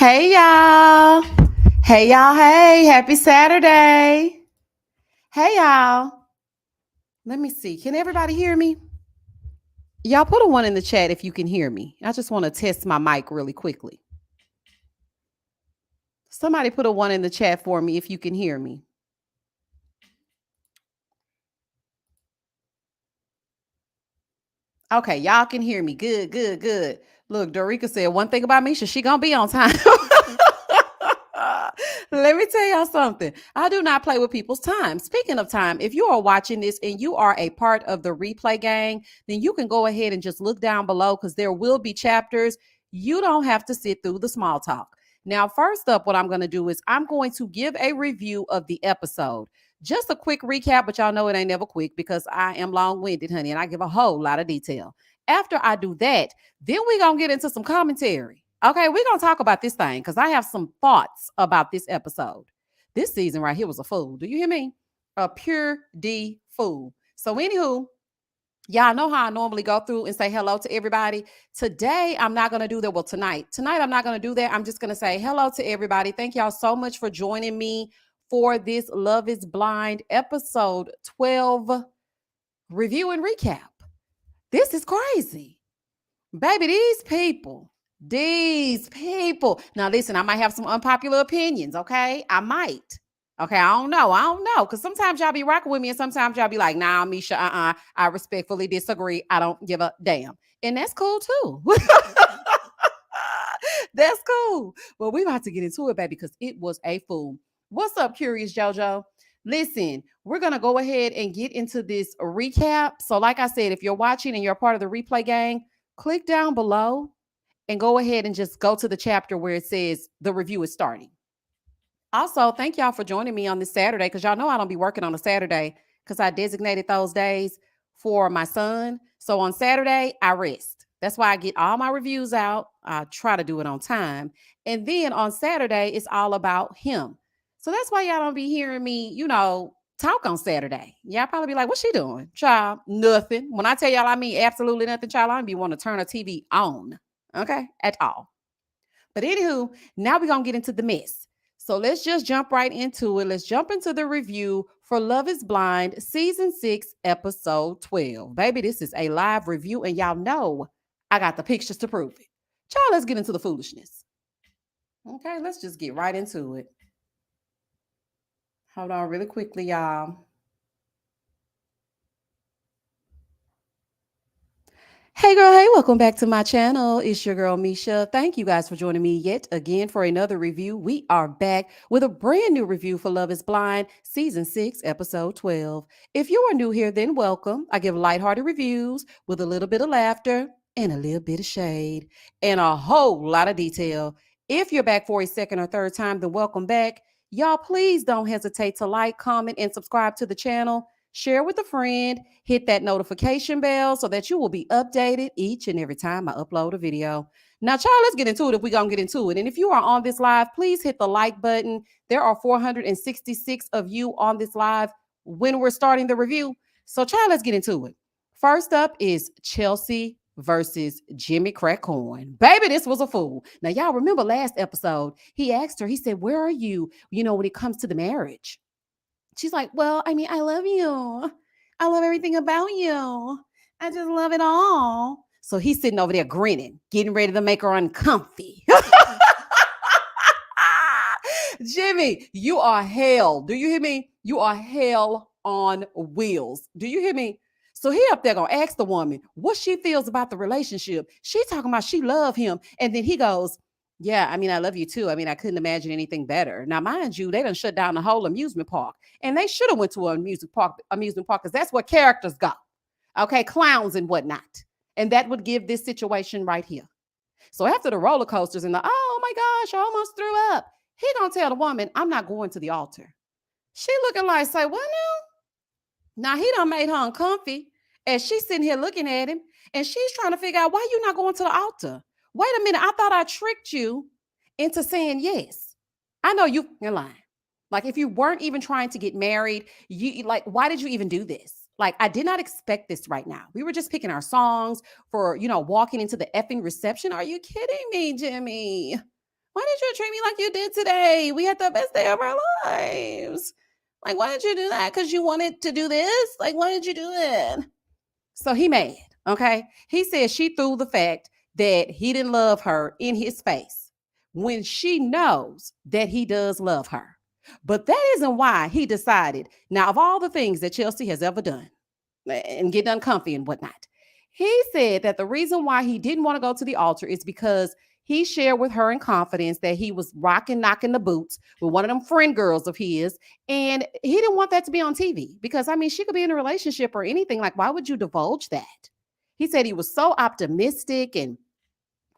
Hey y'all. Hey y'all. Hey, happy Saturday. Hey y'all. Let me see. Can everybody hear me? Y'all put a one in the chat if you can hear me. I just want to test my mic really quickly. Somebody put a one in the chat for me if you can hear me. Okay, y'all can hear me. Good, good, good. Look, Dorica said one thing about Misha, she gonna be on time. Let me tell y'all something. I do not play with people's time. Speaking of time, if you are watching this and you are a part of the replay gang, then you can go ahead and just look down below because there will be chapters. You don't have to sit through the small talk. Now, first up, what I'm going to do is I'm going to give a review of the episode. Just a quick recap, but y'all know it ain't never quick because I am long-winded, honey, and I give a whole lot of detail. After I do that, then we're going to get into some commentary. Okay, we're going to talk about this thing because I have some thoughts about this episode. This season right here was a fool. Do you hear me? A pure D fool. So, anywho, y'all know how I normally go through and say hello to everybody. Today, I'm not going to do that. Well, tonight, I'm not going to do that. I'm just going to say hello to everybody. Thank y'all so much for joining me for this Love is Blind episode 12 review and recap. This is crazy. Baby, these people. Now, listen, I might have some unpopular opinions, okay? I might. Okay, I don't know. Because sometimes y'all be rocking with me and sometimes y'all be like, nah, Misha, I respectfully disagree. I don't give a damn. And that's cool too. That's cool. Well, we about to get into it, baby, because it was a fool. What's up, Curious JoJo? Listen, we're going to go ahead and get into this recap. So, like I said, if you're watching and you're part of the replay gang, click down below and go ahead and just go to the chapter where it says the review is starting. Also, thank y'all for joining me on this Saturday because y'all know I don't be working on a Saturday because I designated those days for my son. So on Saturday, I rest. That's why I get all my reviews out. I try to do it on time. And then on Saturday, it's all about him. So that's why y'all don't be hearing me, talk on Saturday. Y'all probably be like, what's she doing? Child, nothing. When I tell y'all I mean absolutely nothing, child, I don't be wanting to turn a TV on. Okay, at all. But anywho, now we're going to get into the mess. So let's just jump right into it. Let's jump into the review for Love is Blind, Season 6, Episode 12. Baby, this is a live review, and y'all know I got the pictures to prove it. Child, let's get into the foolishness. Okay, let's just get right into it. Hold on really quickly, y'all. Hey girl, hey, welcome back to my channel. It's your girl Misha. Thank you guys for joining me yet again for another review. We are back with a brand new review for Love is Blind, Season 6, Episode 12. If you are new here, then welcome. I give lighthearted reviews with a little bit of laughter and a little bit of shade and a whole lot of detail. If you're back for a second or third time, then welcome back. Y'all, please don't hesitate to like, comment, and subscribe to the channel. Share with a friend, hit that notification bell so that you will be updated each and every time I upload a video. Now, child, let's get into it if we're going to get into it. And if you are on this live, please hit the like button. There are 466 of you on this live when we're starting the review. So, child, let's get into it. First up is Chelsea versus Jimmy Crackhorn. Baby, this was a fool. Now, y'all remember last episode, he asked her, he said, where are you, when it comes to the marriage? She's like, well, I mean, I love you. I love everything about you. I just love it all. So he's sitting over there grinning, getting ready to make her uncomfy. Jimmy, you are hell. Do you hear me? You are hell on wheels. Do you hear me? So he up there gonna ask the woman what she feels about the relationship. She talking about she love him. And then he goes, yeah, I mean, I love you too. I mean, I couldn't imagine anything better. Now, mind you, they done shut down the whole amusement park. And they should have went to an amusement park, because that's where characters go. Okay, clowns and whatnot. And that would give this situation right here. So after the roller coasters and oh my gosh, I almost threw up. He gonna tell the woman, I'm not going to the altar. She looking like, say, what now? Now he done made her uncomfy as she's sitting here looking at him, and she's trying to figure out why you not going to the altar. Wait a minute, I thought I tricked you into saying yes. I know you're lying. Like, if you weren't even trying to get married, why did you even do this? Like, I did not expect this right now. We were just picking our songs for, walking into the effing reception. Are you kidding me, Jimmy? Why did you treat me like you did today? We had the best day of our lives. Like, why did you do that? Because you wanted to do this? Like, why did you do it? So he mad, okay? He said she threw the fact that he didn't love her in his face when she knows that he does love her. But that isn't why he decided. Now, of all the things that Chelsea has ever done and get uncomfy and whatnot, he said that the reason why he didn't want to go to the altar is because he shared with her in confidence that he was rocking, knocking the boots with one of them friend girls of his. And he didn't want that to be on TV because, I mean, she could be in a relationship or anything. Like, why would you divulge that? He said he was so optimistic. And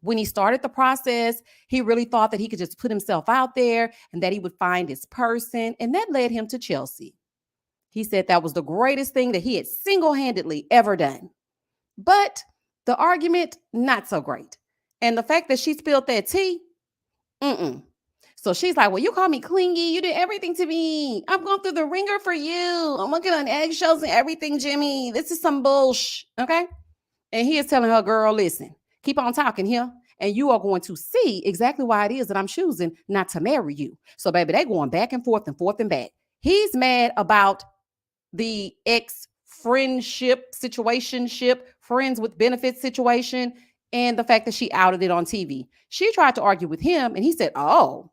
when he started the process, he really thought that he could just put himself out there and that he would find his person. And that led him to Chelsea. He said that was the greatest thing that he had single-handedly ever done. But the argument, not so great. And the fact that she spilled that tea, mm-mm. So she's like, well, you call me clingy. You did everything to me. I'm going through the ringer for you. I'm looking on eggshells and everything, Jimmy. This is some bullshit. Okay. And he is telling her, girl, listen, keep on talking here. And you are going to see exactly why it is that I'm choosing not to marry you. So, baby, they going back and forth and forth and back. He's mad about the ex friendship situationship, friends with benefits situation, and the fact that she outed it on TV. She tried to argue with him, and he said, oh,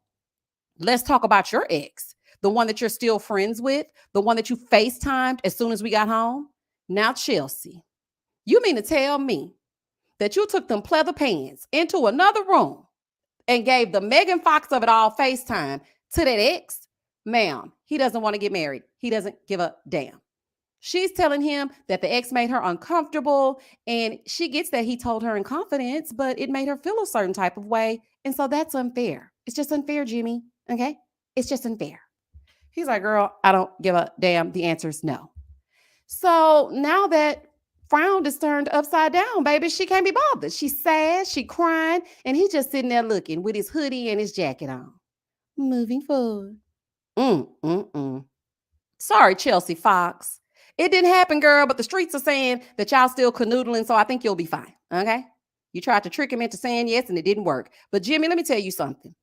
let's talk about your ex, the one that you're still friends with, the one that you FaceTimed as soon as we got home. Now, Chelsea, you mean to tell me that you took them pleather pants into another room and gave the Megan Fox of it all FaceTime to that ex? Ma'am, he doesn't want to get married. He doesn't give a damn. She's telling him that the ex made her uncomfortable, and she gets that he told her in confidence, but it made her feel a certain type of way. And so that's unfair. It's just unfair, Jimmy. Okay? It's just unfair. He's like, girl, I don't give a damn. The answer is no. So now that frown is turned upside down, baby, she can't be bothered. She's sad, she crying, and he's just sitting there looking with his hoodie and his jacket on. Moving forward. Sorry, Chelsea Fox. It didn't happen, girl, but the streets are saying that y'all still canoodling, so I think you'll be fine, okay? You tried to trick him into saying yes, and it didn't work. But, Jimmy, let me tell you something.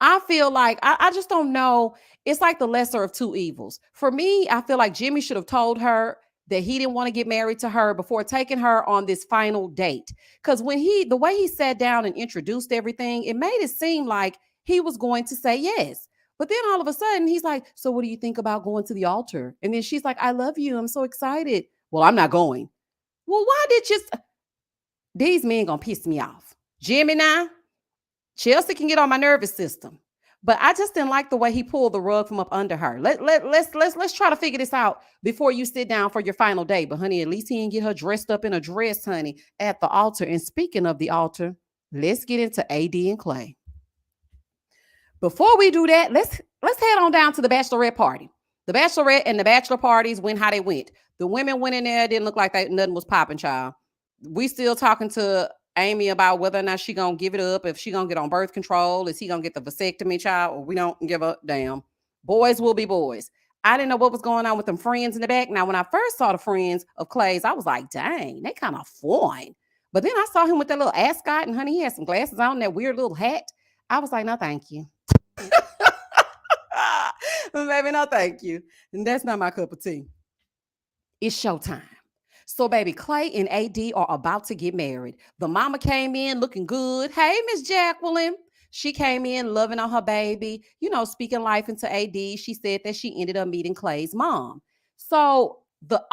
I feel like, I just don't know. It's like the lesser of two evils. For me, I feel like Jimmy should have told her that he didn't want to get married to her before taking her on this final date. Because the way he sat down and introduced everything, it made it seem like he was going to say yes. But then all of a sudden, he's like, so what do you think about going to the altar? And then she's like, I love you. I'm so excited. Well, I'm not going. Well, why did you? These men gonna piss me off. Jimmy now, Chelsea can get on my nervous system. But I just didn't like the way he pulled the rug from up under her. Let's try to figure this out before you sit down for your final day. But honey, at least he didn't get her dressed up in a dress, honey, at the altar. And speaking of the altar, let's get into AD and Clay. Before we do that, let's head on down to the bachelorette party. The bachelorette and the bachelor parties went how they went. The women went in there, didn't look like nothing was popping, child. We still talking to Amy about whether or not she gonna give it up, if she gonna get on birth control, is he gonna get the vasectomy, child, or we don't give a damn. Boys will be boys. I didn't know what was going on with them friends in the back. Now, when I first saw the friends of Clay's, I was like, dang, they kind of fine. But then I saw him with that little ascot, and honey, he had some glasses on, that weird little hat. I was like, no, thank you. Baby, no, thank you. And that's not my cup of tea. It's showtime. So, baby, Clay and AD are about to get married. The mama came in looking good. Hey, Miss Jacqueline. She came in loving on her baby, speaking life into AD. She said that she ended up meeting Clay's mom. So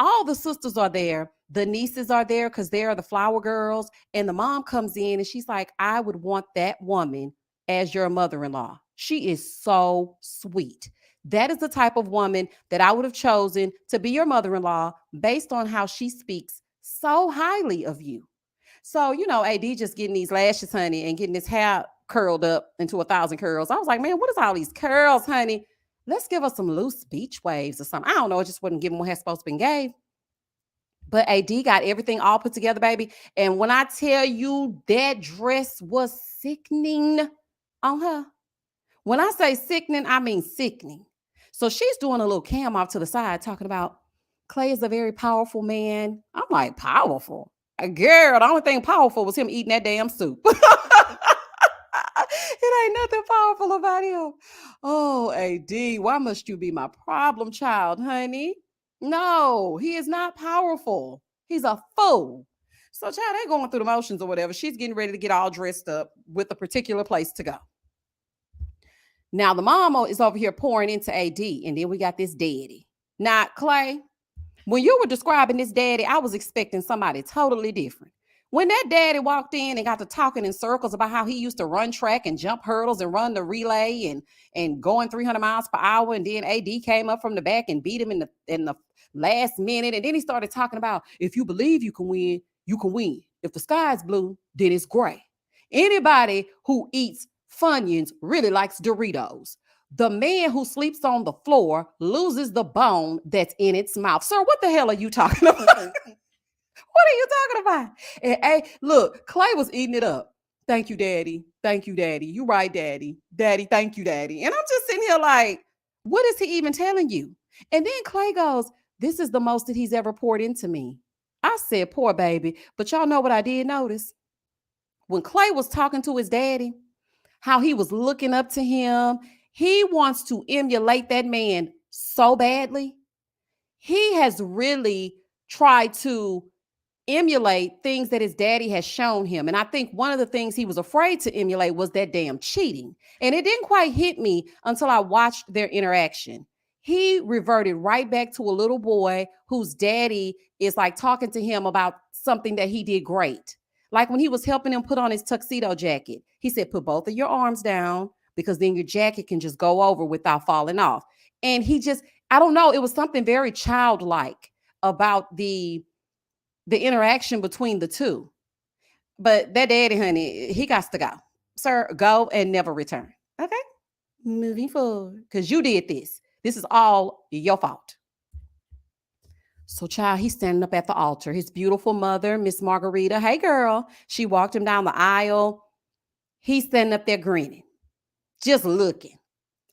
all the sisters are there. The nieces are there because they are the flower girls. And the mom comes in and she's like, I would want that woman as your mother-in-law. She is so sweet. That is the type of woman that I would have chosen to be your mother-in-law based on how she speaks so highly of you. So, AD just getting these lashes, honey, and getting his hair curled up into 1,000 curls. I was like, man, what is all these curls, honey? Let's give us some loose beach waves or something. I don't know. It just wasn't giving what had supposed to be gave. But AD got everything all put together, baby. And when I tell you that dress was sickening on her, when I say sickening, I mean sickening. So she's doing a little cam off to the side talking about Clay is a very powerful man. I'm like, powerful? Girl, the only thing powerful was him eating that damn soup. It ain't nothing powerful about him. Oh, AD, why must you be my problem child, honey? No, he is not powerful. He's a fool. So, child, they going through the motions or whatever. She's getting ready to get all dressed up with a particular place to go. Now, the mama is over here pouring into AD, and then we got this daddy. Now, Clay, when you were describing this daddy, I was expecting somebody totally different. When that daddy walked in and got to talking in circles about how he used to run track and jump hurdles and run the relay and going 300 miles per hour, and then AD came up from the back and beat him in the last minute, and then he started talking about if you believe you can win, you can win. If the sky's blue, then it's gray. Anybody who eats Funyuns really likes Doritos. The man who sleeps on the floor loses the bone that's in its mouth. Sir, what the hell are you talking about? What are you talking about? And hey, look, Clay was eating it up. Thank you, Daddy. Thank you, Daddy. You right, Daddy. Daddy, thank you, Daddy. And I'm just sitting here like, what is he even telling you? And then Clay goes, this is the most that he's ever poured into me. I said, poor baby. But y'all know what I did notice? When Clay was talking to his daddy, how he was looking up to him. He wants to emulate that man so badly. He has really tried to emulate things that his daddy has shown him. And I think one of the things he was afraid to emulate was that damn cheating. And it didn't quite hit me until I watched their interaction. He reverted right back to a little boy whose daddy is like talking to him about something that he did great. Like when he was helping him put on his tuxedo jacket, he said, put both of your arms down because then your jacket can just go over without falling off. And he just, I don't know, it was something very childlike about the interaction between the two. But that daddy, honey, he got to go. Sir, go and never return. Okay? Moving forward. Because you did this. This is all your fault. So, child, he's standing up at the altar. His beautiful mother, Miss Margarita, hey, girl. She walked him down the aisle. He's standing up there grinning, just looking.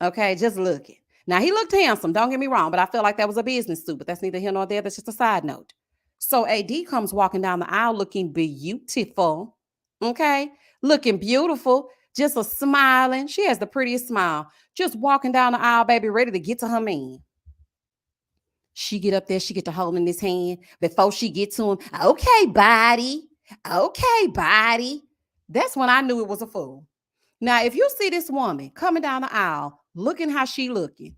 Okay, just looking. Now, he looked handsome. Don't get me wrong, but I felt like that was a business suit. But that's neither here nor there. That's just a side note. So, AD comes walking down the aisle looking beautiful. Okay, looking beautiful. Just a smiling. She has the prettiest smile. Just walking down the aisle, baby, ready to get to her man. She get up there, she get to holding his hand before she get to him. Okay, body. Okay, body. That's when I knew it was a fool. Now, if you see this woman coming down the aisle, looking how she looking,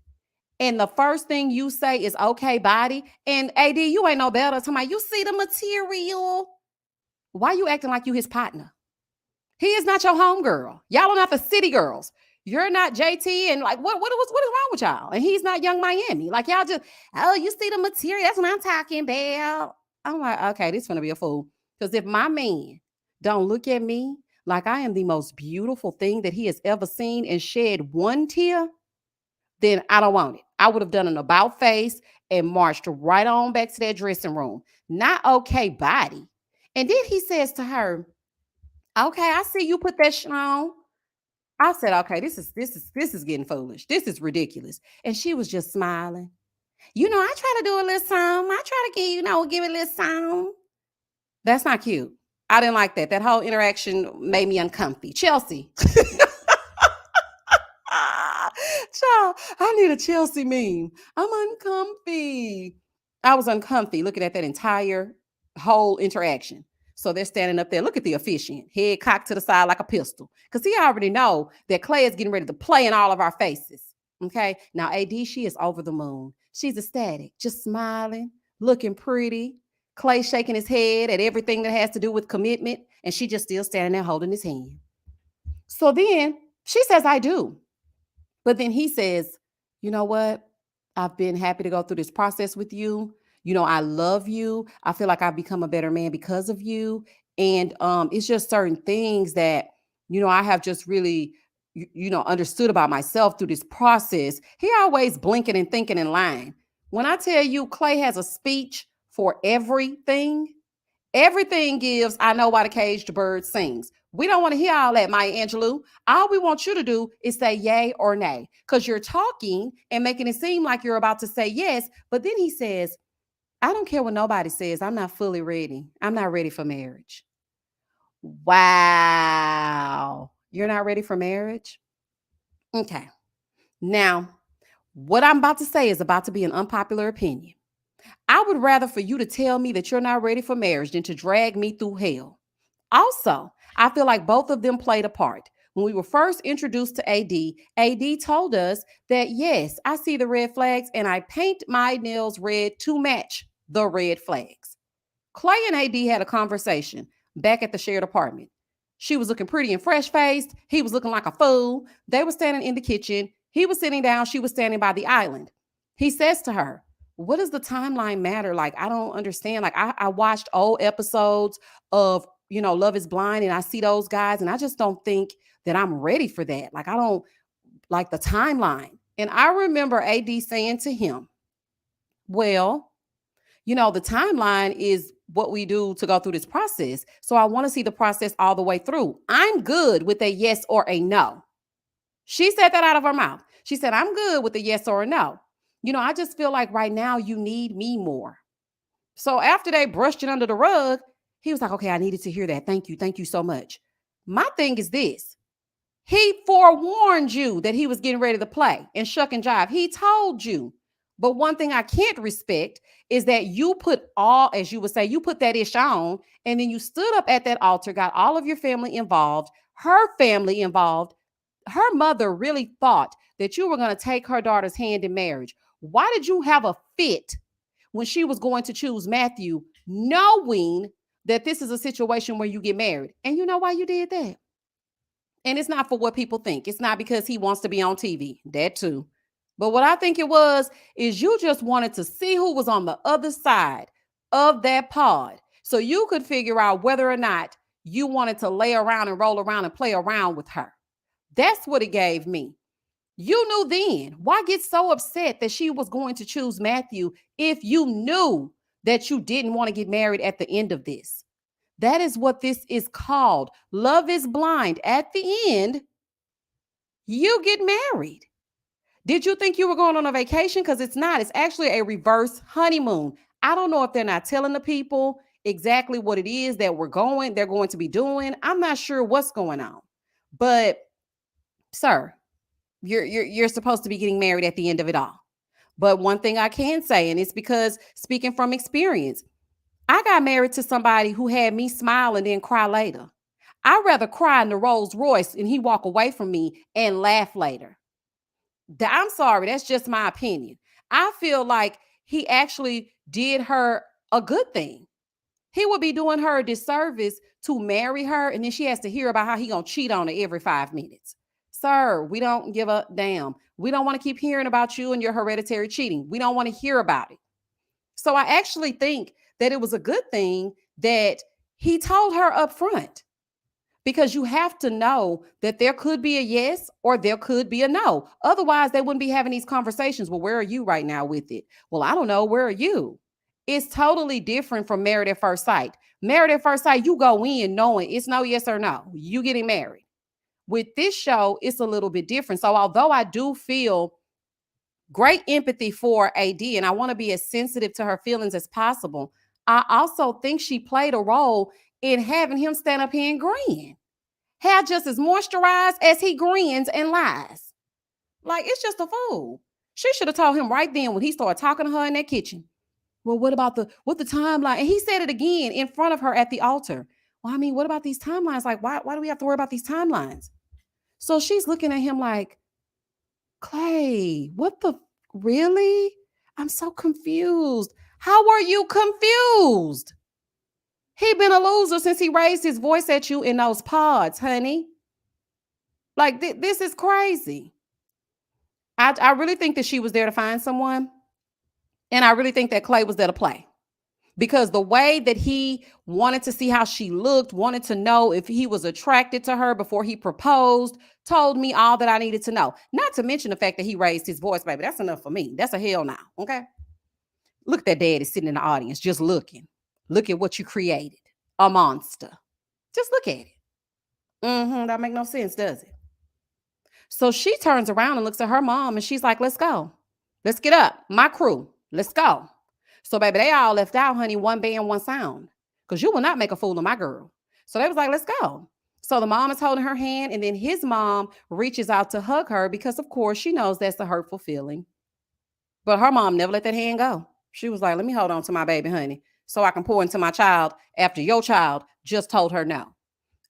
and the first thing you say is okay, body, and AD, you ain't no better. Somebody, you see the material. Why you acting like you his partner? He is not your homegirl. Y'all are not the city girls. You're not JT, and like what is wrong with y'all? And he's not Young Miami. Like y'all just, oh, you see the material. That's what I'm talking about. I'm like, okay, this is gonna be a fool. Because if my man don't look at me like I am the most beautiful thing that he has ever seen and shed one tear, then I don't want it. I would have done an about face and marched right on back to that dressing room. Not okay, body. And then he says to her, okay, I see you put that shit on. I said, okay, this is getting foolish. This is ridiculous. And she was just smiling. You know, I try to do a little something. I try to give it a little something. That's not cute. I didn't like that. That whole interaction made me uncomfy. Chelsea. Child, I need a Chelsea meme. I'm uncomfy. I was uncomfy looking at that entire whole interaction. So they're standing up there. Look at the officiant, head cocked to the side like a pistol. Because he already know that Clay is getting ready to play in all of our faces. Okay. Now, AD, she is over the moon. She's ecstatic, just smiling, looking pretty. Clay shaking his head at everything that has to do with commitment. And she just still standing there holding his hand. So then she says, I do. But then he says, you know what? I've been happy to go through this process with you. You know, I love you. I feel like I've become a better man because of you. And it's just certain things that, I have just really, understood about myself through this process. He always blinking and thinking in line. When I tell you Clay has a speech for everything, everything gives, I know why the caged bird sings. We don't want to hear all that, Maya Angelou. All we want you to do is say yay or nay, because you're talking and making it seem like you're about to say yes. But then he says, I don't care what nobody says. I'm not fully ready. I'm not ready for marriage. Wow. You're not ready for marriage? Okay. Now, what I'm about to say is about to be an unpopular opinion. I would rather for you to tell me that you're not ready for marriage than to drag me through hell. Also, I feel like both of them played a part. When we were first introduced to AD told us that yes, I see the red flags and I paint my nails red to match the red flags. Clay and AD had a conversation back at the shared apartment. She was looking pretty and fresh faced. He was looking like a fool. They were standing in the kitchen. He was sitting down. She was standing by the island. He says to her, what does the timeline matter? Like, I don't understand. Like, I watched old episodes of, Love is Blind, and I see those guys, and I just don't think that I'm ready for that. Like, I don't like the timeline. And I remember AD saying to him, well, the timeline is what we do to go through this process. So I want to see the process all the way through. I'm good with a yes or a no. She said that out of her mouth. She said, I'm good with a yes or a no. I just feel like right now you need me more. So after they brushed it under the rug, he was like, okay, I needed to hear that. Thank you. Thank you so much. My thing is this. He forewarned you that he was getting ready to play and shuck and jive. He told you. But one thing I can't respect is that you put all, as you would say, you put that ish on, and then you stood up at that altar, got all of your family involved, her family involved. Her mother really thought that you were going to take her daughter's hand in marriage. Why did you have a fit when she was going to choose Matthew, knowing that this is a situation where you get married? And you know why you did that? And it's not for what people think. It's not because he wants to be on TV. That too. But what I think it was is you just wanted to see who was on the other side of that pod so you could figure out whether or not you wanted to lay around and roll around and play around with her. That's what it gave me. You knew then. Why get so upset that she was going to choose Matthew if you knew that you didn't want to get married at the end of this? That is what this is called. Love is blind. At the end, you get married. Did you think you were going on a vacation? Because it's not. It's actually a reverse honeymoon. I don't know if they're not telling the people exactly what it is that they're going to be doing. I'm not sure what's going on. But, sir, you're supposed to be getting married at the end of it all. But one thing I can say, and it's because speaking from experience, I got married to somebody who had me smile and then cry later. I'd rather cry in the Rolls Royce and he walk away from me and laugh later. I'm sorry, that's just my opinion. I feel like he actually did her a good thing. He would be doing her a disservice to marry her, and then she has to hear about how he gonna cheat on her every 5 minutes. Sir, we don't give a damn. We don't want to keep hearing about you and your hereditary cheating. We don't want to hear about it. So I actually think that it was a good thing that he told her up front, because you have to know that there could be a yes or there could be a no. Otherwise, they wouldn't be having these conversations. Well, where are you right now with it? Well, I don't know. Where are you? It's totally different from married at first sight. Married at first sight, you go in knowing it's no yes or no. You getting married. With this show, it's a little bit different. So although I do feel great empathy for AD and I want to be as sensitive to her feelings as possible, I also think she played a role in having him stand up here and grin. Hair just as moisturized as he grins and lies. Like, it's just a fool. She should have told him right then when he started talking to her in that kitchen. Well, what about the timeline? And he said it again in front of her at the altar. Well, I mean, what about these timelines? Like, why do we have to worry about these timelines? So she's looking at him like, Clay, what the really? I'm so confused. How are you confused? He been a loser since he raised his voice at you in those pods, honey. Like, this is crazy. I really think that she was there to find someone. And I really think that Clay was there to play. Because the way that he wanted to see how she looked, wanted to know if he was attracted to her before he proposed, told me all that I needed to know. Not to mention the fact that he raised his voice, baby. That's enough for me. That's a hell now, okay? Look at that daddy sitting in the audience, just looking. Look at what you created. A monster. Just look at it. That make no sense, does it? So she turns around and looks at her mom and she's like, let's go. Let's get up. My crew. Let's go. So, baby, they all left out, honey, one band, one sound. Because you will not make a fool of my girl. So they was like, let's go. So the mom is holding her hand, and then his mom reaches out to hug her because, of course, she knows that's a hurtful feeling. But her mom never let that hand go. She was like, let me hold on to my baby, honey, so I can pour into my child after your child just told her no.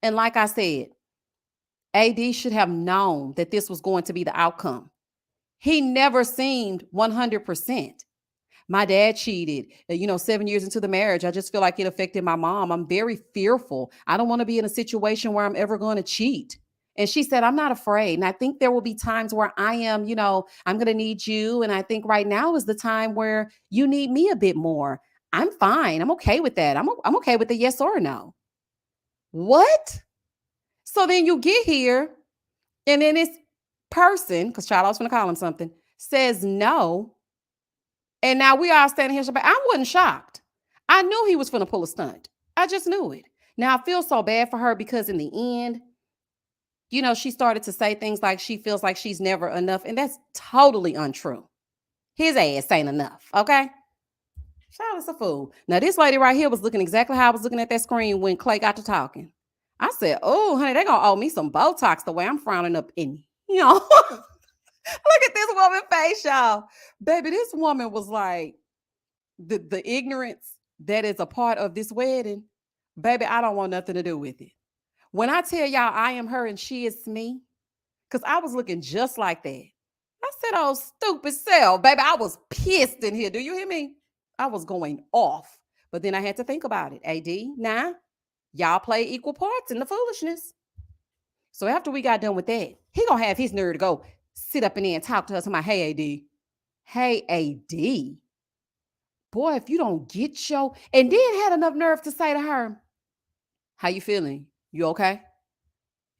And like I said, AD should have known that this was going to be the outcome. He never seemed 100%. My dad cheated. 7 years into the marriage, I just feel like it affected my mom. I'm very fearful. I don't want to be in a situation where I'm ever going to cheat. And she said, I'm not afraid. And I think there will be times where I am, I'm going to need you. And I think right now is the time where you need me a bit more. I'm fine. I'm okay with that. I'm okay with the yes or no. What? So then you get here, and then this person, because child, I was going to call him something, says no. And now we all standing here. I wasn't shocked. I knew he was going to pull a stunt. I just knew it. Now I feel so bad for her because in the end, she started to say things like she feels like she's never enough. And that's totally untrue. His ass ain't enough. Okay. Child is a fool. Now, this lady right here was looking exactly how I was looking at that screen when Clay got to talking. I said, oh, honey, they're going to owe me some Botox the way I'm frowning up in, Look at this woman's face, y'all. Baby, this woman was like, the ignorance that is a part of this wedding, baby, I don't want nothing to do with it. When I tell y'all I am her and she is me, because I was looking just like that. I said, oh, stupid self, baby, I was pissed in here. Do you hear me? I was going off. But then I had to think about it. AD, nah, y'all play equal parts in the foolishness. So after we got done with that, he gonna have his nerve to go sit up in there and talk to us about, hey, AD. Hey, AD. Boy, if you don't get your, and then had enough nerve to say to her, how you feeling? You okay?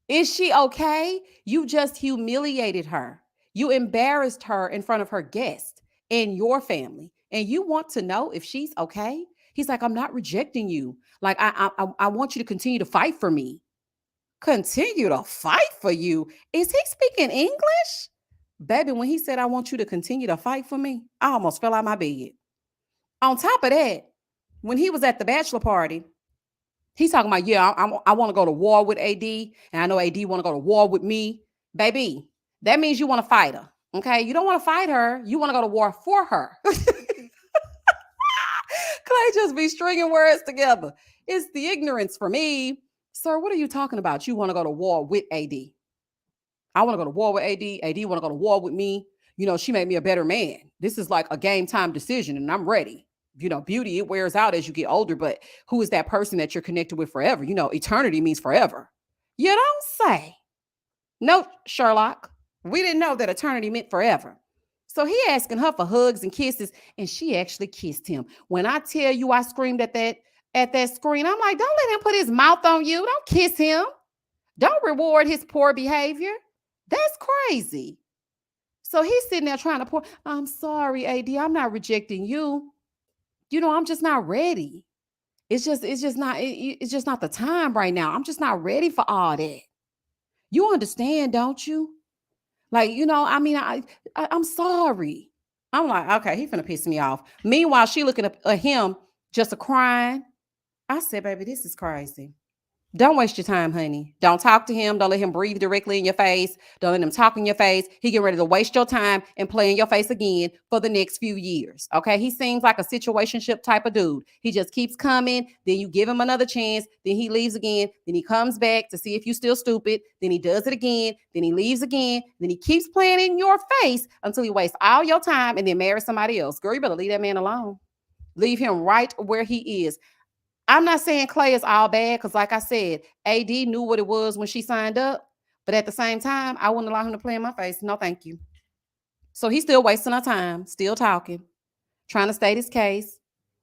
Is she okay? You just humiliated her. You embarrassed her in front of her guests and your family. And you want to know if she's okay? He's like, I'm not rejecting you. Like, I want you to continue to fight for me. Continue to fight for you? Is he speaking English? Baby, when he said, I want you to continue to fight for me, I almost fell out my bed. On top of that, when he was at the bachelor party, he's talking about, yeah, I want to go to war with AD, and I know AD want to go to war with me. Baby, that means you want to fight her, okay? You don't want to fight her. You want to go to war for her. Clay just be stringing words together. It's the ignorance for me. Sir, what are you talking about? You want to go to war with AD. I want to go to war with AD. AD want to go to war with me. She made me a better man. This is like a game time decision, and I'm ready. Beauty, it wears out as you get older, but who is that person that you're connected with forever? Eternity means forever. You don't say. No, Sherlock. We didn't know that eternity meant forever. So he asking her for hugs and kisses, and she actually kissed him. When I tell you I screamed at that screen, I'm like, don't let him put his mouth on you. Don't kiss him. Don't reward his poor behavior. That's crazy. So he's sitting there trying to pour. I'm sorry, AD. I'm not rejecting you. I'm just not ready. It's just not the time right now. I'm just not ready for all that. You understand, don't you? Like, I'm sorry. I'm like, okay, he finna piss me off. Meanwhile, she looking at him just a crying. I said, baby, this is crazy. Don't waste your time, honey. Don't talk to him. Don't let him breathe directly in your face. Don't let him talk in your face. He get ready to waste your time and play in your face again for the next few years. Okay. He seems like a situationship type of dude. He just keeps coming. Then you give him another chance. Then he leaves again. Then he comes back to see if you're still stupid. Then he does it again. Then he leaves again. Then he keeps playing in your face until he wastes all your time and then marries somebody else. Girl, you better leave that man alone. Leave him right where he is. I'm not saying Clay is all bad because, like I said, AD knew what it was when she signed up. But at the same time, I wouldn't allow him to play in my face. No, thank you. So he's still wasting her time, still talking, trying to state his case,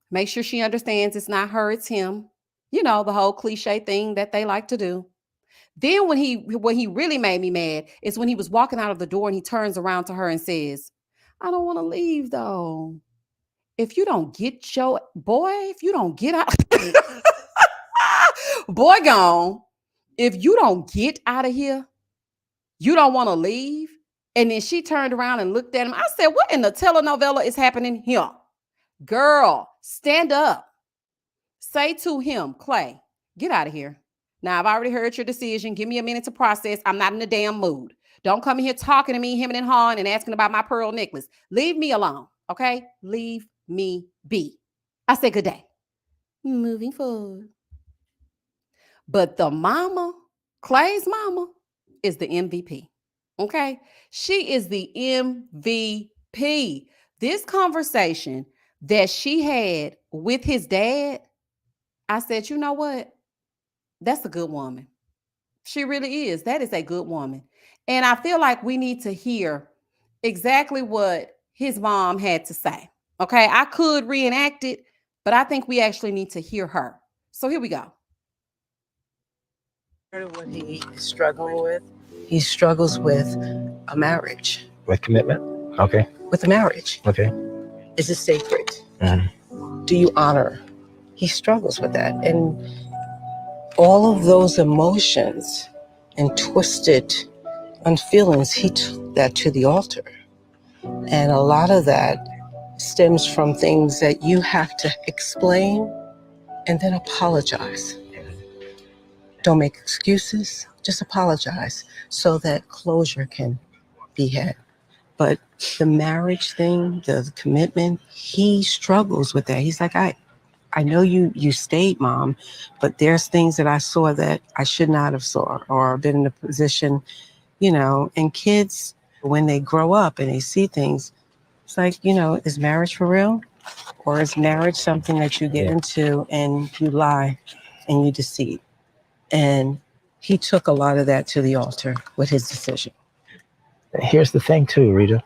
make sure she understands it's not her, it's him. The whole cliche thing that they like to do. Then when he really made me mad is when he was walking out of the door and he turns around to her and says, I don't want to leave though. If you don't get your boy, if you don't get out, boy gone. If you don't get out of here, you don't want to leave. And then she turned around and looked at him. I said, what in the telenovela is happening here? Girl, stand up. Say to him, Clay, get out of here. Now, I've already heard your decision. Give me a minute to process. I'm not in a damn mood. Don't come in here talking to me, hemming and hawing, and asking about my pearl necklace. Leave me alone, okay? Leave me be. I say good day. Moving forward. But the mama, Clay's mama, is the MVP. Okay? She is the MVP. This conversation that she had with his dad, I said, you know what? That's a good woman. She really is. That is a good woman. And I feel like we need to hear exactly what his mom had to say. Okay? I could reenact it, but I think we actually need to hear her. So here we go. What he is struggling with, he struggles with a marriage. With commitment? Okay. With a marriage. Okay. Is it sacred? Do you honor? He struggles with that. And all of those emotions and twisted feelings, he took that to the altar. And a lot of that stems from things that you have to explain and then apologize. Don't make excuses, just apologize so that closure can be had. But the marriage thing, the commitment, he struggles with that. He's like, I know you stayed, Mom, but there's things that I saw that I should not have saw or been in a position, and kids, when they grow up and they see things, it's like, is marriage for real? Or is marriage something that you get into and you lie and you deceive? And he took a lot of that to the altar with his decision. Here's the thing too, Rita.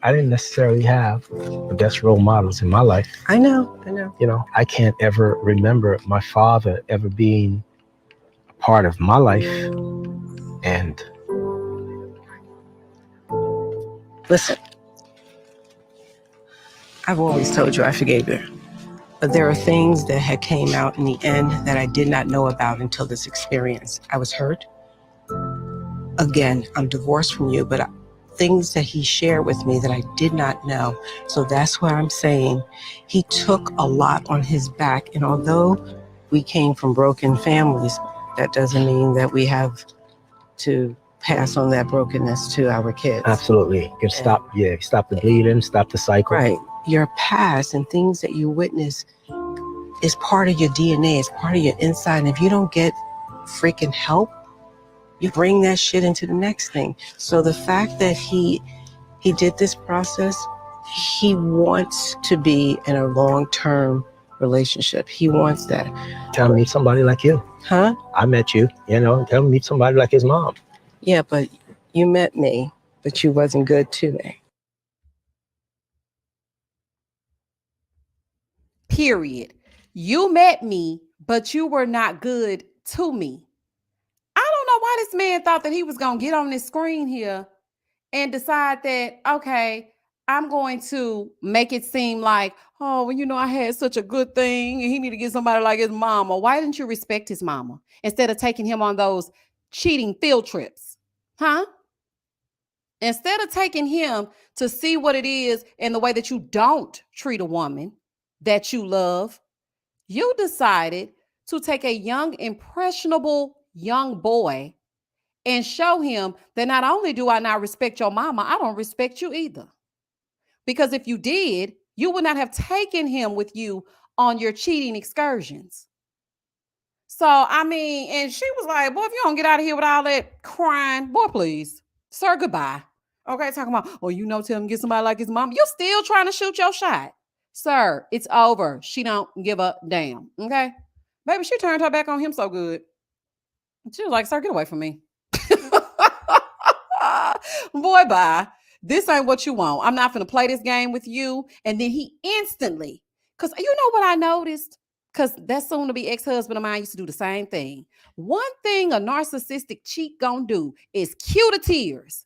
I didn't necessarily have the best role models in my life. I know. I can't ever remember my father ever being a part of my life. And listen, I've always told you I forgave her. But there are things that had came out in the end that I did not know about until this experience. I was hurt. Again, I'm divorced from you, but things that he shared with me that I did not know. So that's why I'm saying he took a lot on his back. And although we came from broken families, that doesn't mean that we have to pass on that brokenness to our kids. Absolutely. You can stop the bleeding, stop the cycle. Right. Your past and things that you witness is part of your DNA, it's part of your inside. And if you don't get freaking help, you bring that shit into the next thing. So the fact that he did this process, he wants to be in a long-term relationship. He wants that. Tell me, meet somebody like you. Huh? I met you, tell me, meet somebody like his mom. Yeah, but you met me, but you wasn't good to me. Period. You met me, but you were not good to me. I don't know why this man thought that he was going to get on this screen here and decide that, okay, I'm going to make it seem like, oh, well, I had such a good thing and he need to get somebody like his mama. Why didn't you respect his mama instead of taking him on those cheating field trips? Huh? Instead of taking him to see what it is in the way that you don't treat a woman that you love, you decided to take a young, impressionable young boy and show him that not only do I not respect your mama, I don't respect you either. Because if you did, you would not have taken him with you on your cheating excursions. So, and she was like, boy, if you don't get out of here with all that crying, boy, please, sir, goodbye. Okay, talking about, tell him get somebody like his mom. You're still trying to shoot your shot. Sir, it's over. She don't give a damn. Okay? Baby, she turned her back on him so good. She was like, sir, get away from me. Boy, bye. This ain't what you want. I'm not going to play this game with you. And then he instantly, because you know what I noticed? Because that soon to be ex-husband of mine used to do the same thing. One thing a narcissistic cheat gonna do is cue the tears.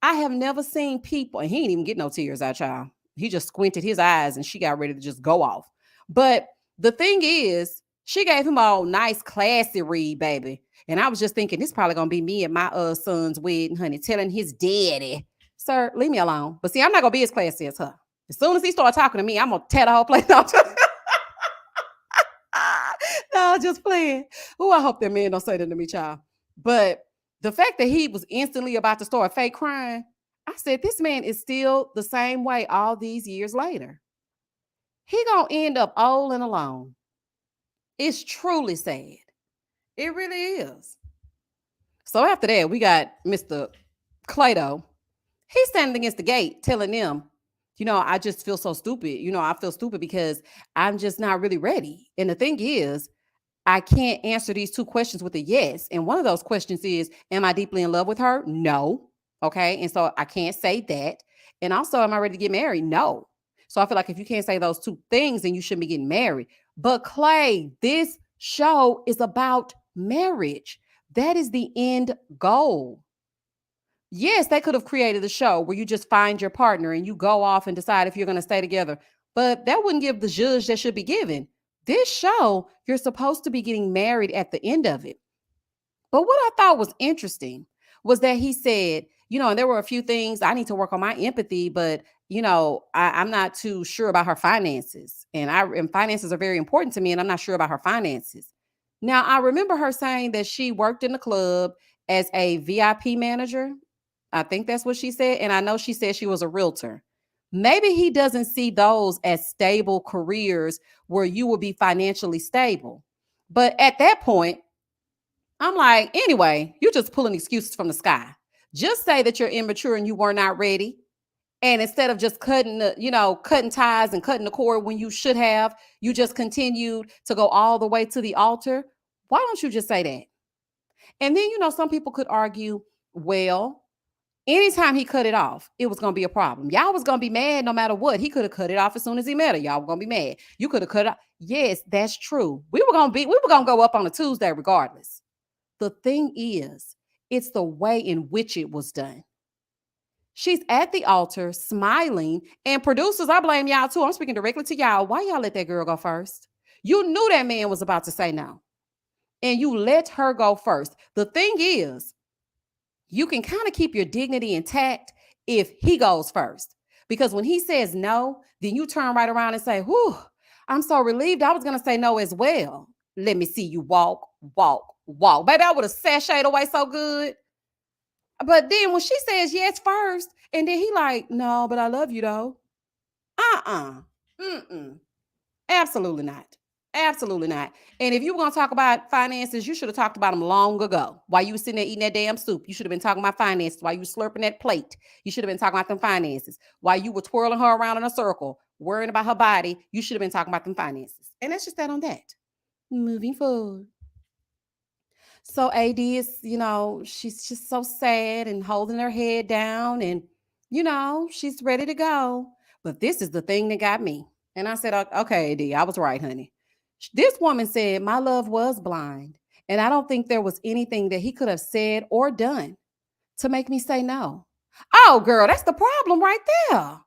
I have never seen people, and he didn't even get no tears out, y'all. He just squinted his eyes and she got ready to just go off. But the thing is, she gave him a nice, classy read, baby. And I was just thinking, this probably gonna be me at my son's wedding, honey, telling his daddy, sir, leave me alone. But see, I'm not gonna be as classy as her. As soon as he started talking to me, I'm gonna tear the whole place down. No, just playing. Oh, I hope that man don't say that to me, child. But the fact that he was instantly about to start fake crying, I said, this man is still the same way all these years later. He gonna end up old and alone. It's truly sad. It really is. So after that, we got Mr. Clado. He's standing against the gate telling them, I just feel so stupid. I feel stupid because I'm just not really ready. And the thing is, I can't answer these two questions with a yes. And one of those questions is, am I deeply in love with her? No. Okay. And so I can't say that. And also, am I ready to get married? No. So I feel like if you can't say those two things, then you shouldn't be getting married. But Clay, this show is about marriage. That is the end goal. Yes, they could have created a show where you just find your partner and you go off and decide if you're going to stay together. But that wouldn't give the judge that should be given. This show, you're supposed to be getting married at the end of it. But what I thought was interesting was that he said, and there were a few things I need to work on my empathy, but I'm not too sure about her finances. And finances are very important to me, and I'm not sure about her finances. Now, I remember her saying that she worked in the club as a VIP manager. I think that's what she said. And I know she said she was a realtor. Maybe he doesn't see those as stable careers where you will be financially stable. But at that point, I'm like, anyway, you're just pulling excuses from the sky. Just say that you're immature and you were not ready. And instead of just cutting ties and cutting the cord when you should have, you just continued to go all the way to the altar. Why don't you just say that? And then, some people could argue, well, anytime he cut it off, it was going to be a problem. Y'all was going to be mad no matter what. He could have cut it off as soon as he met her. Y'all were going to be mad. You could have cut it off. Yes, that's true. We were going to go up on a Tuesday regardless. The thing is, it's the way in which it was done. She's at the altar smiling, and producers, I blame y'all too. I'm speaking directly to y'all. Why y'all let that girl go first? You knew that man was about to say no, and you let her go first. The thing is, you can kind of keep your dignity intact if he goes first. Because when he says no, then you turn right around and say, whew, I'm so relieved. I was going to say no as well. Let me see you walk, walk, walk. Baby, I would have sashayed away so good. But then when she says yes first, and then he like, no, but I love you though. Mm-mm. Absolutely not. Absolutely not. And if you were going to talk about finances, you should have talked about them long ago. While you were sitting there eating that damn soup, you should have been talking about finances. While you were slurping that plate, you should have been talking about them finances. While you were twirling her around in a circle, worrying about her body, you should have been talking about them finances. And that's just that on that. Moving forward. So AD is, she's just so sad and holding her head down and, she's ready to go. But this is the thing that got me. And I said, okay, AD, I was right, honey. This woman said, my love was blind. And I don't think there was anything that he could have said or done to make me say no. Oh, girl, that's the problem right there.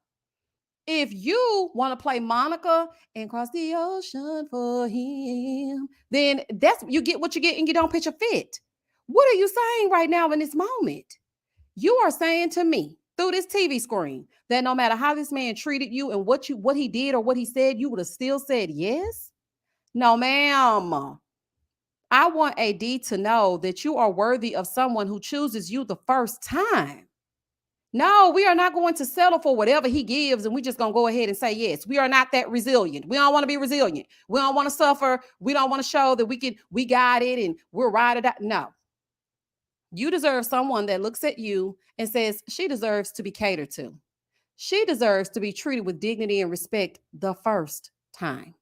If you want to play Monica and cross the ocean for him, then you get what you get and you don't pitch a fit. What are you saying right now in this moment? You are saying to me through this TV screen that no matter how this man treated you and what he did or what he said, you would have still said yes? No, ma'am. I want AD to know that you are worthy of someone who chooses you the first time. No, we are not going to settle for whatever he gives and we just going to go ahead and say yes. We are not that resilient. We don't want to be resilient. We don't want to suffer. We don't want to show that we got it and we're ride or die. No. You deserve someone that looks at you and says she deserves to be catered to. She deserves to be treated with dignity and respect the first time.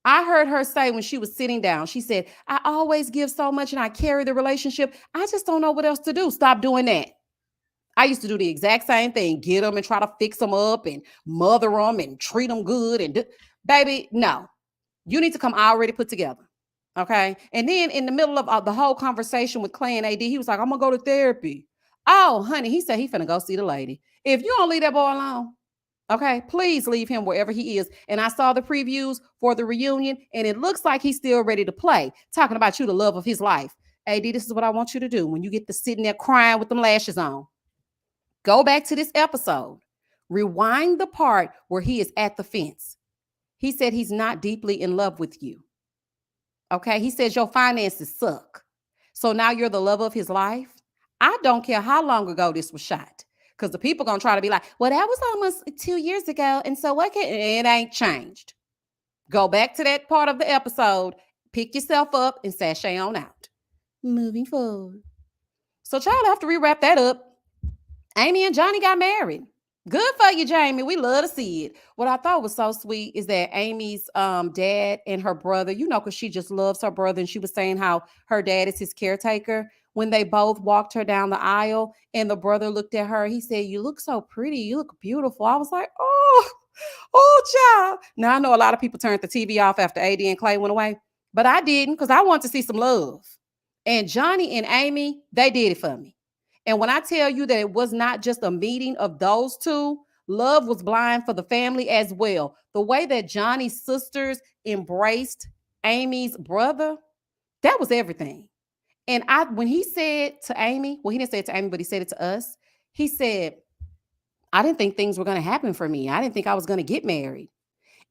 I heard her say when she was sitting down, she said, I always give so much and I carry the relationship. I just don't know what else to do. Stop doing that. I used to do the exact same thing, get them and try to fix them up and mother them and treat them good. Baby, no, you need to come already put together. Okay. And then in the middle of the whole conversation with Clay and AD, he was like, I'm going to go to therapy. Oh, honey, he said he finna go see the lady. If you don't leave that boy alone, okay, please leave him wherever he is. And I saw the previews for the reunion and it looks like he's still ready to play, talking about you, the love of his life. AD, this is what I want you to do. When you get to sitting there crying with them lashes on, go back to this episode. Rewind the part where he is at the fence. He said he's not deeply in love with you. Okay. He says your finances suck. So now you're the love of his life. I don't care how long ago this was shot. Because the people going to try to be like, well, that was almost 2 years ago. And so what can it ain't changed. Go back to that part of the episode, pick yourself up, and sashay on out. Moving forward. So, child, I have to rewrap that up. Amy and Johnny got married. Good for you, Jamie. We love to see it. What I thought was so sweet is that Amy's dad and her brother, because she just loves her brother, and she was saying how her dad is his caretaker. When they both walked her down the aisle and the brother looked at her, he said, "You look so pretty. You look beautiful." I was like, oh, child. Now, I know a lot of people turned the TV off after AD and Clay went away, but I didn't because I wanted to see some love. And Johnny and Amy, they did it for me. And when I tell you that it was not just a meeting of those two, love was blind for the family as well. The way that Johnny's sisters embraced Amy's brother, that was everything. And when he said to Amy, well, he didn't say it to Amy, but he said it to us. He said, I didn't think things were going to happen for me. I didn't think I was going to get married.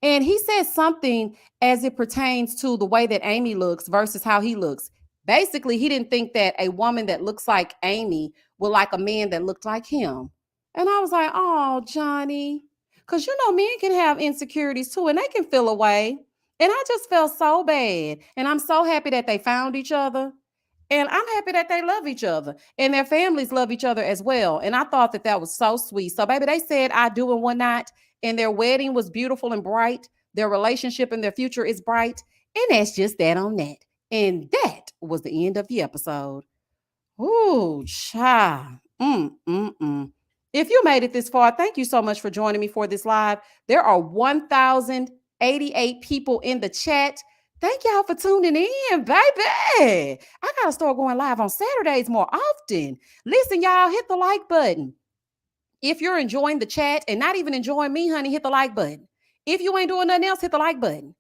And he said something as it pertains to the way that Amy looks versus how he looks. Basically, he didn't think that a woman that looks like Amy would like a man that looked like him. And I was like, oh, Johnny, because men can have insecurities too, and they can feel away. And I just felt so bad. And I'm so happy that they found each other. And I'm happy that they love each other and their families love each other as well. And I thought that that was so sweet. So, baby, they said I do and whatnot. And their wedding was beautiful and bright. Their relationship and their future is bright. And that's just that on that. And that was the end of the episode. Ooh, child. If you made it this far, thank you so much for joining me for this live. There are 1,088 people in the chat. Thank y'all for tuning in, baby. I got to start going live on Saturdays more often. Listen, y'all, hit the like button. If you're enjoying the chat and not even enjoying me, honey, hit the like button. If you ain't doing nothing else, hit the like button.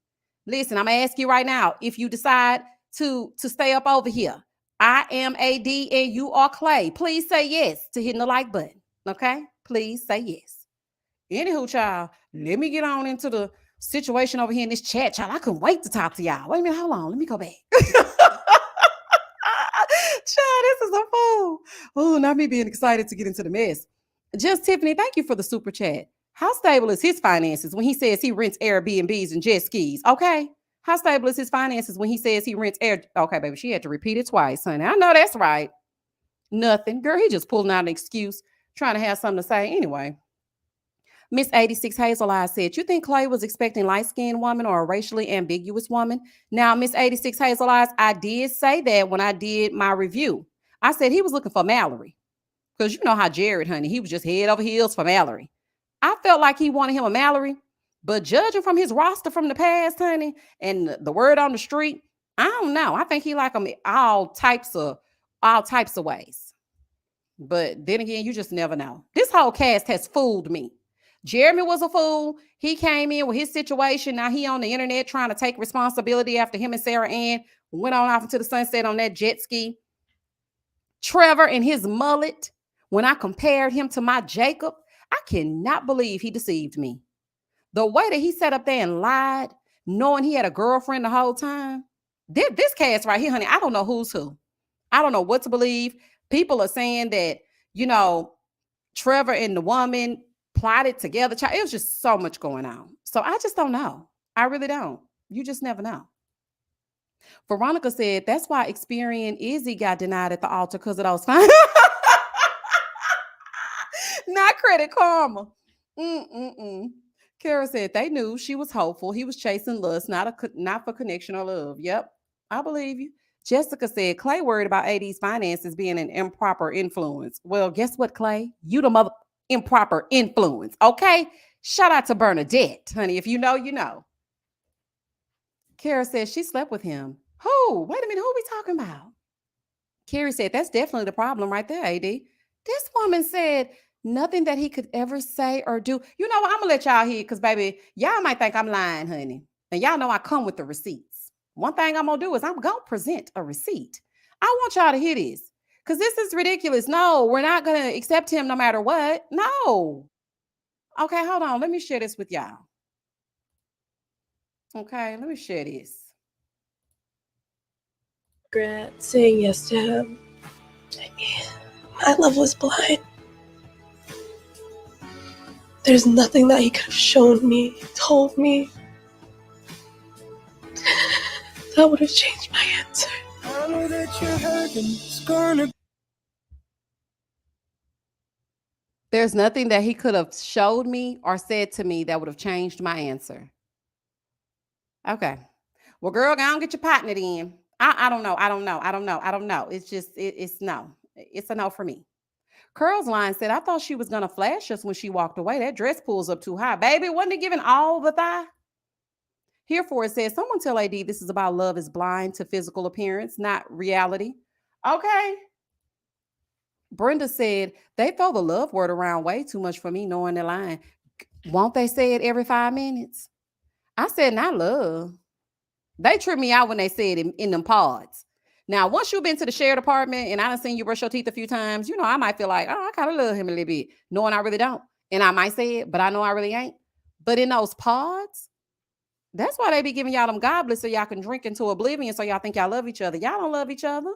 Listen, I'm going to ask you right now, if you decide to stay up over here, I am AD and you are Clay. Please say yes to hitting the like button. Okay? Please say yes. Anywho, child, let me get on into the situation over here in this chat, child. I couldn't wait to talk to y'all. Wait a minute, hold on. Let me go back. Child, this is a fool. Oh, not me being excited to get into the mess. Just Tiffany, thank you for the super chat. How stable is his finances when he says he rents Airbnbs and jet skis? Okay. How stable is his finances when he says he rents air? Okay, baby, she had to repeat it twice, honey. I know that's right. Nothing. Girl, he just pulling out an excuse, trying to have something to say anyway. Miss 86 Hazel Eyes said, you think Clay was expecting light-skinned woman or a racially ambiguous woman? Now, Miss 86 Hazel Eyes, I did say that when I did my review. I said he was looking for Mallory. Because you know how Jared, honey, he was just head over heels for Mallory. I felt like he wanted him a Mallory, but judging from his roster from the past, honey, and the word on the street, I don't know. I think he like them all types of ways. But then again, you just never know. This whole cast has fooled me. Jeremy was a fool. He came in with his situation. Now he on the internet trying to take responsibility after him and Sarah Ann went on off into the sunset on that jet ski. Trevor and his mullet, when I compared him to my Jacob, I cannot believe he deceived me. The way that he sat up there and lied, knowing he had a girlfriend the whole time. This cast right here, honey, I don't know who's who. I don't know what to believe. People are saying that, Trevor and the woman plotted together. It was just so much going on. So I just don't know. I really don't. You just never know. Veronica said, that's why Experian Izzy got denied at the altar because of those fines. Not Credit Karma. Kara said they knew she was hopeful. He was chasing lust, not for connection or love. Yep, I believe you. Jessica said Clay worried about AD's finances being an improper influence. Well, guess what, Clay? You the mother improper influence, okay? Shout out to Bernadette, honey. If you know, you know. Kara said she slept with him. Who? Wait a minute, who are we talking about? Carrie said that's definitely the problem right there, AD. This woman said nothing that he could ever say or do. You know what? I'm going to let y'all hear because, baby, y'all might think I'm lying, honey. And y'all know I come with the receipts. One thing I'm going to do is I'm going to present a receipt. I want y'all to hear this because this is ridiculous. No, we're not going to accept him no matter what. No. Okay, hold on. Let me share this with y'all. Okay, let me share this. Regret saying yes to him. My love was blind. There's nothing that he could have shown me, told me, that would have changed my answer. I know that you're hurting. It's gonna. There's nothing that he could have showed me or said to me that would have changed my answer. Okay. Well, girl, go and get your partner then. I don't know. I don't know. I don't know. I don't know. It's just, it's no. It's a no for me. Curl's line said, I thought she was going to flash us when she walked away. That dress pulls up too high. Baby, wasn't it giving all the thigh? Herefore, it says, someone tell AD this is about love is blind to physical appearance, not reality. Okay. Brenda said, they throw the love word around way too much for me knowing the line. Won't they say it every 5 minutes? I said, not love. They trip me out when they say it in them pods. Now, once you've been to the shared apartment and I done seen you brush your teeth a few times, I might feel like, oh, I kind of love him a little bit, knowing I really don't. And I might say it, but I know I really ain't. But in those pods, that's why they be giving y'all them goblets so y'all can drink into oblivion so y'all think y'all love each other. Y'all don't love each other.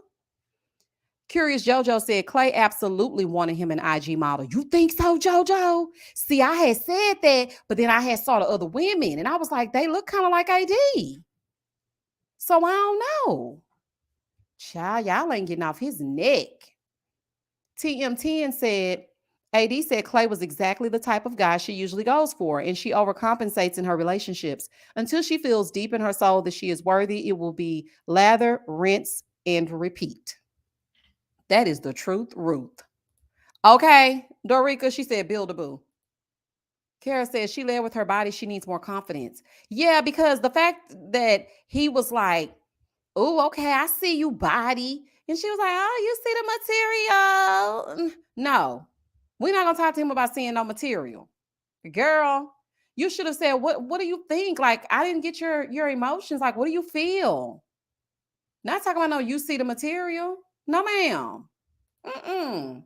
Curious JoJo said Clay absolutely wanted him an IG model. You think so, JoJo? See, I had said that, but then I had saw the other women and I was like, they look kind of like AD. So I don't know. Child, y'all ain't getting off his neck. TM10 said, AD said Clay was exactly the type of guy she usually goes for, and she overcompensates in her relationships. Until she feels deep in her soul that she is worthy, it will be lather, rinse, and repeat. That is the truth, Ruth. Okay, Dorica, she said, build a boo. Kara says she led with her body. She needs more confidence. Yeah, because the fact that he was like, oh, okay, I see you, body. And she was like, oh, you see the material? No, we're not going to talk to him about seeing no material. Girl, you should have said, what do you think? Like, I didn't get your emotions. Like, what do you feel? Not talking about no, you see the material. No, ma'am. Mm-mm.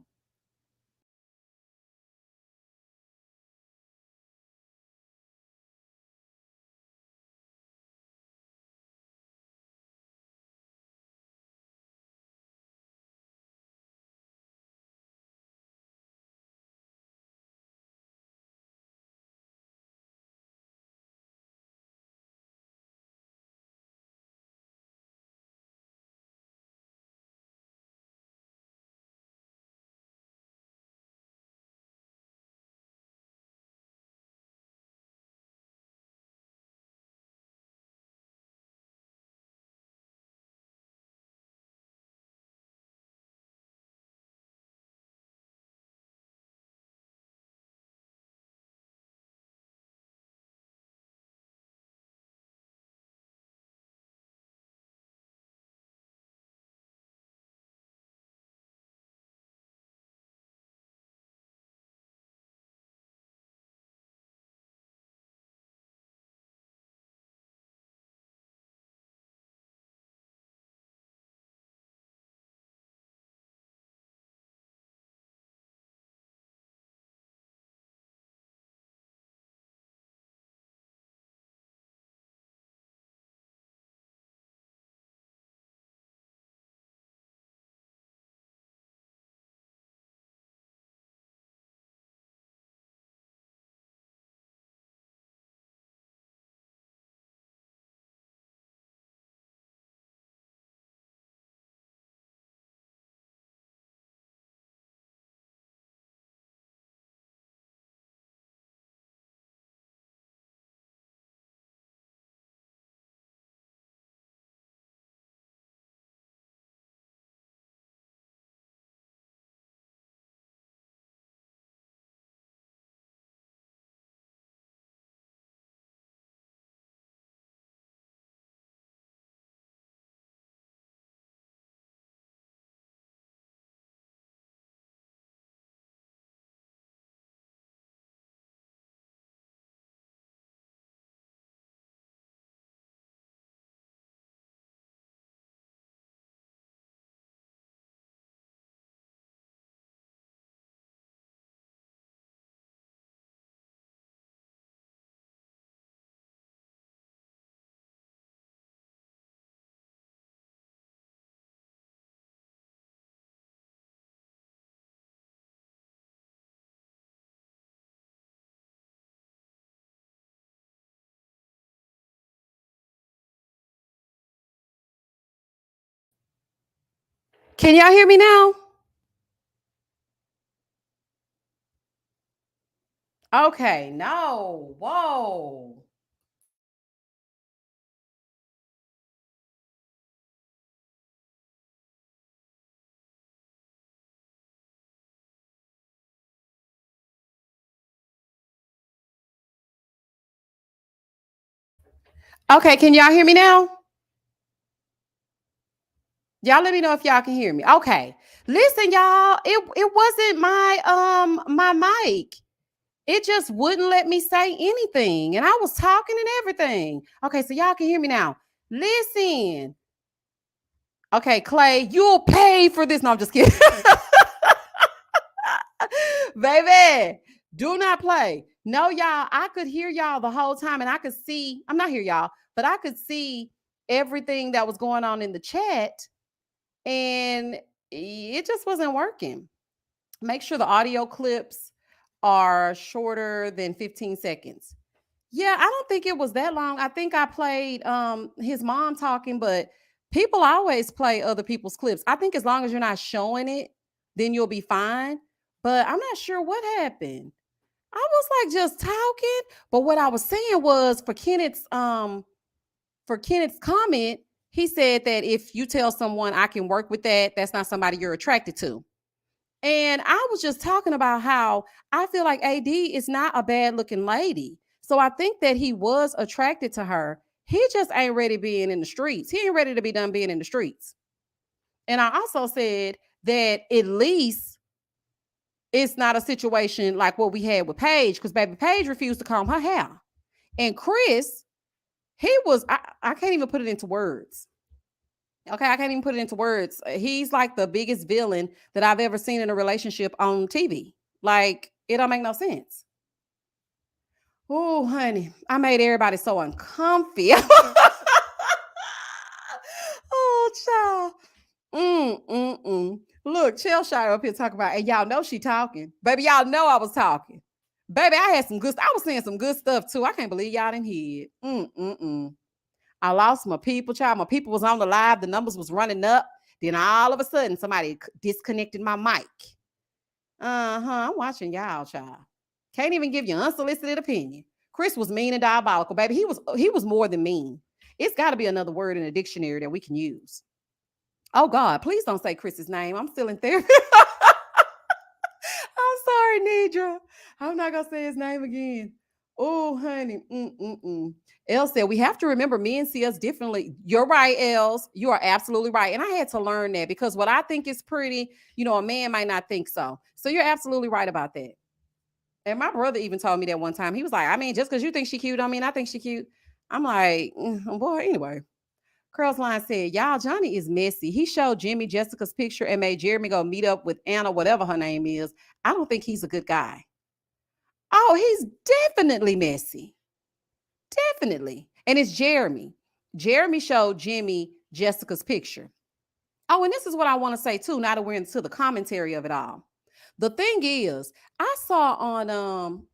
Can y'all hear me now? Okay, no. Whoa. Okay, can y'all hear me now? Y'all let me know if y'all can hear me. Okay. Listen, y'all, it wasn't my mic. It just wouldn't let me say anything. And I was talking and everything. Okay, so y'all can hear me now. Listen. Okay, Clay, you'll pay for this. No, I'm just kidding. Baby, do not play. No, y'all, I could hear y'all the whole time and I could see, I'm not here, y'all, but I could see everything that was going on in the chat and it just wasn't working. Make sure the audio clips are shorter than 15 seconds. Yeah, I don't think it was that long. I think I played his mom talking, but people always play other people's clips. I think as long as you're not showing it, then you'll be fine. But I'm not sure what happened. I was like just talking, but what I was saying was for Kenneth's comment, he said that if you tell someone I can work with that, that's not somebody you're attracted to. And I was just talking about how I feel like AD is not a bad looking lady. So I think that he was attracted to her. He just ain't ready being in the streets. He ain't ready to be done being in the streets. And I also said that at least it's not a situation like what we had with Paige, because baby Paige refused to comb her hair. And Chris, I can't even put it into words. Okay, I can't even put it into words. He's like the biggest villain that I've ever seen in a relationship on TV. Like, it don't make no sense. Oh, honey, I made everybody so uncomfy. Oh, child. Look, Cheshire up here talking about, and y'all know she talking. Baby, y'all know I was talking. Baby, I had some good, I was saying some good stuff too. I can't believe y'all didn't hear it. I lost my people, child. My people was on the live. The numbers was running up. Then all of a sudden, somebody disconnected my mic. I'm watching y'all, child. Can't even give you unsolicited opinion. Chris was mean and diabolical, baby. He was more than mean. It's got to be another word in the dictionary that we can use. Oh God, please don't say Chris's name. I'm still in therapy. I'm sorry, Nidra. I'm not gonna say his name again. Oh, honey. Elle said we have to remember men see us differently. You're right, Els. You are absolutely right. And I had to learn that because what I think is pretty, a man might not think so. So you're absolutely right about that. And my brother even told me that one time. He was like, I mean, just because you think she cute, I mean, I think she cute. I'm like, boy, anyway. Curls Line said, y'all, Johnny is messy. He showed Jimmy Jessica's picture and made Jeremy go meet up with Anna, whatever her name is. I don't think he's a good guy. Oh, he's definitely messy. Definitely. And it's Jeremy. Jeremy showed Jimmy Jessica's picture. Oh, and this is what I want to say too, now that we're into the commentary of it all. The thing is, I saw on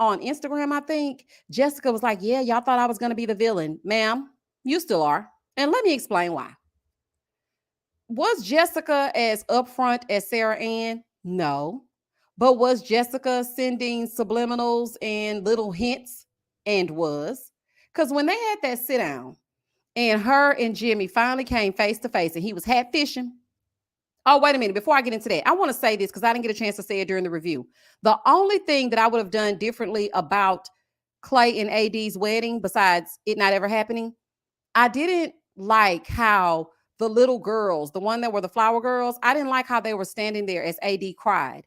Instagram, I think, Jessica was like, yeah, y'all thought I was going to be the villain. Ma'am, you still are. And let me explain why. Was Jessica as upfront as Sarah Ann? No. But was Jessica sending subliminals and little hints? And was. Because when they had that sit down and her and Jimmy finally came face to face and he was hat fishing. Oh, wait a minute. Before I get into that, I want to say this because I didn't get a chance to say it during the review. The only thing that I would have done differently about Clay and AD's wedding, besides it not ever happening, I didn't like how the little girls, the one that were the flower girls, I didn't like how they were standing there as AD cried.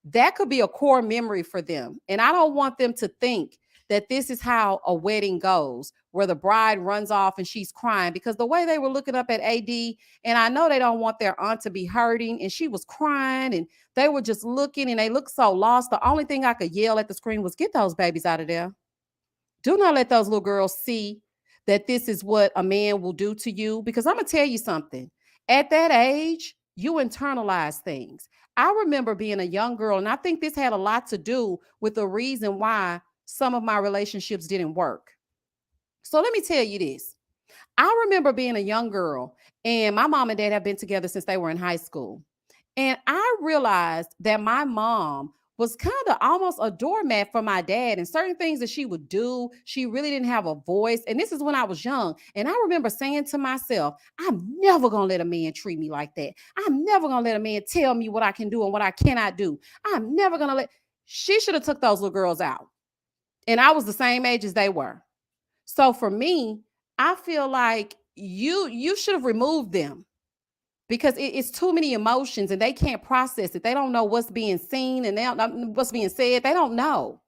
That could be a core memory for them. And I don't want them to think that this is how a wedding goes, where the bride runs off and she's crying, because the way they were looking up at AD, and I know they don't want their aunt to be hurting, and she was crying and they were just looking and they looked so lost. The only thing I could yell at the screen was, get those babies out of there. Do not let those little girls see that this is what a man will do to you, because I'm going to tell you something. At that age, you internalize things. I remember being a young girl, and I think this had a lot to do with the reason why some of my relationships didn't work. So let me tell you this. I remember being a young girl, and my mom and dad have been together since they were in high school. And I realized that my mom was kind of almost a doormat for my dad, and certain things that she would do, she really didn't have a voice. And this is when I was young. And I remember saying to myself, I'm never going to let a man treat me like that. I'm never going to let a man tell me what I can do and what I cannot do. I'm never going to let. She should have took those little girls out. And I was the same age as they were. So for me, I feel like you should have removed them because it's too many emotions and they can't process it. They don't know what's being seen and they don't know what's being said. They don't know.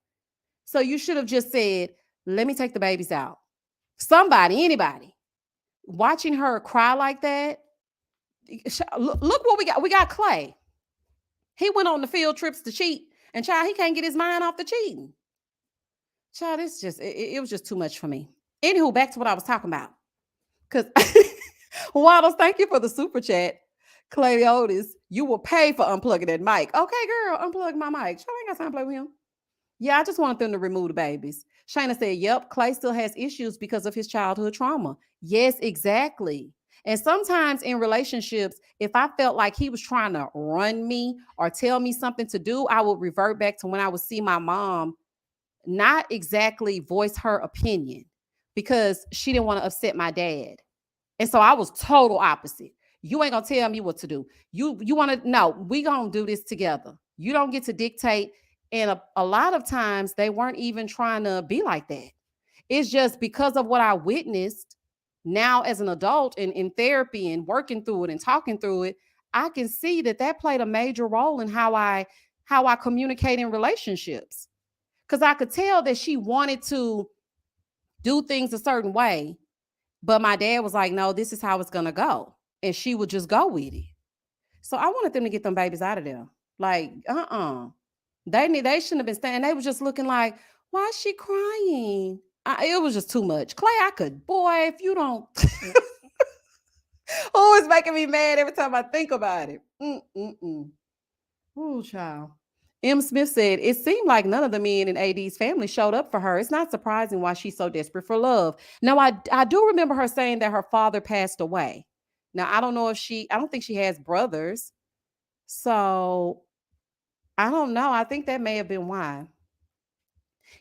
So you should have just said, let me take the babies out. Somebody, anybody. Watching her cry like that. Look what we got. We got Clay. He went on the field trips to cheat. And child, he can't get his mind off the cheating. Child, it's just, it was just too much for me. Anywho, back to what I was talking about. Because Waddles, thank you for the super chat. Clay Otis, you will pay for unplugging that mic. Okay, girl, unplug my mic. Child, I ain't got time to play with him. Yeah, I just wanted them to remove the babies. Shayna said, yep, Clay still has issues because of his childhood trauma. Yes, exactly. And sometimes in relationships, if I felt like he was trying to run me or tell me something to do, I would revert back to when I would see my mom not exactly voice her opinion because she didn't want to upset my dad. And so I was total opposite. You ain't gonna tell me what to do. You want to no, we gonna do this together. You don't get to dictate. And a lot of times they weren't even trying to be like that. It's just because of what I witnessed now as an adult and in therapy and working through it and talking through it, I can see that played a major role in how I communicate in relationships. Because I could tell that she wanted to do things a certain way, but my dad was like, no, this is how it's gonna go. And she would just go with it. So I wanted them to get them babies out of there. Like, they shouldn't have been standing. They was just looking like, why is she crying? It was just too much. Clay, I could, boy, if you don't. Oh, it's making me mad every time I think about it. Oh, child. M. Smith said, it seemed like none of the men in AD's family showed up for her. It's not surprising why she's so desperate for love. Now, I do remember her saying that her father passed away. Now, I don't know if I don't think she has brothers. So, I don't know. I think that may have been why.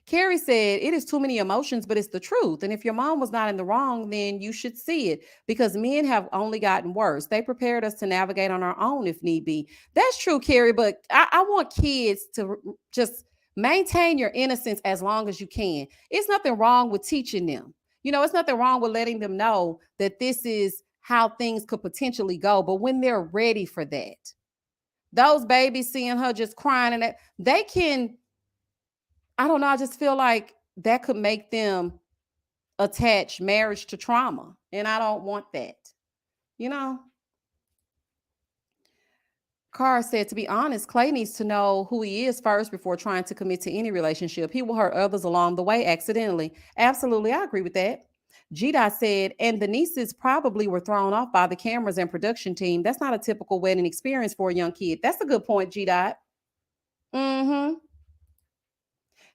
Carrie said, it is too many emotions, but it's the truth. And if your mom was not in the wrong, then you should see it because men have only gotten worse. They prepared us to navigate on our own if need be. That's true, Carrie, but I want kids to just maintain your innocence as long as you can. It's nothing wrong with teaching them. It's nothing wrong with letting them know that this is how things could potentially go. But when they're ready for that, those babies seeing her just crying and that they can, I don't know. I just feel like that could make them attach marriage to trauma. And I don't want that. Carr said, to be honest, Clay needs to know who he is first before trying to commit to any relationship. He will hurt others along the way accidentally. Absolutely. I agree with that. G-Dot said, and the nieces probably were thrown off by the cameras and production team. That's not a typical wedding experience for a young kid. That's a good point, G-Dot. Mm-hmm.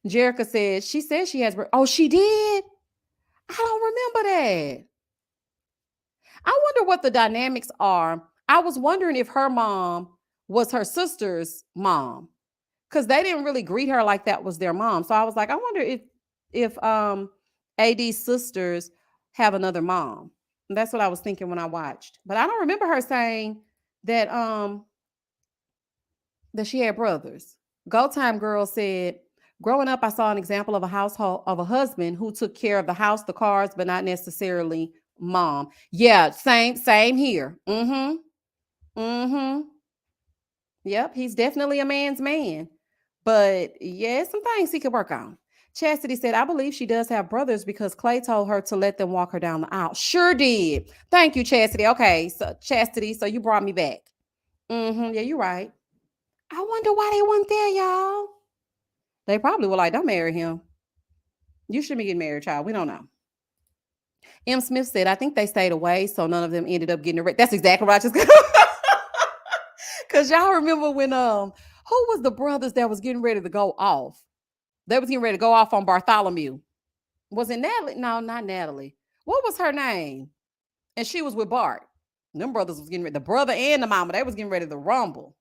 Jerica said, she said she has, oh, she did? I don't remember that. I wonder what the dynamics are. I was wondering if her mom was her sister's mom because they didn't really greet her like that was their mom. So I was like, I wonder if AD's sisters have another mom. And that's what I was thinking when I watched. But I don't remember her saying that that she had brothers. Go Time Girl said, growing up, I saw an example of a household of a husband who took care of the house, the cars, but not necessarily mom. Yeah, same here. Yep, he's definitely a man's man. But yeah, some things he could work on. Chastity said, I believe she does have brothers because Clay told her to let them walk her down the aisle. Sure did. Thank you, Chastity. Okay, so Chastity, so you brought me back. Yeah, you're right. I wonder why they weren't there, y'all. They probably were like, don't marry him. You shouldn't be getting married, child. We don't know. M. Smith said, I think they stayed away, so none of them ended up getting arrested. That's exactly what I just got. Because y'all remember when, who was the brothers that was getting ready to go off? They was getting ready to go off on Bartholomew. Was it Natalie? No, not Natalie. What was her name? And she was with Bart. Them brothers was getting ready. The brother and the mama, they was getting ready to rumble.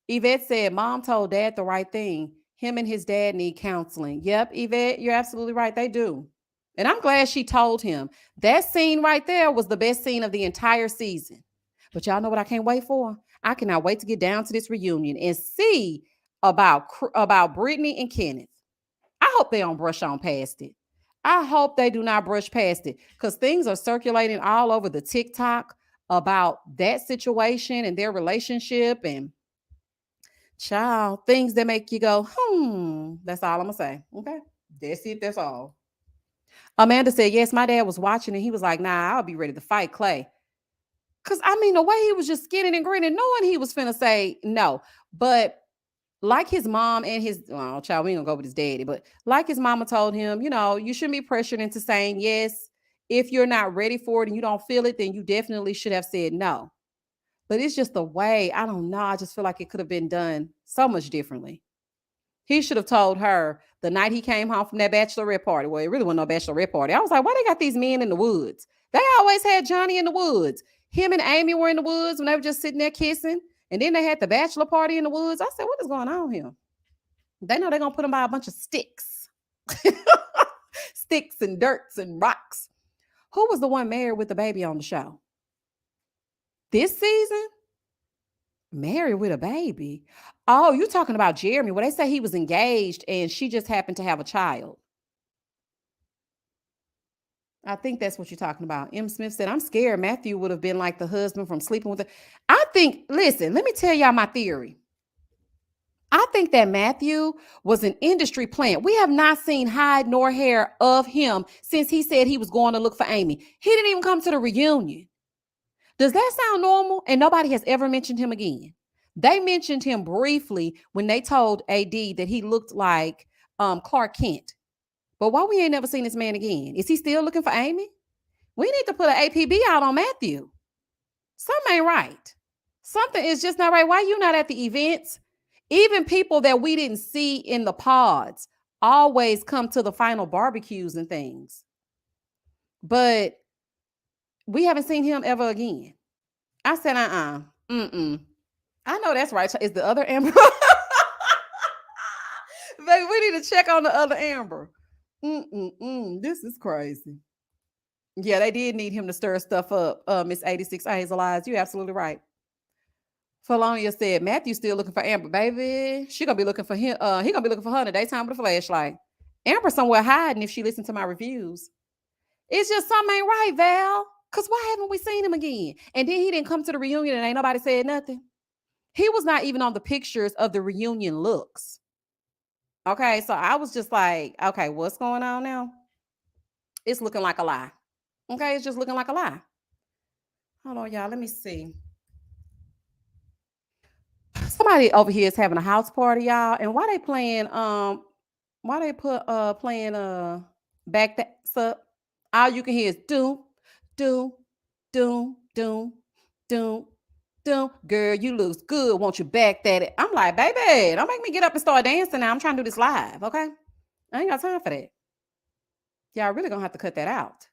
Yvette said, Mom told Dad the right thing. Him and his dad need counseling. Yep, Yvette, you're absolutely right. They do. And I'm glad she told him. That scene right there was the best scene of the entire season. But y'all know what I can't wait for? I cannot wait to get down to this reunion and see about Brittany and Kenneth. I hope they don't brush on past it. I hope they do not brush past it because things are circulating all over the TikTok about that situation and their relationship and child things that make you go, That's all I'm gonna say. Okay, that's it. That's all. Amanda said, yes, my dad was watching and he was like, nah, I'll be ready to fight Clay. Cause I mean, the way he was just skinning and grinning, knowing he was finna say no. But like his mom and child, we ain't gonna go with his daddy, but like his mama told him, you shouldn't be pressured into saying yes. If you're not ready for it and you don't feel it, then you definitely should have said no. But it's just the way, I don't know. I just feel like it could have been done so much differently. He should have told her the night he came home from that bachelorette party. Well, it really wasn't no bachelorette party. I was like, why they got these men in the woods? They always had Johnny in the woods. Him and Amy were in the woods when they were just sitting there kissing. And then they had the bachelor party in the woods. I said, what is going on here? They know they're going to put them by a bunch of sticks. Sticks and dirts and rocks. Who was the one married with the baby on the show? This season? Married with a baby. Oh, you're talking about Jeremy. Well, they say he was engaged and she just happened to have a child. I think that's what you're talking about. M. Smith said, I'm scared Matthew would have been like the husband from Sleeping with the. Listen, let me tell y'all my theory. I think that Matthew was an industry plant. We have not seen hide nor hair of him since he said he was going to look for Amy. He didn't even come to the reunion. Does that sound normal? And nobody has ever mentioned him again. They mentioned him briefly when they told AD that he looked like Clark Kent. But why we ain't never seen this man again? Is he still looking for Amy? We need to put an APB out on Matthew. Something ain't right. Something is just not right. Why you not at the events? Even people that we didn't see in the pods always come to the final barbecues and things. But we haven't seen him ever again. I said, I know that's right. Is the other Amber? Baby, we need to check on the other Amber. This is crazy. Yeah, they did need him to stir stuff up. Miss 86 Hazel Eyes, you're absolutely right. Felonia said, Matthew's still looking for Amber, baby. She gonna be looking for him. He gonna be looking for her in the daytime with a flashlight. Amber somewhere hiding if she listened to my reviews. It's just something ain't right, Val. Because why haven't we seen him again? And then he didn't come to the reunion and ain't nobody said nothing. He was not even on the pictures of the reunion looks. Okay, so I was just like, okay, what's going on now? It's looking like a lie. Okay, it's just looking like a lie. Hold on, y'all. Let me see. Somebody over here is having a house party, y'all. And why they playing back that up? All you can hear is doom, doom, doom, doom, doom, doom. Girl, you looks good. Won't you back that? I'm like, baby, don't make me get up and start dancing now. I'm trying to do this live, okay? I ain't got time for that. Y'all really gonna have to cut that out.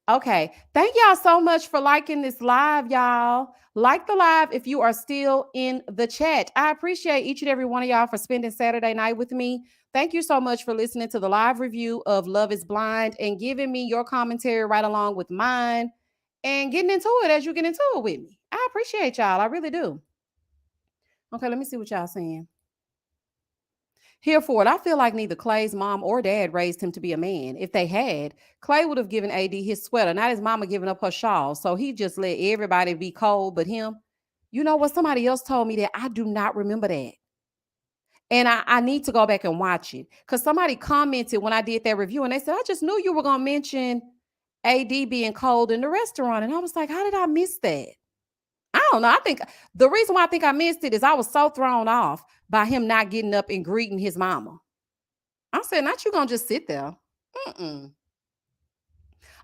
Okay. Thank y'all so much for liking this live, y'all. Like the live if you are still in the chat. I appreciate each and every one of y'all for spending Saturday night with me. Thank you so much for listening to the live review of Love is Blind and giving me your commentary right along with mine and getting into it as you get into it with me. I appreciate y'all. I really do. Okay, let me see what y'all saying. Here for it, I feel like neither Clay's mom or dad raised him to be a man. If they had, Clay would have given AD his sweater, not his mama giving up her shawl. So he just let everybody be cold but him. You know what? Somebody else told me that. I do not remember that. And I need to go back and watch it. Because somebody commented when I did that review and they said, I just knew you were going to mention AD being cold in the restaurant. And I was like, how did I miss that? I don't know. I think the reason why I think I missed it is I was so thrown off by him not getting up and greeting his mama. I said, not you gonna just sit there.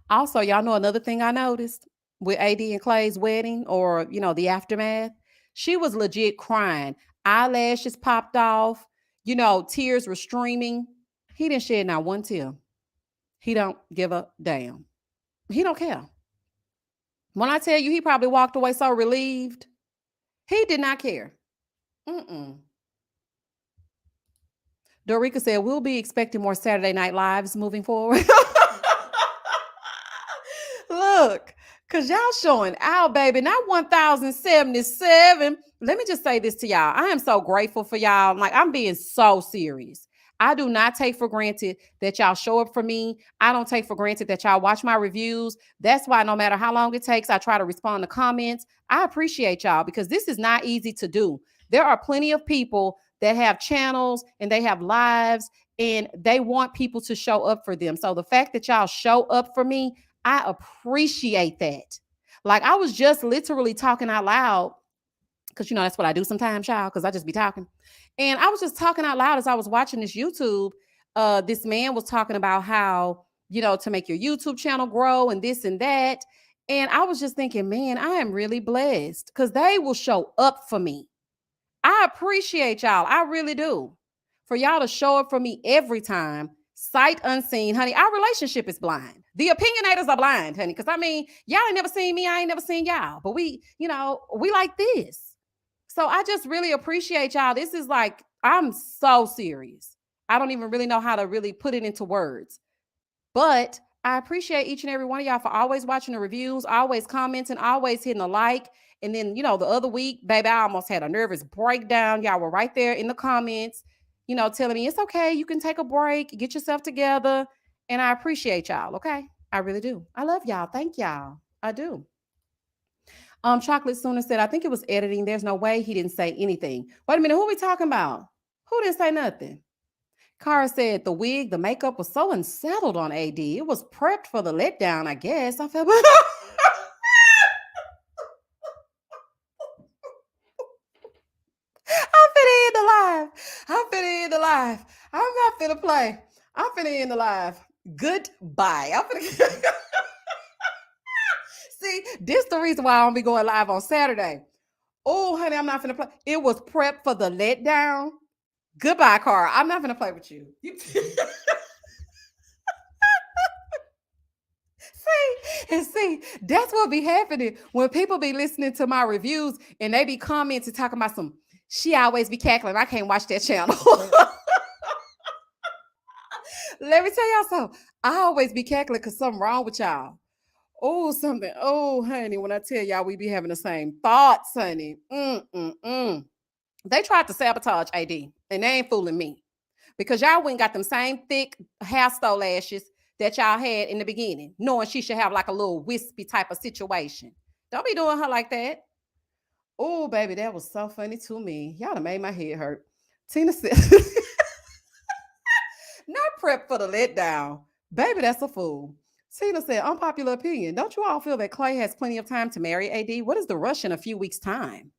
Also, y'all know another thing I noticed with AD and Clay's wedding or, the aftermath. She was legit crying. Eyelashes popped off. Tears were streaming. He didn't shed not one tear. He don't give a damn. He don't care. When I tell you he probably walked away so relieved, he did not care. Mm-mm. Dorica said, we'll be expecting more Saturday Night Lives moving forward. Look, because y'all showing out, baby. Not 1,077. Let me just say this to y'all. I am so grateful for y'all. Like, I'm being so serious. I do not take for granted that y'all show up for me. I don't take for granted that y'all watch my reviews. That's why no matter how long it takes, I try to respond to comments. I appreciate y'all because this is not easy to do. There are plenty of people that have channels and they have lives and they want people to show up for them. So the fact that y'all show up for me, I appreciate that. Like I was just literally talking out loud because that's what I do sometimes, child, because I just be talking. And I was just talking out loud as I was watching this YouTube. This man was talking about how, to make your YouTube channel grow and this and that. And I was just thinking, man, I am really blessed because they will show up for me. I appreciate y'all. I really do. For y'all to show up for me every time, sight unseen, honey. Our relationship is blind. The opinionators are blind, honey. Because y'all ain't never seen me. I ain't never seen y'all. But we like this. So I just really appreciate y'all. This is like, I'm so serious. I don't even really know how to really put it into words. But I appreciate each and every one of y'all for always watching the reviews, always commenting, always hitting a like. And then, the other week, baby, I almost had a nervous breakdown. Y'all were right there in the comments, telling me it's okay. You can take a break, get yourself together. And I appreciate y'all. Okay. I really do. I love y'all. Thank y'all. I do. Chocolate Sooner said, I think it was editing. There's no way he didn't say anything. Wait a minute. Who are we talking about? Who didn't say nothing? Cara said the wig, the makeup was so unsettled on AD. It was prepped for the letdown, I guess. I felt I'm finna end the live. I'm finna end the live. I'm not finna play. I'm finna end the live. Goodbye. I'm finna See, this the reason why I don't be going live on Saturday. Oh, honey, I'm not finna play. It was prepped for the letdown. Goodbye, Cara. I'm not finna play with you. See, that's what be happening when people be listening to my reviews and they be commenting talking about some, she always be cackling. I can't watch that channel. Let me tell y'all something. I always be cackling because something wrong with y'all. Oh, something. Oh, honey, when I tell y'all we be having the same thoughts, honey. They tried to sabotage AD and they ain't fooling me because y'all went got them same thick hair stole lashes that y'all had in the beginning, knowing she should have like a little wispy type of situation. Don't be doing her like that. Oh, baby, that was so funny to me. Y'all done made my head hurt. Tina said, not prep for the letdown. Baby, that's a fool. Tina said, unpopular opinion. Don't you all feel that Clay has plenty of time to marry AD? What is the rush in a few weeks' time?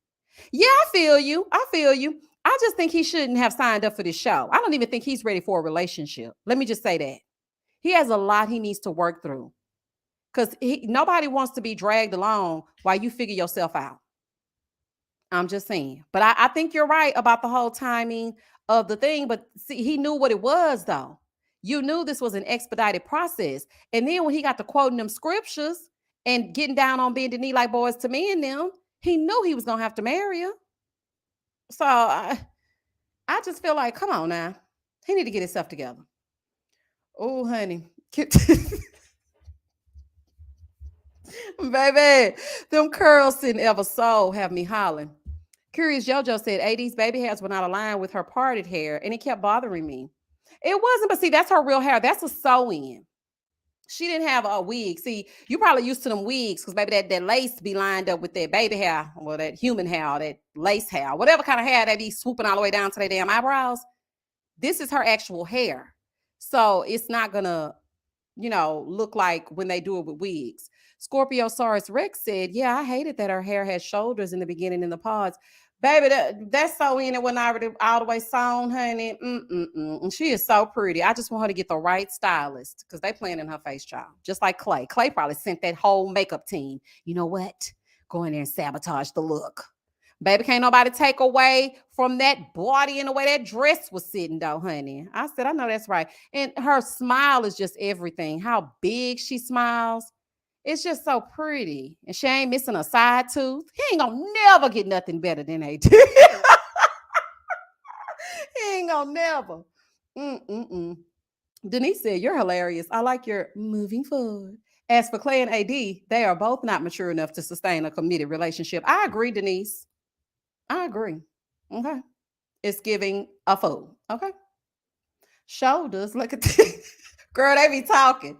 Yeah, I feel you. I just think he shouldn't have signed up for this show. I don't even think he's ready for a relationship. Let me just say that. He has a lot he needs to work through because nobody wants to be dragged along while you figure yourself out. I'm just saying. But I think you're right about the whole timing of the thing. But see, he knew what it was, though. You knew this was an expedited process. And then when he got to quoting them scriptures and getting down on bending knee like boys to men them, he knew he was going to have to marry her. So I just feel like, come on now. He need to get himself together. Oh, honey. Baby, them curls sitting ever so have me hollering. Curious Jojo said AD's baby hairs were not aligned with her parted hair, and it kept bothering me. It wasn't, but see, that's her real hair. That's a sew-in. She didn't have a wig. See, you probably used to them wigs because maybe that lace be lined up with that baby hair or that human hair or that lace hair, whatever kind of hair that be swooping all the way down to their damn eyebrows. This is her actual hair. So it's not going to, look like when they do it with wigs. Scorpiosaurus Rex said, yeah, I hated that her hair had shoulders in the beginning in the pods. Baby, that's so in it when I already all the way sewn, honey. And she is so pretty. I just want her to get the right stylist because they playing in her face, child. Just like Clay. Clay probably sent that whole makeup team. You know what? Go in there and sabotage the look. Baby, can't nobody take away from that body and the way that dress was sitting, though, honey. I said, I know that's right. And her smile is just everything. How big she smiles. It's just so pretty. And she ain't missing a side tooth. He ain't gonna never get nothing better than AD. He ain't gonna never. Mm-mm-mm. Denise said, "You're hilarious. I like your moving forward." As for Clay and AD, they are both not mature enough to sustain a committed relationship. I agree, Denise. I agree. Okay. It's giving a fool. Okay. Shoulders. Look at this. Girl, they be talking.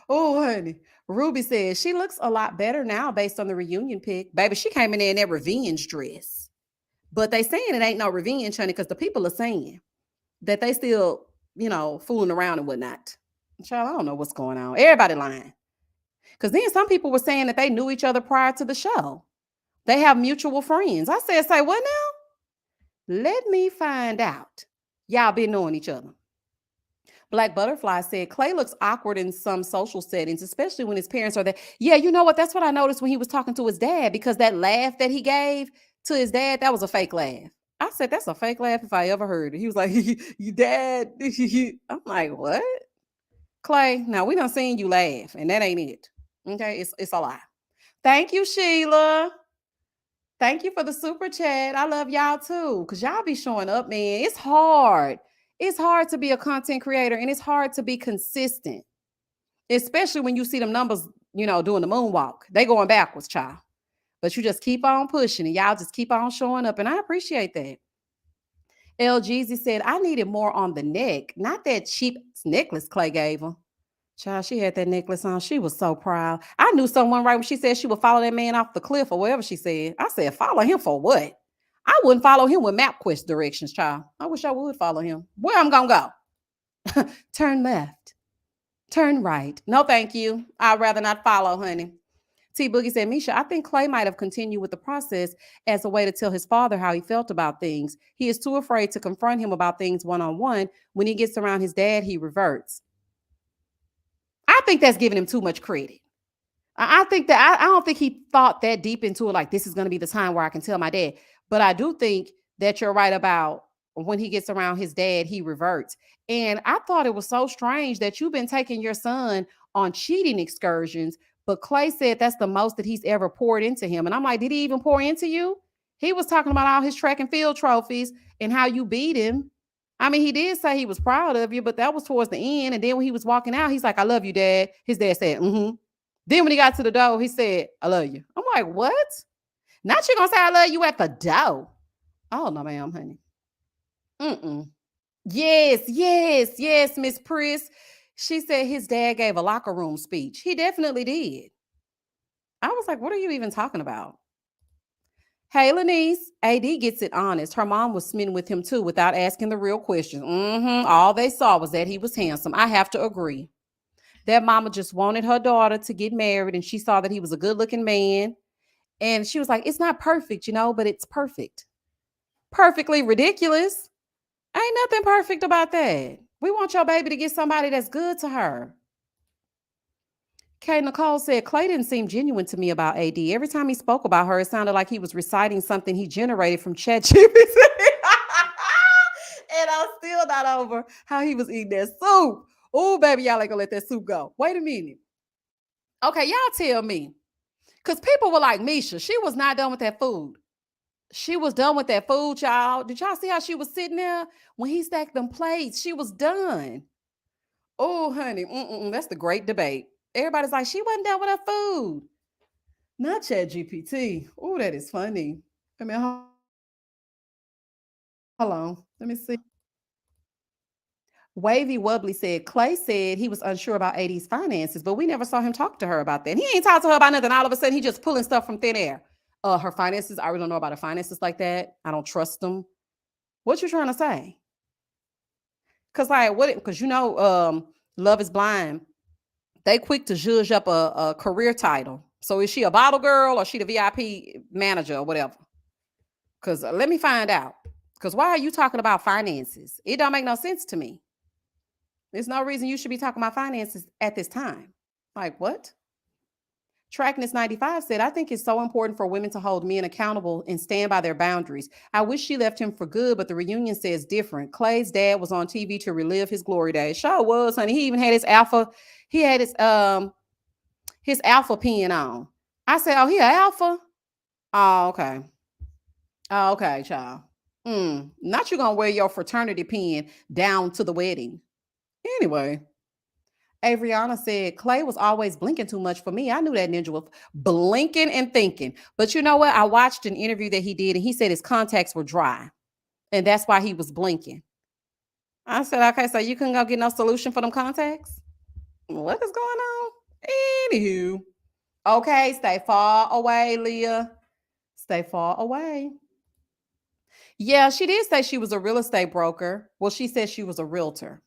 Oh, honey. Ruby says she looks a lot better now based on the reunion pic. Baby, she came in there in that revenge dress. But they saying it ain't no revenge, honey, because the people are saying that they still, fooling around and whatnot. Child, I don't know what's going on. Everybody lying. Because then some people were saying that they knew each other prior to the show. They have mutual friends. I said, say what now? Let me find out. Y'all been knowing each other. Black Butterfly said Clay looks awkward in some social settings, especially when his parents are there. Yeah, you know what? That's what I noticed when he was talking to his dad, because that laugh that he gave to his dad, that was a fake laugh. I said, that's a fake laugh if I ever heard it. He was like, you dad. I'm like, what? Clay, now we done seen you laugh, and that ain't it. Okay, it's a lie. Thank you, Sheila. Thank you for the super chat. I love y'all too, because y'all be showing up, man. It's hard. It's hard to be a content creator, and it's hard to be consistent, especially when you see them numbers, doing the moonwalk. They going backwards, child. But you just keep on pushing, and y'all just keep on showing up, and I appreciate that. LGZ said, I needed more on the neck, not that cheap necklace Clay gave her. Child, she had that necklace on. She was so proud. I knew someone right when she said she would follow that man off the cliff or whatever she said. I said, follow him for what? I wouldn't follow him with MapQuest directions, child. I wish I would follow him. Where I'm going to go? Turn left. Turn right. No, thank you. I'd rather not follow, honey. T Boogie said, Misha, I think Clay might have continued with the process as a way to tell his father how he felt about things. He is too afraid to confront him about things one-on-one. When he gets around his dad, he reverts. I think that's giving him too much credit. I think that I don't think he thought that deep into it, like this is going to be the time where I can tell my dad. But I do think that you're right about when he gets around his dad, he reverts. And I thought it was so strange that you've been taking your son on cheating excursions, but Clay said that's the most that he's ever poured into him. And I'm like, did he even pour into you? He was talking about all his track and field trophies and how you beat him. I mean, he did say he was proud of you, but that was towards the end. And then when he was walking out, he's like, I love you, Dad. His dad said, mm-hmm. Then when he got to the door, he said, I love you. I'm like, what? Not you gonna say I love you at the door. Oh, no, ma'am, honey. Mm-mm. Yes, Miss Priss. She said his dad gave a locker room speech. He definitely did. I was like, what are you even talking about? Hey, Lanice, AD gets it honest. Her mom was smitten with him too without asking the real questions. All they saw was that he was handsome. I have to agree. That mama just wanted her daughter to get married, and she saw that he was a good-looking man. And she was like, it's not perfect, but it's perfect. Perfectly ridiculous. Ain't nothing perfect about that. We want your baby to get somebody that's good to her. Kay Nicole said, Clay didn't seem genuine to me about AD. Every time he spoke about her, it sounded like he was reciting something he generated from ChatGPT. And I'm still not over how he was eating that soup. Oh, baby, y'all ain't gonna let that soup go. Wait a minute. Okay, y'all tell me. Because people were like, Misha, she was not done with that food. She was done with that food, y'all. Did y'all see how she was sitting there? When he stacked them plates, she was done. Oh, honey, that's the great debate. Everybody's like, she wasn't done with her food. Not ChatGPT. Oh, that is funny. I mean, hold on. Let me see. Wavy Wubbly said, Clay said he was unsure about AD's finances, but we never saw him talk to her about that. He ain't talked to her about nothing. All of a sudden, he just pulling stuff from thin air. Her finances, I really don't know about her finances like that. I don't trust them. What you trying to say? Because Love is Blind. They quick to judge up a career title. So is she a bottle girl or she the VIP manager or whatever? Because let me find out. Because why are you talking about finances? It don't make no sense to me. There's no reason you should be talking about finances at this time. Like what? Trackness 95 said, I think it's so important for women to hold men accountable and stand by their boundaries. I wish she left him for good, but the reunion says different. Clay's dad was on TV to relive his glory days. Sure was, honey. He even had his alpha. He had his his alpha pen on. I said, oh, he an alpha? Oh, okay. Oh, okay, child. Not you gonna wear your fraternity pen down to the wedding. Anyway, Avriana said Clay was always blinking too much for me. I knew that ninja was blinking and thinking. But you know what? I watched an interview that he did, and he said his contacts were dry, and that's why he was blinking. I said, okay, so you couldn't go get no solution for them contacts? What is going on? Anywho, okay, stay far away, Leah. Stay far away. Yeah, she did say she was a real estate broker. Well, she said she was a realtor.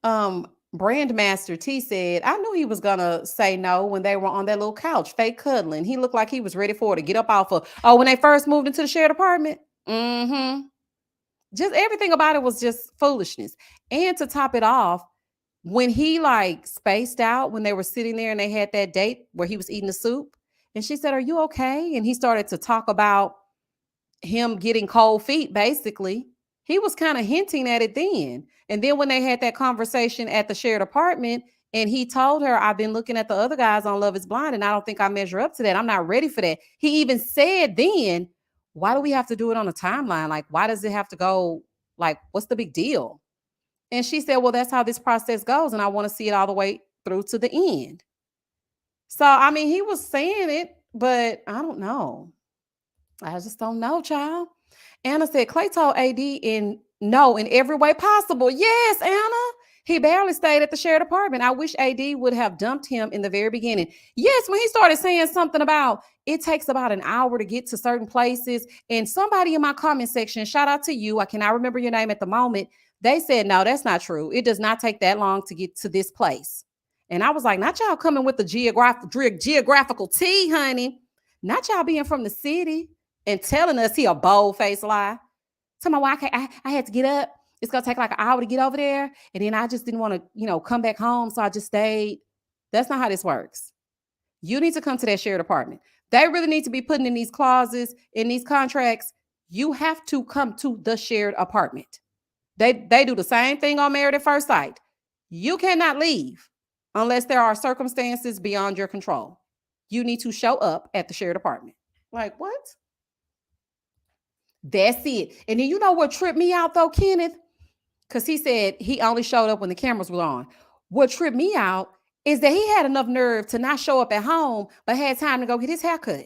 Brandmaster T said, I knew he was gonna say no when they were on that little couch, fake cuddling. He looked like he was ready for it to get up off of. Oh, when they first moved into the shared apartment. Mm-hmm. Just everything about it was just foolishness. And to top it off, when he like spaced out when they were sitting there and they had that date where he was eating the soup, and she said, "Are you okay?" And he started to talk about him getting cold feet, basically. He was kind of hinting at it then. And then when they had that conversation at the shared apartment, and he told her, I've been looking at the other guys on Love is Blind, and I don't think I measure up to that. I'm not ready for that. He even said then, why do we have to do it on a timeline? Like, why does it have to go? Like, what's the big deal? And she said, well, that's how this process goes. And I want to see it all the way through to the end. So, I mean, he was saying it, but I don't know. I just don't know, child. Anna said Clay told AD in no in every way possible. Yes, Anna. He barely stayed at the shared apartment. I wish AD would have dumped him in the very beginning. Yes, when he started saying something about it takes about an hour to get to certain places. And somebody in my comment section, shout out to you. I cannot remember your name at the moment. They said, no, that's not true. It does not take that long to get to this place. And I was like, not y'all coming with the geographical tea, honey. Not y'all being from the city and telling us he a bold-faced lie. Tell me why I had to get up. It's gonna take like an hour to get over there, and then I just didn't want to, come back home, so I just stayed. That's not how this works. You need to come to that shared apartment. They really need to be putting in these clauses in these contracts. You have to come to the shared apartment. They do the same thing on Married at First Sight. You cannot leave unless there are circumstances beyond your control. You need to show up at the shared apartment. Like what? That's it. And then you know what tripped me out though, Kenneth? Because he said he only showed up when the cameras were on. What tripped me out is that he had enough nerve to not show up at home, but had time to go get his haircut.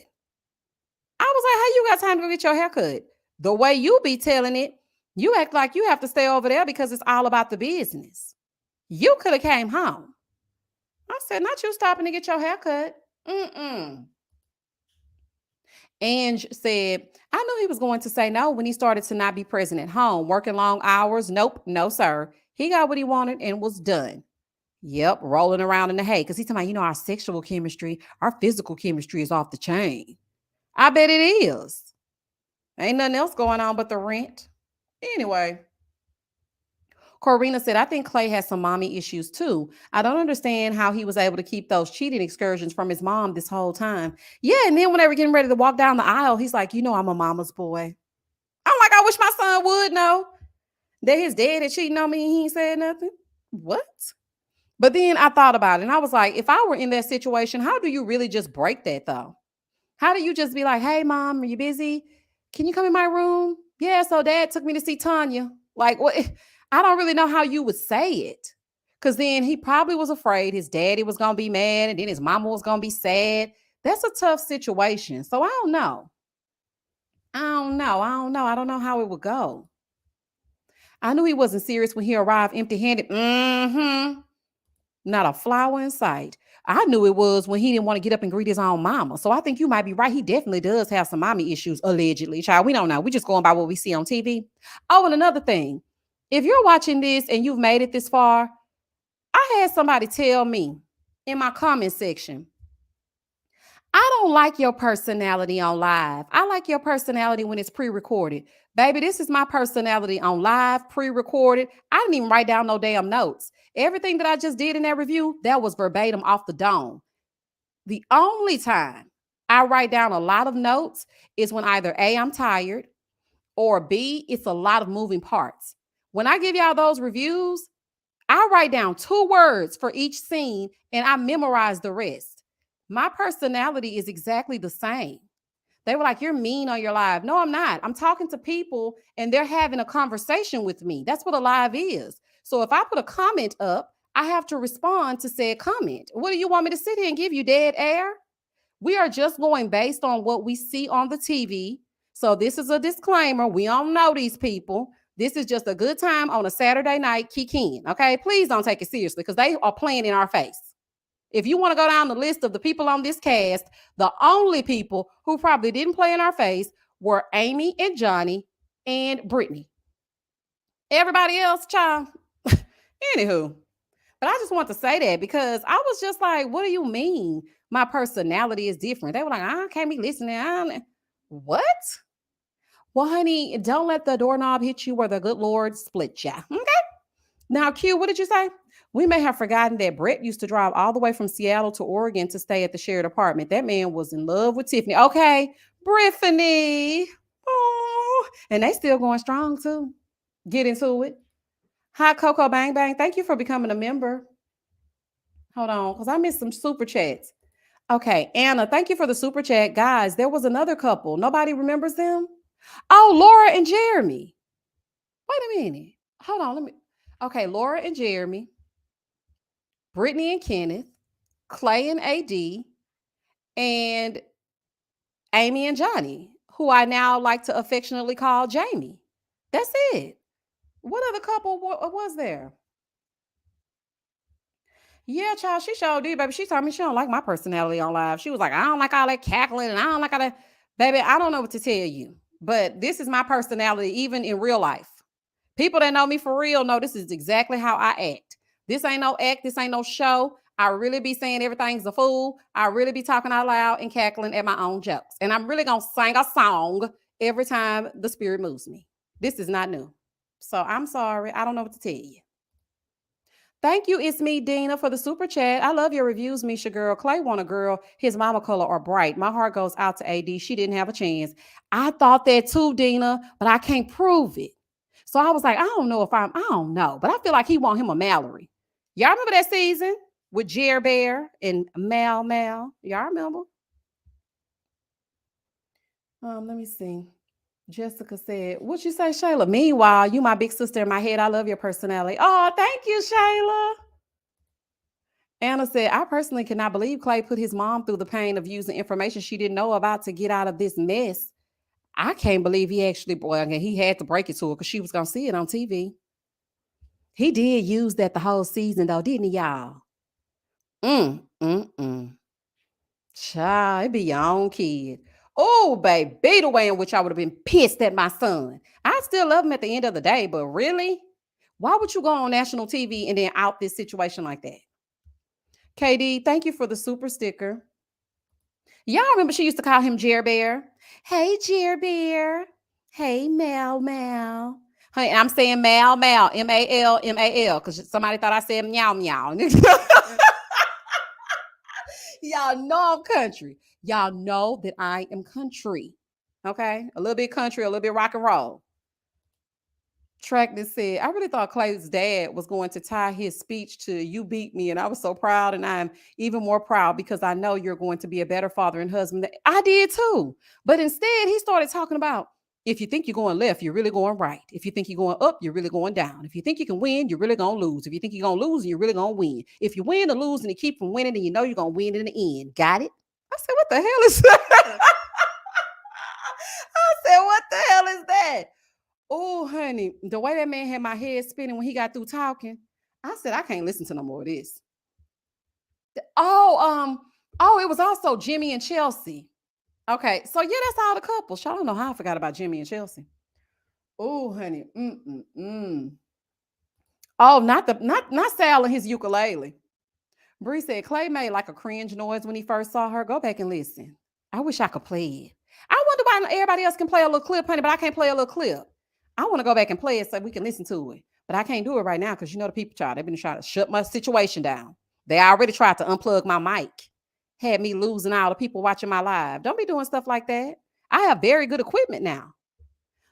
I was like, how you got time to go get your haircut? The way you be telling it, you act like you have to stay over there because it's all about the business. You could have came home. I said, not you stopping to get your haircut. Ange said, I knew he was going to say no when he started to not be present at home, working long hours. Nope, no, sir. He got what he wanted and was done. Yep, rolling around in the hay. Because he's talking about, our sexual chemistry, our physical chemistry is off the chain. I bet it is. Ain't nothing else going on but the rent. Anyway. Corina said, I think Clay has some mommy issues too. I don't understand how he was able to keep those cheating excursions from his mom this whole time. Yeah, and then when they were getting ready to walk down the aisle, he's like, I'm a mama's boy. I'm like, I wish my son would know that his dad had cheating on me and he ain't said nothing. What? But then I thought about it and I was like, if I were in that situation, how do you really just break that though? How do you just be like, hey, mom, are you busy? Can you come in my room? Yeah, so dad took me to see Tanya. Like, what? I don't really know how you would say it. Because then he probably was afraid his daddy was going to be mad and then his mama was going to be sad. That's a tough situation. So I don't know. I don't know how it would go. I knew he wasn't serious when he arrived empty-handed. Not a flower in sight. I knew it was when he didn't want to get up and greet his own mama. So I think you might be right. He definitely does have some mommy issues, allegedly. Child, we don't know. We just going by what we see on TV. Oh, and another thing. If you're watching this and you've made it this far, I had somebody tell me in my comment section, I don't like your personality on live. I like your personality when it's pre-recorded. Baby, this is my personality on live, pre-recorded. I didn't even write down no damn notes. Everything that I just did in that review, that was verbatim off the dome. The only time I write down a lot of notes is when either A, I'm tired, or B, it's a lot of moving parts. When I give y'all those reviews, I write down 2 words for each scene and I memorize the rest. My personality is exactly the same. They were like, "You're mean on your live." No, I'm not. I'm talking to people and they're having a conversation with me. That's what a live is. So if I put a comment up, I have to respond to said comment. What do you want me to sit here and give you dead air? We are just going based on what we see on the TV. So this is a disclaimer. We don't know these people. This is just a good time on a Saturday night kicking. Okay, please don't take it seriously because they are playing in our face. If you want to go down the list of the people on this cast, the only people who probably didn't play in our face were Amy and Johnny and Brittany. Everybody else, child. Anywho, but I just want to say that because I was just like, what do you mean my personality is different? They were like, I can't be listening. What? Well, honey, don't let the doorknob hit you where the good Lord split you. Okay. Now, Q, what did you say? We may have forgotten that Brett used to drive all the way from Seattle to Oregon to stay at the shared apartment. That man was in love with Tiffany. Okay, Brittany. Oh, and they still going strong too. Get into it. Hi, Coco Bang Bang. Thank you for becoming a member. Hold on, because I missed some super chats. Okay, Anna, thank you for the super chat. Guys, there was another couple. Nobody remembers them? Oh, Laura and Jeremy. Wait a minute. Hold on, let me. Okay, Laura and Jeremy, Brittany and Kenneth, Clay and AD, and Amy and Johnny, who I now like to affectionately call Jamie. That's it. What other couple was there? Yeah, child, she showed did, baby. She told me she don't like my personality on live. She was like, I don't like all that cackling and I don't like all that. Baby, I don't know what to tell you, but this is my personality, even in real life. People that know me for real know this is exactly how I act. This ain't no act. This ain't no show. I really be saying everything's a fool. I really be talking out loud and cackling at my own jokes. And I'm really going to sing a song every time the spirit moves me. This is not new. So I'm sorry. I don't know what to tell you. Thank you, it's me, Dina, for the super chat. I love your reviews, Misha girl. Clay want a girl. His mama color are bright. My heart goes out to AD. She didn't have a chance. I thought that too, Dina, but I can't prove it. So I was like, I don't know, but I feel like he want him a Mallory. Y'all remember that season with Jer Bear and Mal? Y'all remember? Let me see. Jessica said, what you say, Shayla? Meanwhile, you my big sister in my head. I love your personality. Oh, thank you, Shayla. Anna said, I personally cannot believe Clay put his mom through the pain of using information she didn't know about to get out of this mess. I can't believe he actually, boy, he had to break it to her because she was going to see it on TV. He did use that the whole season, though, didn't he, y'all? Child, it be your own kid. Oh, baby, the way in which I would have been pissed at my son. I still love him at the end of the day, but really? Why would you go on national TV and then out this situation like that? KD, thank you for the super sticker. Y'all remember she used to call him Jer Bear? Hey, Jer Bear. Hey, Mal. Hey, I'm saying Mal, M-A-L, because somebody thought I said meow. Y'all know I'm country. Y'all know that I am country. Okay? A little bit country, a little bit rock and roll. Track that said, I really thought Clay's dad was going to tie his speech to "You beat me," and I was so proud, and I'm even more proud because I know you're going to be a better father and husband. I did too, but instead he started talking about, if you think you're going left, you're really going right. If you think you're going up, you're really going down. If you think you can win, you're really going to lose. If you think you're going to lose, you're really going to win. If you win or lose and you keep from winning, then you know you're going to win in the end. Got it? I said, what the hell is that? I said, what the hell is that? Oh, honey, the way that man had my head spinning when he got through talking, I said, I can't listen to no more of this. It was also Jimmy and Chelsea. Okay, so yeah, that's all the couples. Y'all don't know how I forgot about Jimmy and Chelsea. Oh, honey. Oh, not Sal and his ukulele. Bree said Clay made like a cringe noise when he first saw her. Go back and listen. I wish I could play it. I wonder why everybody else can play a little clip, honey, but I can't play a little clip. I want to go back and play it so we can listen to it. But I can't do it right now because you know the people they've been trying to shut my situation down. They already tried to unplug my mic. Had me losing all the people watching my live. Don't be doing stuff like that. I have very good equipment now.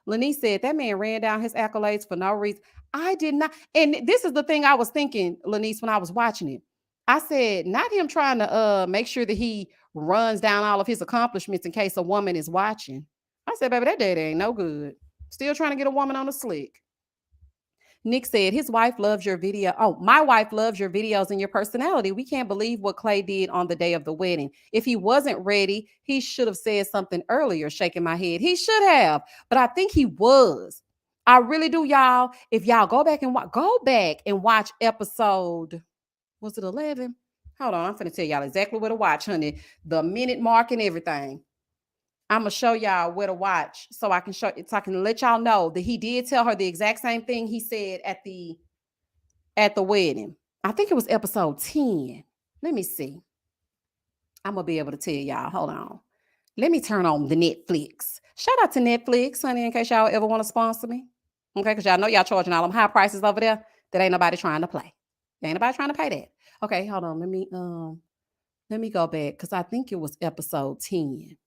Lenise said that man ran down his accolades for no reason. I did not. And this is the thing I was thinking, Lanice, when I was watching it. I said, not him trying to make sure that he runs down all of his accomplishments in case a woman is watching. I said, baby, that daddy ain't no good. Still trying to get a woman on the slick. Nick said his wife loves your video. Oh, my wife loves your videos and your personality. We can't believe what Clay did on the day of the wedding. If he wasn't ready, he should have said something earlier, shaking my head. He should have, but I think he was. I really do, y'all. If y'all go back and watch episode, was it 11? Hold on, I'm going to tell y'all exactly where to watch, honey. The minute mark and everything. I'm gonna show y'all where to watch so I can let y'all know that he did tell her the exact same thing he said at the wedding. I think it was episode 10. Let me see. I'm gonna be able to tell y'all. Hold on. Let me turn on the Netflix. Shout out to Netflix, honey, in case y'all ever want to sponsor me. Okay, because y'all know y'all charging all them high prices over there that ain't nobody trying to play. Ain't nobody trying to pay that. Okay, hold on. Let me go back because I think it was episode 10.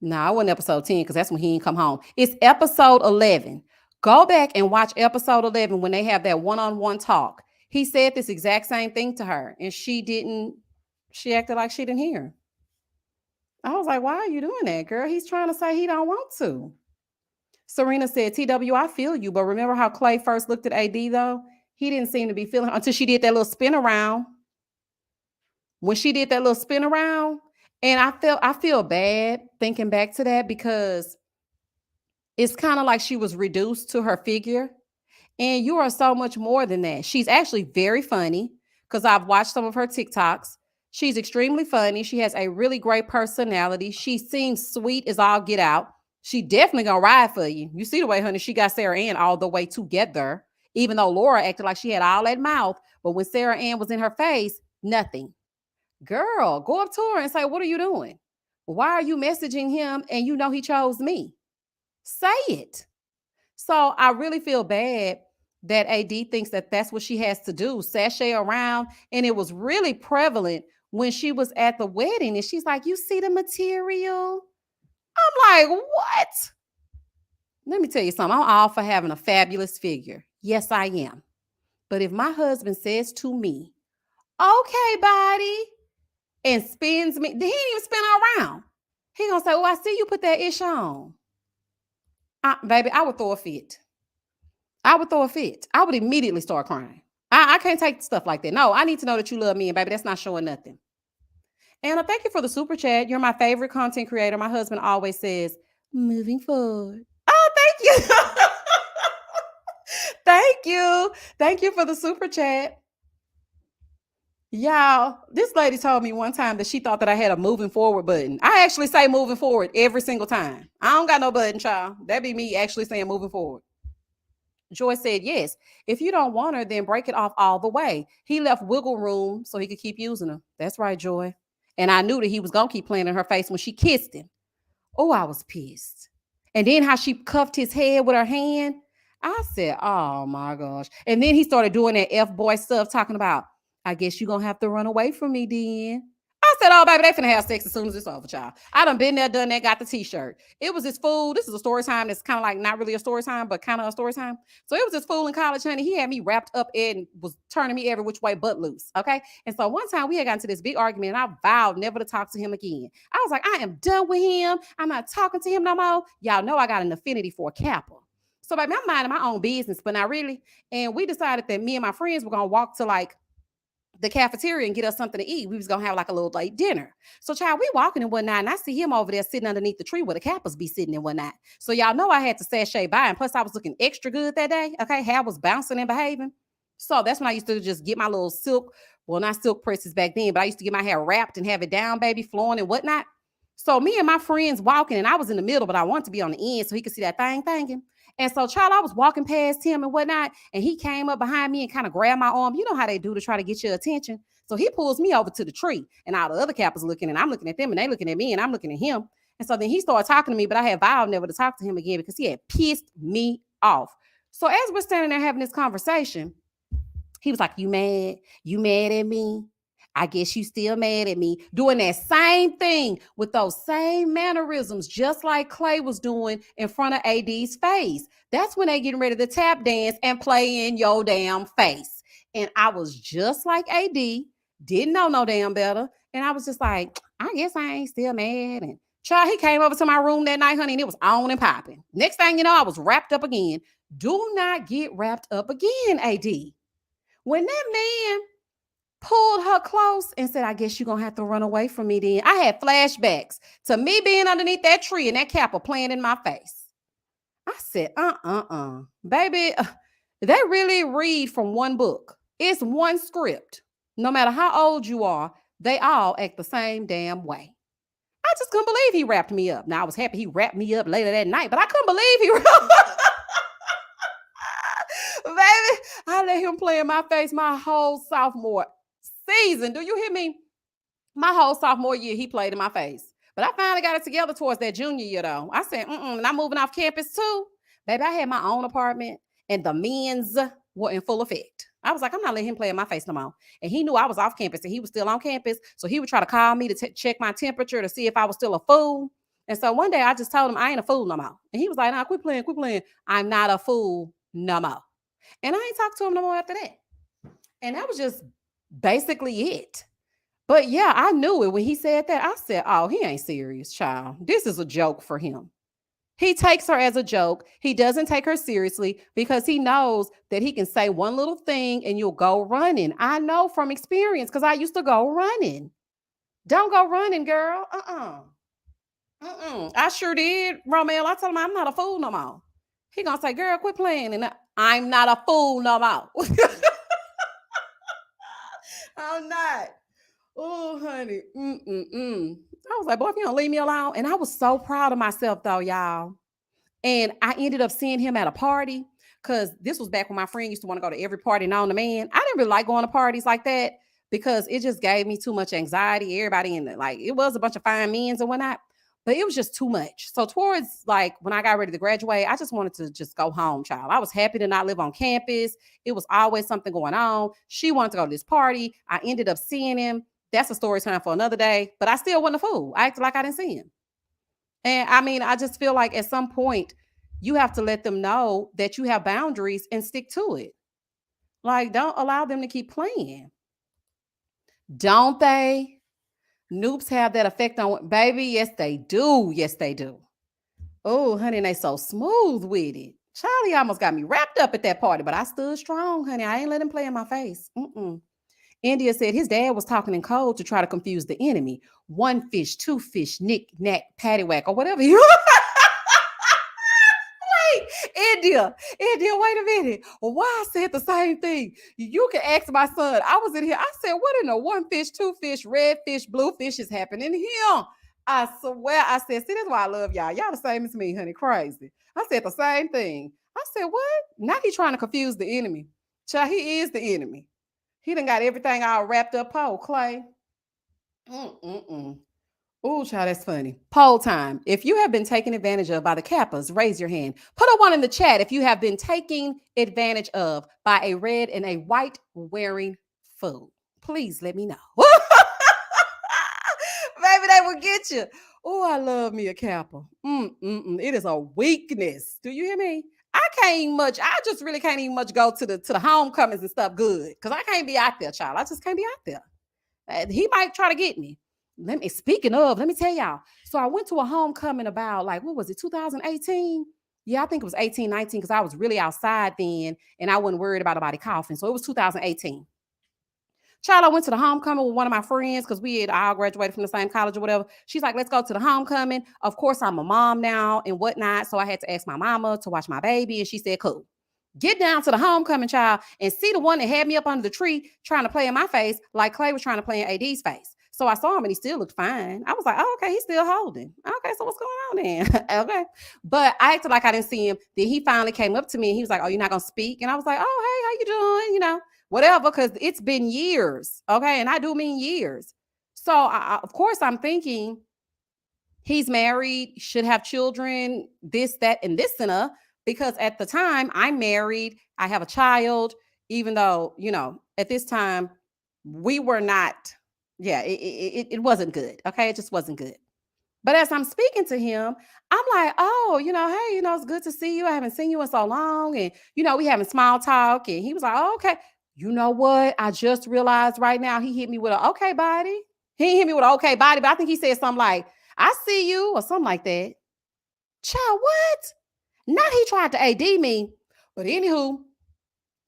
No, I wasn't episode 10 because that's when he didn't come home. It's episode 11. Go back and watch episode 11 when they have that one-on-one talk. He said this exact same thing to her, and she acted like she didn't hear. I was like, why are you doing that, girl? He's trying to say he don't want to. Serena said, TW, I feel you, but remember how Clay first looked at AD, though? He didn't seem to be feeling her until she did that little spin around. When she did that little spin around, and I feel bad thinking back to that because it's kind of like she was reduced to her figure. And you are so much more than that. She's actually very funny because I've watched some of her TikToks. She's extremely funny. She has a really great personality. She seems sweet as all get out. She definitely gonna ride for you. You see the way, honey, she got Sarah Ann all the way together, even though Laura acted like she had all that mouth. But when Sarah Ann was in her face, nothing. Girl, go up to her and say, what are you doing? Why are you messaging him and you know he chose me? Say it. So I really feel bad that AD thinks that that's what she has to do, sashay around. And it was really prevalent when she was at the wedding. And she's like, you see the material? I'm like, what? Let me tell you something. I'm all for having a fabulous figure. Yes, I am. But if my husband says to me, okay, body, and spins me, he didn't even spin around. He gonna say, oh, I see you put that ish on. Baby, I would throw a fit. I would immediately start crying. I can't take stuff like that. No, I need to know that you love me, and baby, that's not showing nothing. Anna, thank you for the super chat. You're my favorite content creator. My husband always says, moving forward. Oh, thank you. Thank you. Thank you for the super chat. Y'all, this lady told me one time that she thought that I had a moving forward button. I actually say moving forward every single time. I don't got no button, child. That'd be me actually saying moving forward. Joy said, yes. If you don't want her, then break it off all the way. He left wiggle room so he could keep using her. That's right, Joy. And I knew that he was going to keep playing in her face when she kissed him. Oh, I was pissed. And then how she cuffed his head with her hand. I said, oh my gosh. And then he started doing that F-boy stuff, talking about, I guess you're going to have to run away from me then. I said, oh, baby, they finna have sex as soon as it's over, child. I done been there, done that, got the t-shirt. It was this fool. This is a story time that's kind of like not really a story time, but kind of a story time. So it was this fool in college, honey. He had me wrapped up and was turning me every which way but loose, okay? And so one time we had gotten to this big argument, and I vowed never to talk to him again. I was like, I am done with him. I'm not talking to him no more. Y'all know I got an affinity for a Kappa. So, baby, I'm minding my own business, but not really. And we decided that me and my friends were going to walk to, like, the cafeteria and get us something to eat. We was gonna have like a little late dinner. So child, we walking and whatnot, and I see him over there sitting underneath the tree where the Kappas be sitting and whatnot. So y'all know I had to sashay by, and plus I was looking extra good that day. Okay, hair was bouncing and behaving. So that's when I used to just get my little silk, well, not silk presses back then, but I used to get my hair wrapped and have it down, baby, flowing and whatnot. So me and my friends walking, and I was in the middle, but I wanted to be on the end so he could see that thing thinking. And so, child, I was walking past him and whatnot, and he came up behind me and kind of grabbed my arm. You know how they do to try to get your attention. So he pulls me over to the tree, and all the other Kappas looking, and I'm looking at them, and they looking at me, and I'm looking at him. And so then he started talking to me, but I had vowed never to talk to him again because he had pissed me off. So as we're standing there having this conversation, he was like, you mad? You mad at me? I guess you still mad at me. Doing that same thing with those same mannerisms, just like Clay was doing in front of AD's face. That's when they getting ready to tap dance and play in your damn face. And I was just like AD, didn't know no damn better. And I was just like, I guess I ain't still mad. And child, he came over to my room that night, honey, and it was on and popping. Next thing you know, I was wrapped up again. Do not get wrapped up again, AD. When that man pulled her close and said, I guess you're going to have to run away from me then, I had flashbacks to me being underneath that tree and that Kappa playing in my face. I said, baby, they really read from one book. It's one script. No matter how old you are, they all act the same damn way. I just couldn't believe he wrapped me up. Now, I was happy he wrapped me up later that night, but I couldn't believe he baby, I let him play in my face my whole sophomore season. Do you hear me? My whole sophomore year, he played in my face. But I finally got it together towards that junior year, though. I said, and I'm moving off campus, too. Baby, I had my own apartment, and the men's were in full effect. I was like, I'm not letting him play in my face no more. And he knew I was off campus, and he was still on campus, so he would try to call me to check my temperature to see if I was still a fool. And so one day, I just told him, I ain't a fool no more. And he was like, nah, quit playing. I'm not a fool no more. And I ain't talked to him no more after that. And that was just basically it. But yeah, I knew it when he said that. I said, oh, he ain't serious, child. This is a joke for him. He takes her as a joke. He doesn't take her seriously because he knows that he can say one little thing and you'll go running. I know from experience because I used to go running. Don't go running, girl. I sure did, Romeo. I told him I'm not a fool no more. He gonna say, girl, quit playing. And I'm not a fool no more. I'm not. Oh, honey. I was like, boy, if you don't leave me alone. And I was so proud of myself, though, y'all. And I ended up seeing him at a party because this was back when my friend used to want to go to every party known to man. I didn't really like going to parties like that because it just gave me too much anxiety. Everybody in it, like, it was a bunch of fine men's and whatnot, but it was just too much. So towards like when I got ready to graduate, I just wanted to just go home, child. I was happy to not live on campus. It was always something going on. She wanted to go to this party. I ended up seeing him. That's a story time for another day, but I still wasn't a fool. I acted like I didn't see him. And I mean, I just feel like at some point you have to let them know that you have boundaries and stick to it. Like, don't allow them to keep playing. Don't they? Noobs have that effect on baby. Yes, they do. Yes, they do. Oh, honey, they so smooth with it. Charlie almost got me wrapped up at that party, but I stood strong, honey. I ain't let him play in my face. India said his dad was talking in code to try to confuse the enemy. One fish, two fish, knick, knack, paddywhack, or whatever. Wait, India, wait a minute. Why I said the same thing? You can ask my son. I was in here. I said, what in the one fish, two fish, red fish, blue fish is happening here? I swear, I said, see, that's why I love y'all. Y'all the same as me, honey. Crazy. I said the same thing. I said, what? Now he trying to confuse the enemy. Child, he is the enemy. He done got everything all wrapped up. Clay. Oh, child, that's funny. Poll time. If you have been taken advantage of by the Kappas, raise your hand. Put a one in the chat if you have been taken advantage of by a red and a white wearing fool. Please let me know. Maybe they will get you. Oh, I love me a Kappa. It is a weakness. Do you hear me? I just really can't even much go to the homecomings and stuff good. Because I can't be out there, child. I just can't be out there. He might try to get me. Speaking of, let me tell y'all. So I went to a homecoming about, like, what was it, 2018? Yeah, I think it was 18, 19, because I was really outside then, and I wasn't worried about nobody coughing. So it was 2018. Child, I went to the homecoming with one of my friends because we had all graduated from the same college or whatever. She's like, let's go to the homecoming. Of course, I'm a mom now and whatnot. So I had to ask my mama to watch my baby. And she said, cool. Get down to the homecoming, child, and see the one that had me up under the tree trying to play in my face like Clay was trying to play in AD's face. So I saw him and he still looked fine. I was like, oh, okay, he's still holding. Okay, so what's going on then? Okay. But I acted like I didn't see him. Then he finally came up to me and he was like, oh, you're not going to speak? And I was like, oh, hey, how you doing? You know, whatever, because it's been years. Okay. And I do mean years. So of course I'm thinking he's married, should have children, this, that, and this and a, because at the time I'm married, I have a child, even though, you know, at this time we were not Yeah, it wasn't good. Okay, it just wasn't good. But as I'm speaking to him, I'm like, oh, hey, it's good to see you. I haven't seen you in so long. And, we having small talk. And he was like, oh, okay. You know what? I just realized right now he hit me with a okay body. He didn't hit me with an okay body, but I think he said something like, I see you or something like that. Child, what? Not he tried to AD me. But anywho,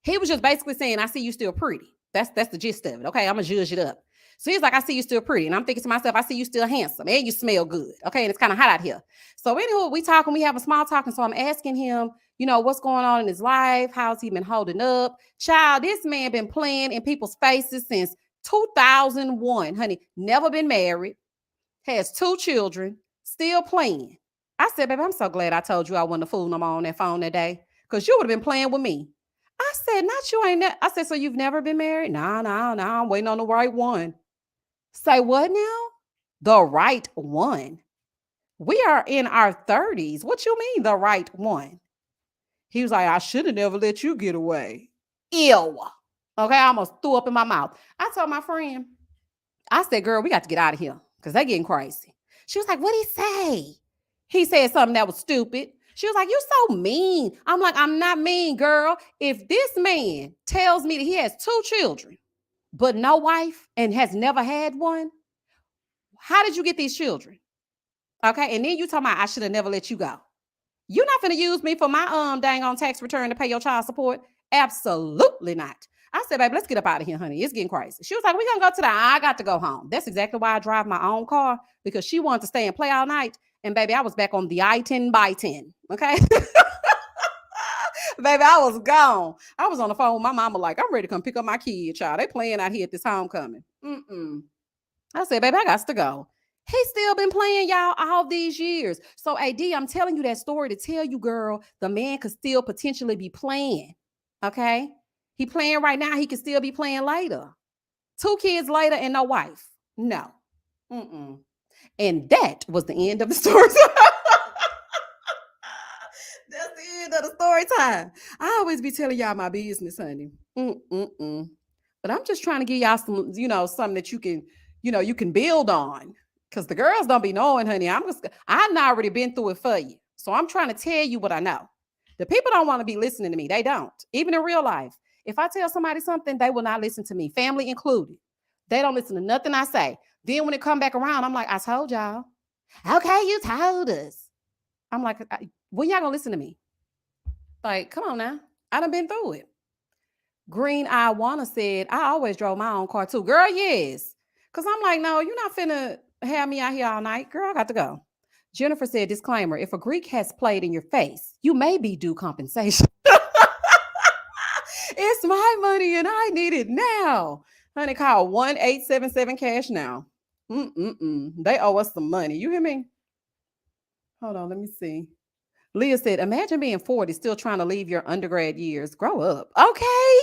he was just basically saying, I see you still pretty. That's the gist of it. Okay, I'm gonna judge it up. So he's like, I see you still pretty. And I'm thinking to myself, I see you still handsome and you smell good. Okay, and it's kind of hot out here. So anyway, we talking, we have a small talk. And so I'm asking him, what's going on in his life? How's he been holding up? Child, this man been playing in people's faces since 2001, honey. Never been married, has 2 children, still playing. I said, baby, I'm so glad I told you I wasn't a fool no more on that phone that day. Because you would have been playing with me. I said, not you ain't. I said, so you've never been married? No, no, no. I'm waiting on the right one. Say what now? The right one. We are in our 30s. What you mean the right one? He was like, I should have never let you get away. Ew. Okay, I almost threw up in my mouth. I told my friend, I said, girl, we got to get out of here because they getting crazy. She was like, what'd he say? He said something that was stupid. She was like, you so mean. I'm like, I'm not mean, girl. If this man tells me that he has 2 children, but no wife and has never had one, how did you get these children? Okay, and then you talking about I should have never let you go. You're not going to use me for my dang on tax return to pay your child support? Absolutely not. I said, baby, let's get up out of here, honey. It's getting crazy. She was like, we're going to go to I got to go home. That's exactly why I drive my own car, because she wanted to stay and play all night. And baby, I was back on the I-10 by 10. Okay. Baby, I was gone. I was on the phone with my mama like, I'm ready to come pick up my kid, child. They playing out here at this homecoming. I said, baby, I got to go. He's still been playing y'all all these years. So, AD, I'm telling you that story to tell you, girl, the man could still potentially be playing. Okay? He playing right now. He could still be playing later. 2 kids later and no wife. No. And that was the end of the story. That's the end of the story time. I always be telling y'all my business, honey. But I'm just trying to give y'all some, something that you can, you can build on. Because the girls don't be knowing, honey. I've already been through it for you. So I'm trying to tell you what I know. The people don't want to be listening to me. They don't. Even in real life. If I tell somebody something, they will not listen to me, family included. They don't listen to nothing I say. Then when it come back around, I'm like, I told y'all. Okay, you told us. I'm like, when y'all gonna listen to me? Like, come on now. I done been through it. Green Eye Wanna said, I always drove my own car too. Girl, yes. Because I'm like, no, you're not finna have me out here all night. Girl, I got to go. Jennifer said, disclaimer, if a Greek has played in your face, you may be due compensation. It's my money and I need it now. Honey, call 1-877 cash now. They owe us some money. You hear me? Hold on, let me see. Leah said, imagine being 40, still trying to leave your undergrad years. Grow up. Okay.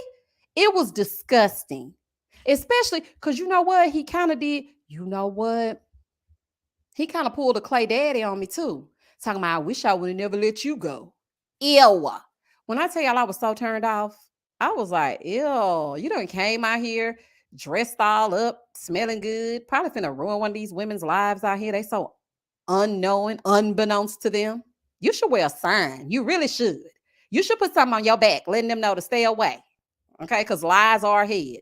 It was disgusting. Especially because you know what? He kind of did. You know what? He kind of pulled a Clay Daddy on me too. Talking about, I wish I would have never let you go. Ew. When I tell y'all I was so turned off, I was like, ew, you done came out here dressed all up, smelling good. Probably finna ruin one of these women's lives out here. They so unknowing, unbeknownst to them. You should wear a sign. You really should. You should put something on your back, letting them know to stay away. Okay, because lies are ahead.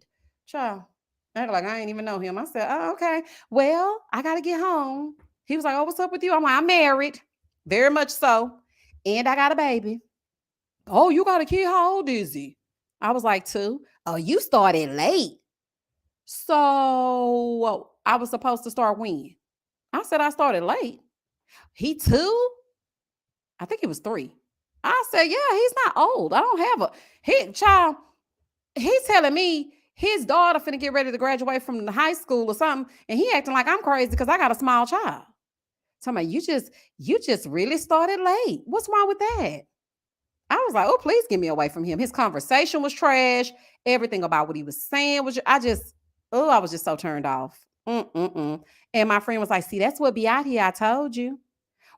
Child, act like I ain't even know him. I said, oh, okay. Well, I got to get home. He was like, oh, what's up with you? I'm like, I'm married. Very much so. And I got a baby. Oh, you got a kid? How old is he? I was like, 2. Oh, you started late. So I was supposed to start when? I said I started late. He 2? I think he was 3. I said, yeah, he's not old. I don't have child. He's telling me his daughter finna get ready to graduate from the high school or something, and he acting like I'm crazy because I got a small child. Talking about, you just really started late. What's wrong with that? I was like, oh, please get me away from him. His conversation was trash. Everything about what he was saying was, I was just so turned off. And my friend was like, see, that's what be out here. I told you.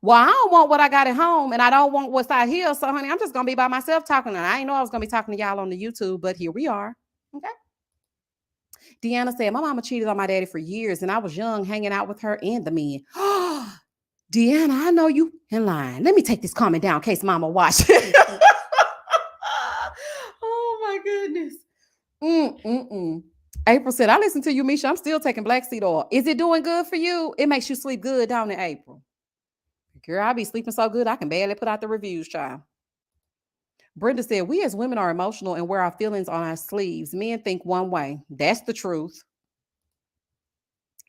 Well, I don't want what I got at home, and I don't want what's out here. So, honey, I'm just going to be by myself talking. And I didn't know I was going to be talking to y'all on the YouTube, but here we are. Okay. Deanna said, my mama cheated on my daddy for years, and I was young, hanging out with her and the men. Deanna, I know you in line. Let me take this comment down in case mama watch. Oh my goodness. April said, I listen to you, Misha. I'm still taking black seed oil. Is it doing good for you? It makes you sleep good down in April. Girl, I be sleeping so good, I can barely put out the reviews, child. Brenda said, we as women are emotional and wear our feelings on our sleeves. Men think one way. That's the truth.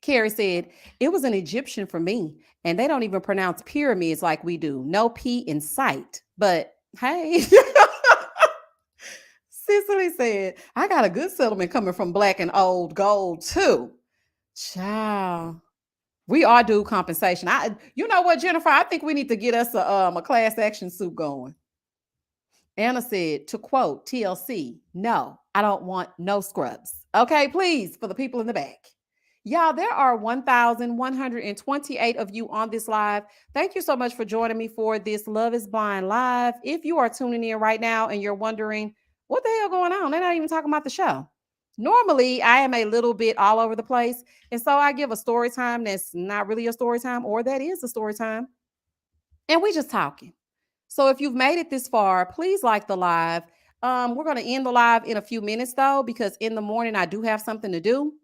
Carrie said, it was an Egyptian for me, and they don't even pronounce pyramids like we do. No P in sight. But hey. Cicely said, I got a good settlement coming from Black and Old Gold too. Child. We are due compensation. You know what, Jennifer? I think we need to get us a class action suit going. Anna said, to quote TLC, no, I don't want no scrubs. Okay, please, for the people in the back. Y'all, there are 1,128 of you on this live. Thank you so much for joining me for this Love is Blind live. If you are tuning in right now and you're wondering, what the hell going on? They're not even talking about the show. Normally, I am a little bit all over the place. And so I give a story time that's not really a story time, or that is a story time. And we just talking. So if you've made it this far, please like the live. We're going to end the live in a few minutes, though, because in the morning I do have something to do.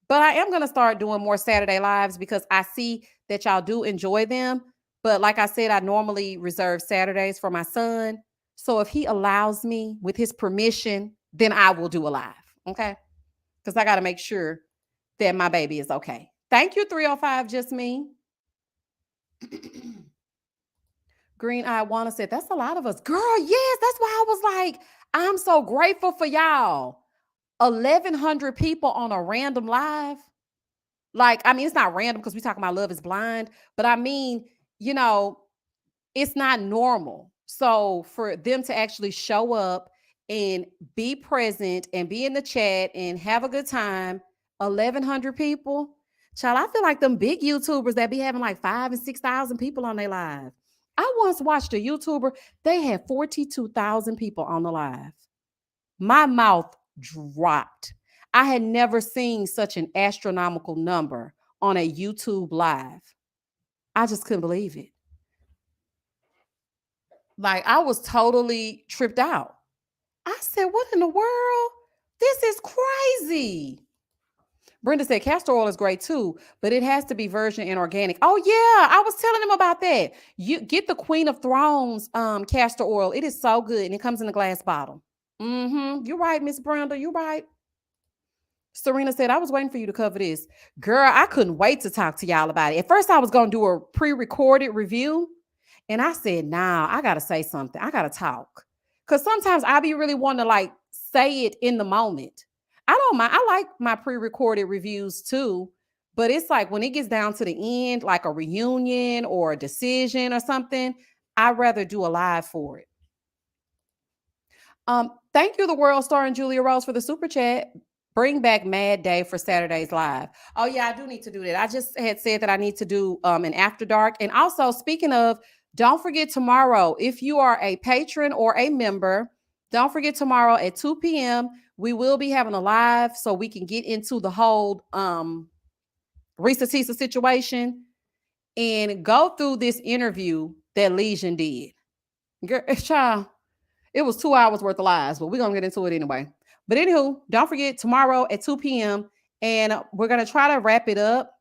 But I am going to start doing more Saturday lives because I see that y'all do enjoy them. But like I said, I normally reserve Saturdays for my son. So if he allows me with his permission, then I will do a live. Okay? Because I got to make sure that my baby is okay. Thank you, 305 Just Me. Green Eye Wanna said, that's a lot of us. Girl, yes, that's why I was like, I'm so grateful for y'all. 1,100 people on a random live. Like, I mean, it's not random because we talking about Love is Blind, but I mean, you know, it's not normal. So for them to actually show up and be present and be in the chat and have a good time, 1,100 people, child, I feel like them big YouTubers that be having like 5,000 and 6,000 people on their live. I once watched a YouTuber, they had 42,000 people on the live. My mouth dropped. I had never seen such an astronomical number on a YouTube live. I just couldn't believe it. Like, I was totally tripped out. I said, what in the world? This is crazy. Brenda said, castor oil is great too, but it has to be virgin and organic. Oh yeah, I was telling him about that. You get the Queen of Thrones castor oil. It is so good, and it comes in a glass bottle. You're right, Miss Brenda. You're right. Serena said, I was waiting for you to cover this. Girl, I couldn't wait to talk to y'all about it. At first, I was going to do a pre-recorded review, and I said, nah, I got to say something. I got to talk. Because sometimes I be really wanting to like say it in the moment. I don't mind. I like my pre-recorded reviews too, but it's like when it gets down to the end, like a reunion or a decision or something, I'd rather do a live for it. Thank you, the World Star and Julia Rose, for the super chat. Bring back Mad Day for Saturday's live. Oh yeah, I do need to do that. I just had said that I need to do an after dark. And also, speaking of, don't forget tomorrow, if you are a patron or a member, don't forget tomorrow at 2 p.m. we will be having a live so we can get into the whole Risa Tisa situation and go through this interview that Legion did. Girl, child, it was 2 hours worth of lives, but we're going to get into it anyway. But anywho, don't forget tomorrow at 2 p.m. and we're going to try to wrap it up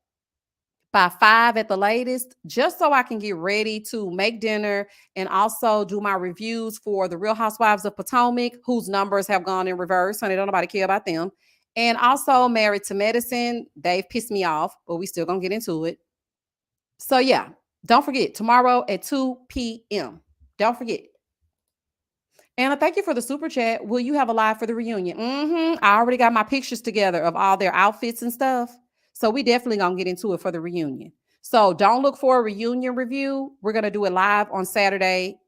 by 5 at the latest, just so I can get ready to make dinner and also do my reviews for the Real Housewives of Potomac, whose numbers have gone in reverse, honey, don't nobody care about them. And also Married to Medicine. They've pissed me off, but we still going to get into it. So yeah, don't forget tomorrow at 2 p.m. Don't forget. Anna, thank you for the super chat. Will you have a live for the reunion? I already got my pictures together of all their outfits and stuff. So we definitely going to get into it for the reunion. So don't look for a reunion review. We're going to do it live on Saturday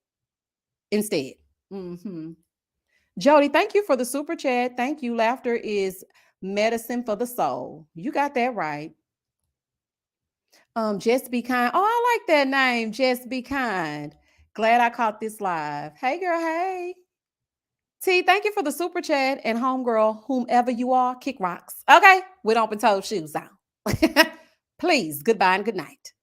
instead. Jody, thank you for the super chat. Thank you. Laughter is medicine for the soul. You got that right. Just Be Kind. Oh, I like that name. Just Be Kind. Glad I caught this live. Hey, girl. Hey. T, thank you for the super chat. And homegirl, whomever you are, kick rocks. Okay, with open toe shoes on. Please, goodbye and good night.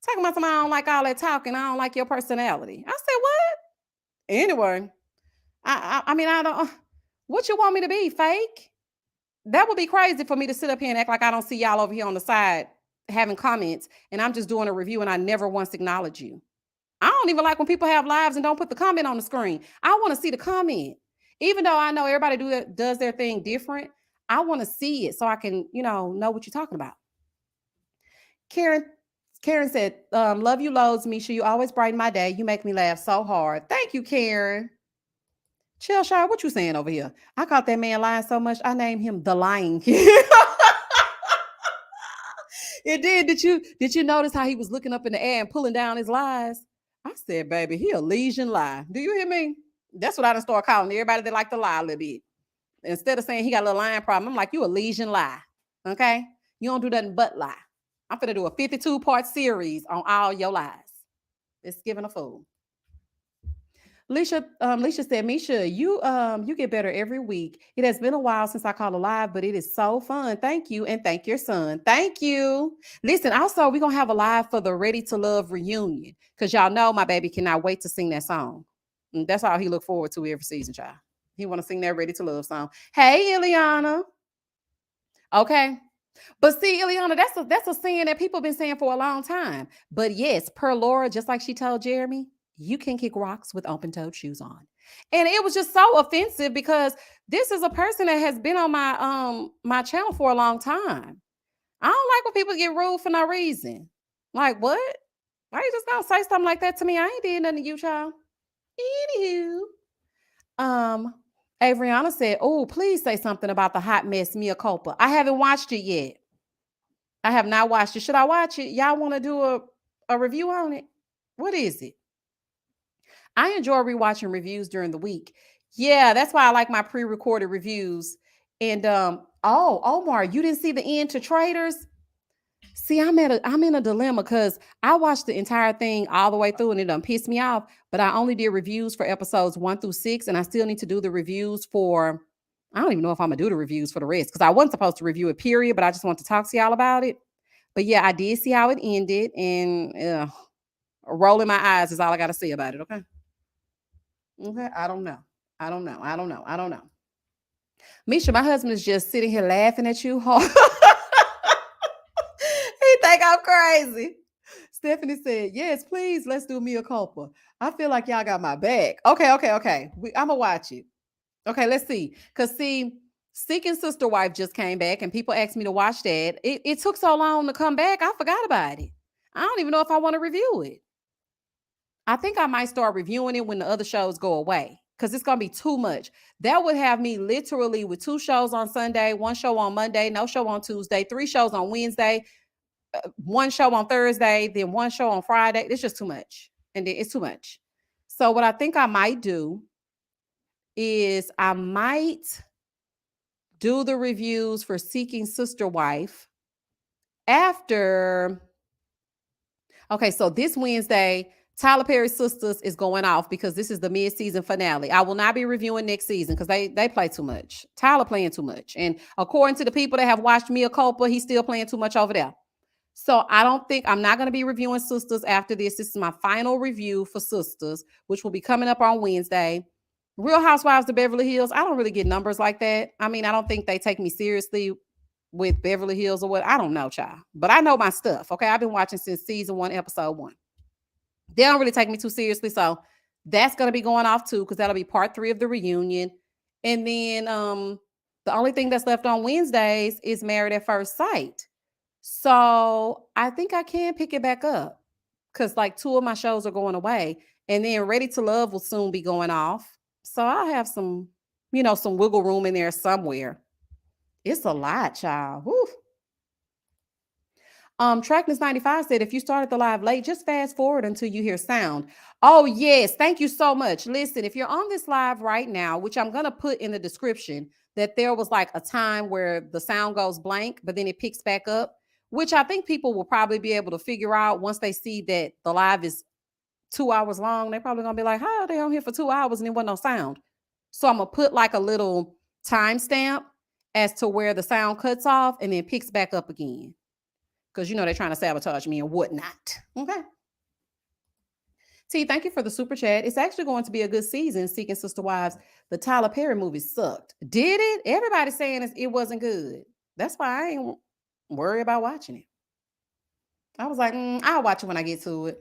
Talking about somebody, I don't like all that talking. I don't like your personality. I said, what? Anyway, I mean, I don't. What you want me to be? Fake? That would be crazy for me to sit up here and act like I don't see y'all over here on the side having comments, and I'm just doing a review and I never once acknowledge you. I don't even like when people have lives and don't put the comment on the screen. I want to see the comment. Even though I know everybody does their thing different, I want to see it so I can, know what you're talking about. Karen Karen said, love you loads, Misha. You always brighten my day. You make me laugh so hard. Thank you, Karen. Chillshire, what you saying over here? I caught that man lying so much, I named him the Lying King. It did. Did you notice how he was looking up in the air and pulling down his lies? I said, baby, he a lesion lie. Do you hear me? That's what I done start calling everybody that like to lie a little bit. Instead of saying he got a little lying problem, I'm like, you a lesion lie. Okay? You don't do nothing but lie. I'm finna do a 52-part series on all your lies. It's giving a fool. Leisha said, Misha, you get better every week. It has been a while since I called a live, but it is so fun. Thank you, and thank your son. Thank you. Listen, also, we're gonna have a live for the Ready to Love reunion, because y'all know my baby cannot wait to sing that song. And that's all he look forward to every season, child. He want to sing that Ready to Love song. Hey, Ileana. Okay. But see, Ileana, that's a saying that people have been saying for a long time. But yes, per Laura, just like she told Jeremy, you can kick rocks with open-toed shoes on. And it was just so offensive because this is a person that has been on my channel for a long time. I don't like when people get rude for no reason. Like, what? Why you just gonna say something like that to me? I ain't did nothing to you, child. Anywho. Avriana said, oh, please say something about the hot mess Mia Culpa. I haven't watched it yet. I have not watched it. Should I watch it? Y'all want to do a review on it? What is it? I enjoy rewatching reviews during the week. Yeah, that's why I like my pre-recorded reviews. And Omar, you didn't see the end to Traders? See, I'm in a dilemma because I watched the entire thing all the way through and it done pissed me off. But I only did reviews for episodes 1 through 6, and I still need to do the reviews for. I don't even know if I'm gonna do the reviews for the rest because I wasn't supposed to review it, period. But I just want to talk to y'all about it. But yeah, I did see how it ended, and rolling my eyes is all I got to say about it. Okay. Okay. I don't know. Misha, my husband is just sitting here laughing at you. He think I'm crazy. Stephanie said, yes, please, let's do Mia Culpa. I feel like y'all got my back. Okay. I'm going to watch it. Okay, let's see. Because, see, Seeking Sister Wife just came back, and people asked me to watch that. It took so long to come back, I forgot about it. I don't even know if I want to review it. I think I might start reviewing it when the other shows go away because it's going to be too much. That would have me literally with 2 shows on Sunday, 1 show on Monday, no show on Tuesday, 3 shows on Wednesday, 1 show on Thursday, then 1 show on Friday. It's just too much. And it's too much. So what I think I might do is I might do the reviews for Seeking Sister Wife after. Okay, so this Wednesday, Tyler Perry Sisters is going off because this is the mid-season finale. I will not be reviewing next season because they play too much. Tyler playing too much. And according to the people that have watched Mia Culpa, he's still playing too much over there. So I'm not going to be reviewing Sisters after this. This is my final review for Sisters, which will be coming up on Wednesday. Real Housewives of Beverly Hills, I don't really get numbers like that. I mean, I don't think they take me seriously with Beverly Hills or what. I don't know, child. But I know my stuff, okay? I've been watching since season 1, episode 1. They don't really take me too seriously. So that's going to be going off too, because that'll be part 3 of the reunion. And then the only thing that's left on Wednesdays is Married at First Sight. So I think I can pick it back up because like 2 of my shows are going away. And then Ready to Love will soon be going off. So I'll have some wiggle room in there somewhere. It's a lot, child. Woo. Trackness 95 said, if you started the live late, just fast forward until you hear sound. Oh, yes. Thank you so much. Listen, if you're on this live right now, which I'm going to put in the description, that there was like a time where the sound goes blank, but then it picks back up, which I think people will probably be able to figure out once they see that the live is 2 hours long. They're probably going to be like, how are they on here for 2 hours and there wasn't no sound? So I'm going to put like a little timestamp as to where the sound cuts off and then picks back up again. Because they're trying to sabotage me and whatnot. Okay. T, thank you for the super chat. It's actually going to be a good season, Seeking Sister Wives. The Tyler Perry movie sucked. Did it? Everybody's saying it wasn't good. That's why I ain't worry about watching it. I was like, I'll watch it when I get to it.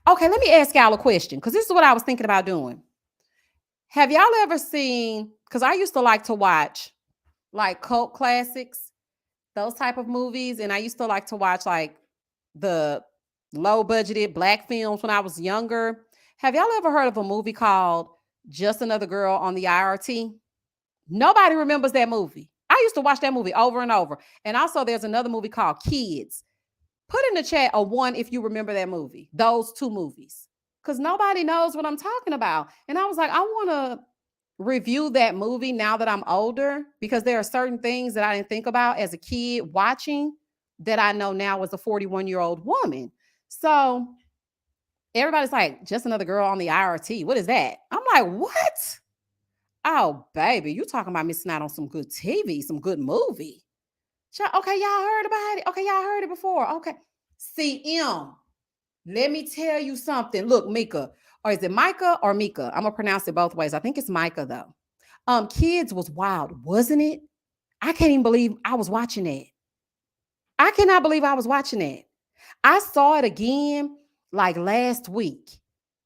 Okay, let me ask y'all a question, because this is what I was thinking about doing. Have y'all ever seen, because I used to like to watch like cult classics, those type of movies, and I used to like to watch like the low budgeted black films when I was younger. Have y'all ever heard of a movie called Just Another Girl on the IRT? Nobody remembers that movie. I used to watch that movie over and over. And also there's another movie called Kids. Put in the chat a 1 if you remember that movie, those 2 movies, because nobody knows what I'm talking about. And I was like, I want to review that movie now that I'm older, because there are certain things that I didn't think about as a kid watching that I know now as a 41-year-old woman. So everybody's like, Just Another Girl on the IRT. What is that? I'm like, what? Oh, baby, you talking about missing out on some good TV, some good movie. Okay, y'all heard about it? Okay, y'all heard it before. Okay. CM, let me tell you something. Look, Mika, or is it Micah or Mika? I'm going to pronounce it both ways. I think it's Micah, though. Kids was wild, wasn't it? I can't even believe I was watching it. I cannot believe I was watching it. I saw it again like last week.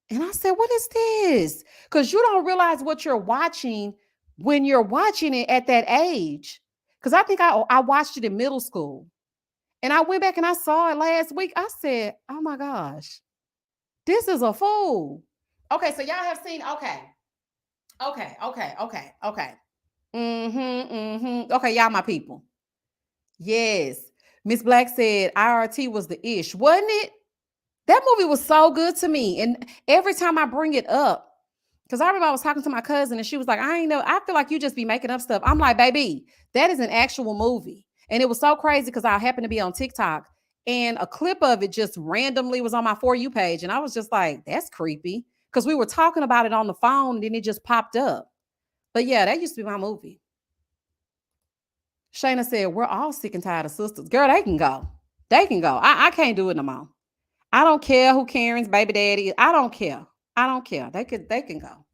And I said, what is this? Because you don't realize what you're watching when you're watching it at that age. Because I think I watched it in middle school. And I went back and I saw it last week. I said, oh my gosh, this is a fool. Okay, so y'all have seen, okay. Okay, y'all my people. Yes. Miss Black said IRT was the ish, wasn't it? That movie was so good to me. And every time I bring it up, because I remember I was talking to my cousin and she was like, I feel like you just be making up stuff. I'm like, baby, that is an actual movie. And it was so crazy because I happened to be on TikTok and a clip of it just randomly was on my For You page. And I was just like, that's creepy. Because we were talking about it on the phone and then it just popped up. But yeah, that used to be my movie. Shayna said, we're all sick and tired of sisters. Girl, they can go. They can go. I can't do it no more. I don't care who Karen's baby daddy is. I don't care. I don't care. They can go.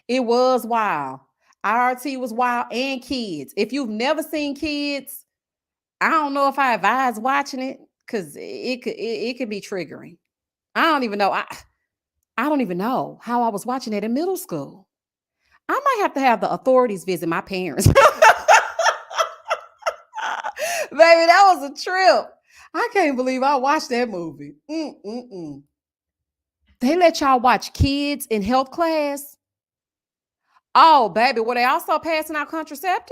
It was wild. IRT was wild, and Kids. If you've never seen Kids, I don't know if I advise watching it because it could be triggering. I don't even know. I don't even know how I was watching it in middle school. I might have to have the authorities visit my parents. Baby, that was a trip. I can't believe I watched that movie. They let y'all watch Kids in health class. Oh, baby, were they also passing out contraceptives?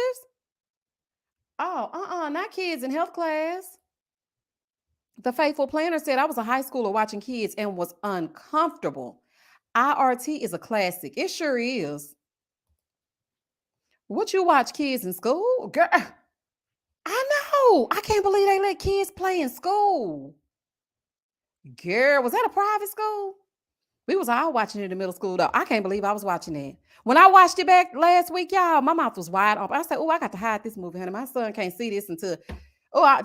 Oh, not Kids in health class. The Faithful Planner said I was a high schooler watching Kids and was uncomfortable. IRT is a classic. It sure is. Would you watch Kids in school? Girl, I know. I can't believe they let kids play in school. Girl, was that a private school? We was all watching it in middle school, though. I can't believe I was watching it. When I watched it back last week, y'all, my mouth was wide open. I said, I got to hide this movie, honey. My son can't see this until, I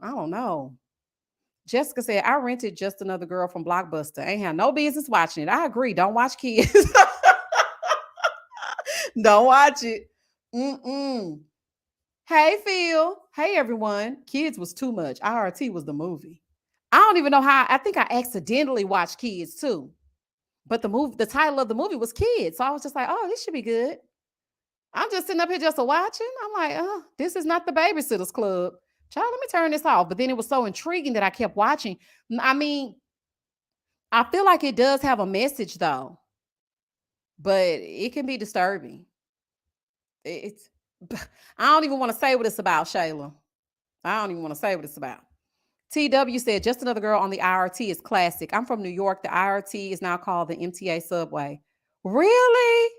don't know. Jessica said, I rented Just Another Girl from Blockbuster. Ain't have no business watching it. I agree. Don't watch Kids. Don't watch it. Hey, Phil. Hey, everyone. Kids was too much. IRT was the movie. I don't even know how. I think I accidentally watched Kids too. But the title of the movie was Kids. So I was just like, oh, this should be good. I'm just sitting up here just watching. I'm like, oh, this is not the Babysitters Club. Child, let me turn this off. But then it was so intriguing that I kept watching. I mean, I feel like it does have a message though. But it can be disturbing. I don't even want to say what it's about, Shayla. I don't even want to say what it's about. TW said, Just Another Girl on the IRT is classic. I'm from New York. The IRT is now called the MTA subway. Really?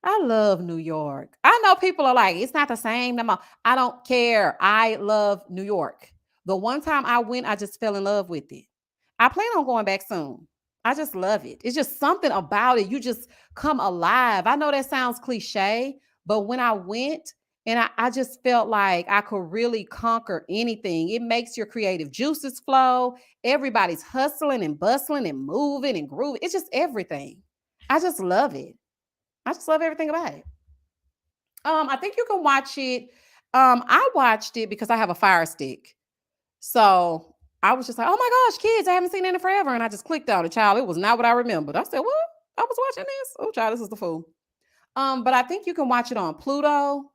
I love New York. I know people are like, it's not the same no more. I don't care. I love New York. The one time I went, I just fell in love with it. I plan on going back soon. I just love it. It's just something about it. You just come alive. I know that sounds cliche, but when I went and I just felt like I could really conquer anything. It makes your creative juices flow. Everybody's hustling and bustling and moving and grooving. It's just everything. I just love it. I just love everything about it. I think you can watch it. I watched it because I have a Fire Stick. So I was just like, oh my gosh, kids, I haven't seen it in forever. And I just clicked on it, child. It was not what I remembered. I said, what? I was watching this? Oh, child, this is the fool. But I think you can watch it on Pluto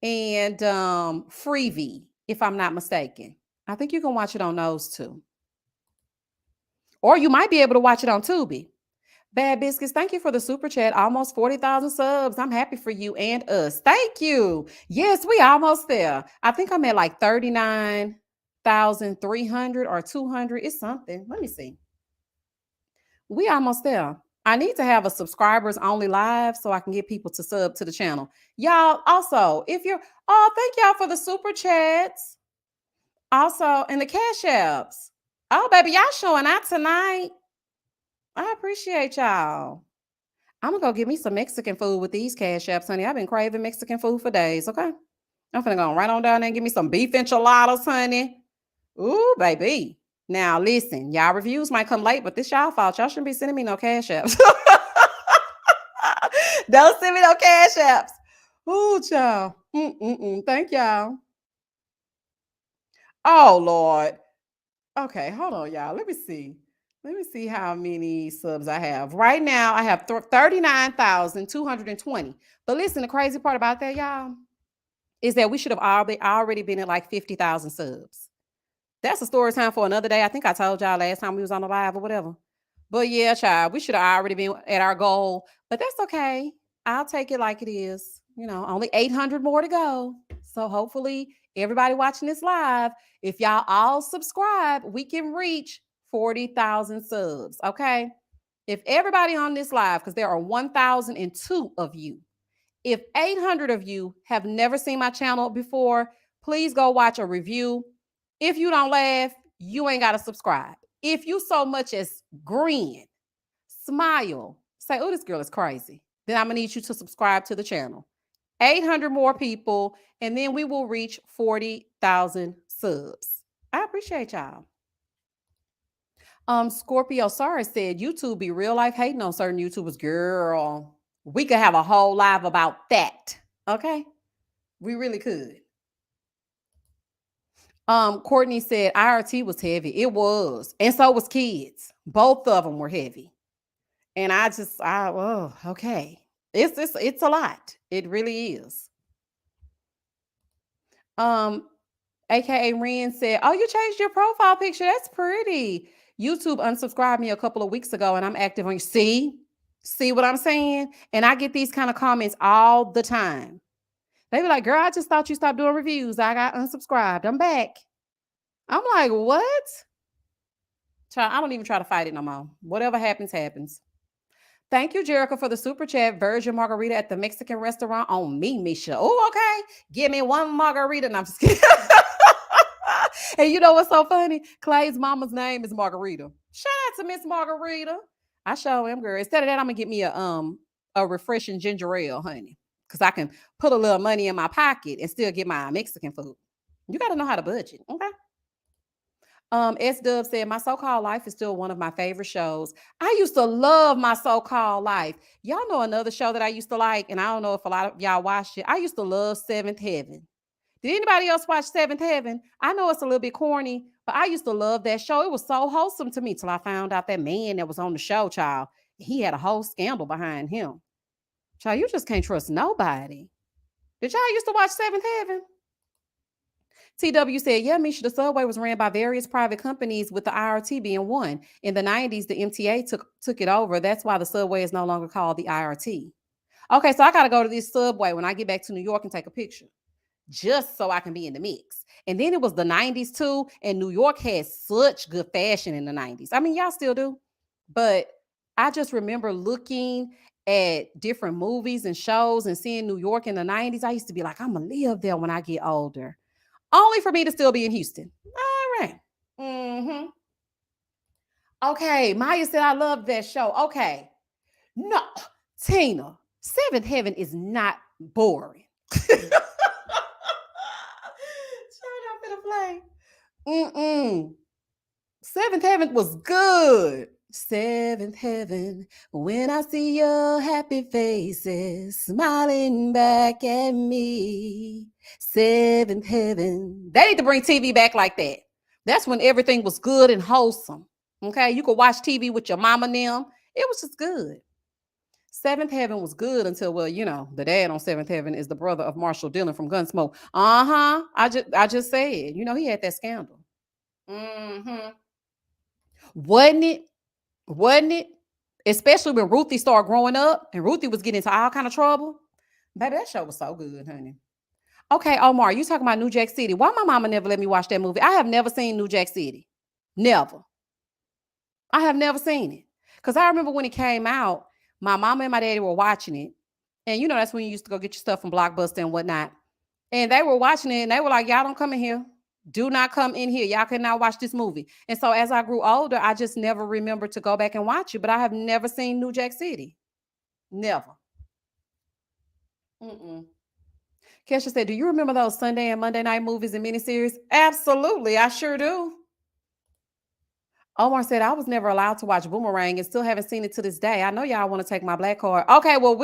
and Freevee, if I'm not mistaken. I think you can watch it on those two. Or you might be able to watch it on Tubi. Bad Biscuits, thank you for the super chat. Almost 40,000 subs. I'm happy for you and us. Thank you. Yes, we almost there. I think I'm at like 39,300 or 200. It's something. Let me see. We almost there. I need to have a subscribers only live so I can get people to sub to the channel. Y'all, also, if you're, thank y'all for the super chats. Also, and the cash apps. Oh, baby, y'all showing out tonight. I appreciate y'all. I'm gonna go get me some Mexican food with these cash apps, honey. I've been craving Mexican food for days, okay? I'm finna go right on down there and give me some beef enchiladas, honey. Ooh, baby. Now, listen, y'all reviews might come late, but this y'all fault. Y'all shouldn't be sending me no cash apps. Don't send me no cash apps. Ooh, child. Thank y'all. Oh, Lord. Okay, hold on, y'all. Let me see. Let me see how many subs I have. Right now, I have 39,220. But listen, the crazy part about that, y'all, is that we should have already been at like 50,000 subs. That's a story time for another day. I think I told y'all last time we was on the live or whatever. But yeah, child, we should have already been at our goal. But that's okay. I'll take it like it is. You know, only 800 more to go. So hopefully, everybody watching this live, if y'all all subscribe, we can reach 40,000 subs. Okay. If everybody on this live, because there are 1,002 of you, if 800 of you have never seen my channel before, please go watch a review. If you don't laugh, you ain't got to subscribe. If you so much as grin, smile, say, oh, this girl is crazy, then I'm going to need you to subscribe to the channel. 800 more people, and then we will reach 40,000 subs. I appreciate y'all. Scorpio Sorry said, YouTube be real life hating on certain YouTubers. Girl, we could have a whole live about that. Okay? We really could. Courtney said IRT was heavy. It was. And so was kids. Both of them were heavy. And okay. It's a lot. It really is. AKA Ren said, oh, you changed your profile picture. That's pretty. YouTube unsubscribed me a couple of weeks ago and I'm active on. See what I'm saying? And I get these kind of comments all the time. They be like, girl, I just thought you stopped doing reviews. I got unsubscribed. I'm back. I'm like, what? I don't even try to fight it no more. Whatever happens, happens. Thank you, Jericho, for the super chat. Virgin margarita at the Mexican restaurant on me, Misha. Oh, okay. Give me one margarita. And I'm just kidding. And you know what's so funny? Clay's mama's name is Margarita. Shout out to Miss Margarita. I show him, girl. Instead of that, I'm gonna get me a refreshing ginger ale, honey, because I can put a little money in my pocket and still get my Mexican food. You got to know how to budget, okay? S Dub said, my so-called life is still one of my favorite shows. I used to love my so-called life. Y'all know another show that I used to like, and I don't know if a lot of y'all watched it. I used to love Seventh Heaven. Did anybody else watch Seventh Heaven? I know it's a little bit corny, but I used to love that show. It was so wholesome to me till I found out that man that was on the show, child, he had a whole scandal behind him. Child, you just can't trust nobody. Did y'all used to watch Seventh Heaven? TW said, yeah, Misha, the subway was ran by various private companies with the IRT being one. In the 90s, the MTA took it over. That's why the subway is no longer called the IRT. Okay, so I got to go to this subway when I get back to New York and take a picture, just so I can be in the mix. And then it was the 90s too, and New York had such good fashion in the 90s. I mean, y'all still do, but I just remember looking at different movies and shows and seeing New York in the 90s. I used to be like, I'm gonna live there when I get older, only for me to still be in Houston. All right. Okay, Maya said I love that show. Okay. No, Tina, Seventh Heaven is not boring. Trying not to play. Mm-mm. Seventh Heaven was good. Seventh Heaven, when I see your happy faces smiling back at me. Seventh Heaven. They need to bring TV back like that. That's when everything was good and wholesome. Okay, you could watch TV with your mama and them. It was just good. Seventh Heaven was good until, well, the dad on Seventh Heaven is the brother of Marshall Dillon from Gunsmoke. Uh-huh. I just said, he had that scandal. Mm-hmm. Wasn't it? Wasn't it? Especially when Ruthie started growing up and Ruthie was getting into all kind of trouble. Baby, that show was so good, honey. Okay, Omar, you talking about New Jack City. Why my mama never let me watch that movie? I have never seen New Jack City. Never. I have never seen it. Because I remember when it came out, my mama and my daddy were watching it. And that's when you used to go get your stuff from Blockbuster and whatnot. And they were watching it and they were like, y'all don't come in here. Do not come in here. Y'all cannot watch this movie. And so as I grew older, I just never remembered to go back and watch it. But I have never seen New Jack City. Never. Mm-mm. Kesha said, do you remember those Sunday and Monday night movies and miniseries? Absolutely. I sure do. Omar said, I was never allowed to watch Boomerang and still haven't seen it to this day. I know y'all want to take my black card. Okay, well,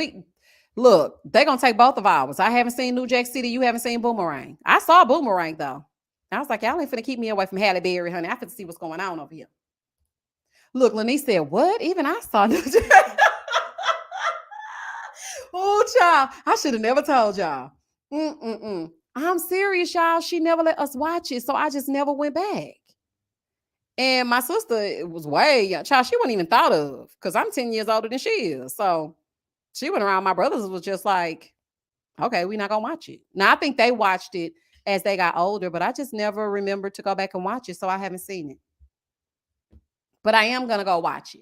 look, they're going to take both of ours. I haven't seen New Jack City. You haven't seen Boomerang. I saw Boomerang, though. I was like, y'all ain't finna keep me away from Halle Berry, honey. I finna see what's going on over here. Look, Lanice said, what? Even I saw New Jack. Oh, child. I should have never told y'all. I'm serious, y'all. She never let us watch it, so I just never went back. And my sister was way young. Child, she wasn't even thought of because I'm 10 years older than she is. So she went around. My brothers was just like, okay, we're not going to watch it. Now, I think they watched it as they got older, but I just never remembered to go back and watch it. So I haven't seen it. But I am going to go watch it.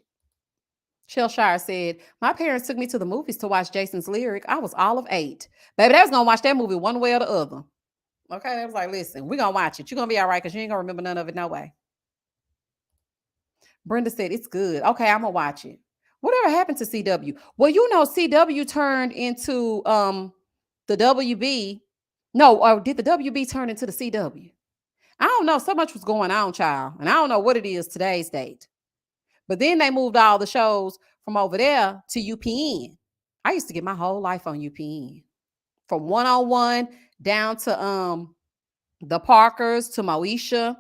Shellshire said, my parents took me to the movies to watch Jason's Lyric. I was all of 8. Baby, they was going to watch that movie one way or the other. Okay, they was like, listen, we're going to watch it. You're going to be all right because you ain't going to remember none of it no way. Brenda said, it's good. Okay, I'm going to watch it. Whatever happened to CW? Well, CW turned into the WB. No, or did the WB turn into the CW? I don't know. So much was going on, child. And I don't know what it is today's date. But then they moved all the shows from over there to UPN. I used to get my whole life on UPN. From 101 down to the Parkers to Moesha.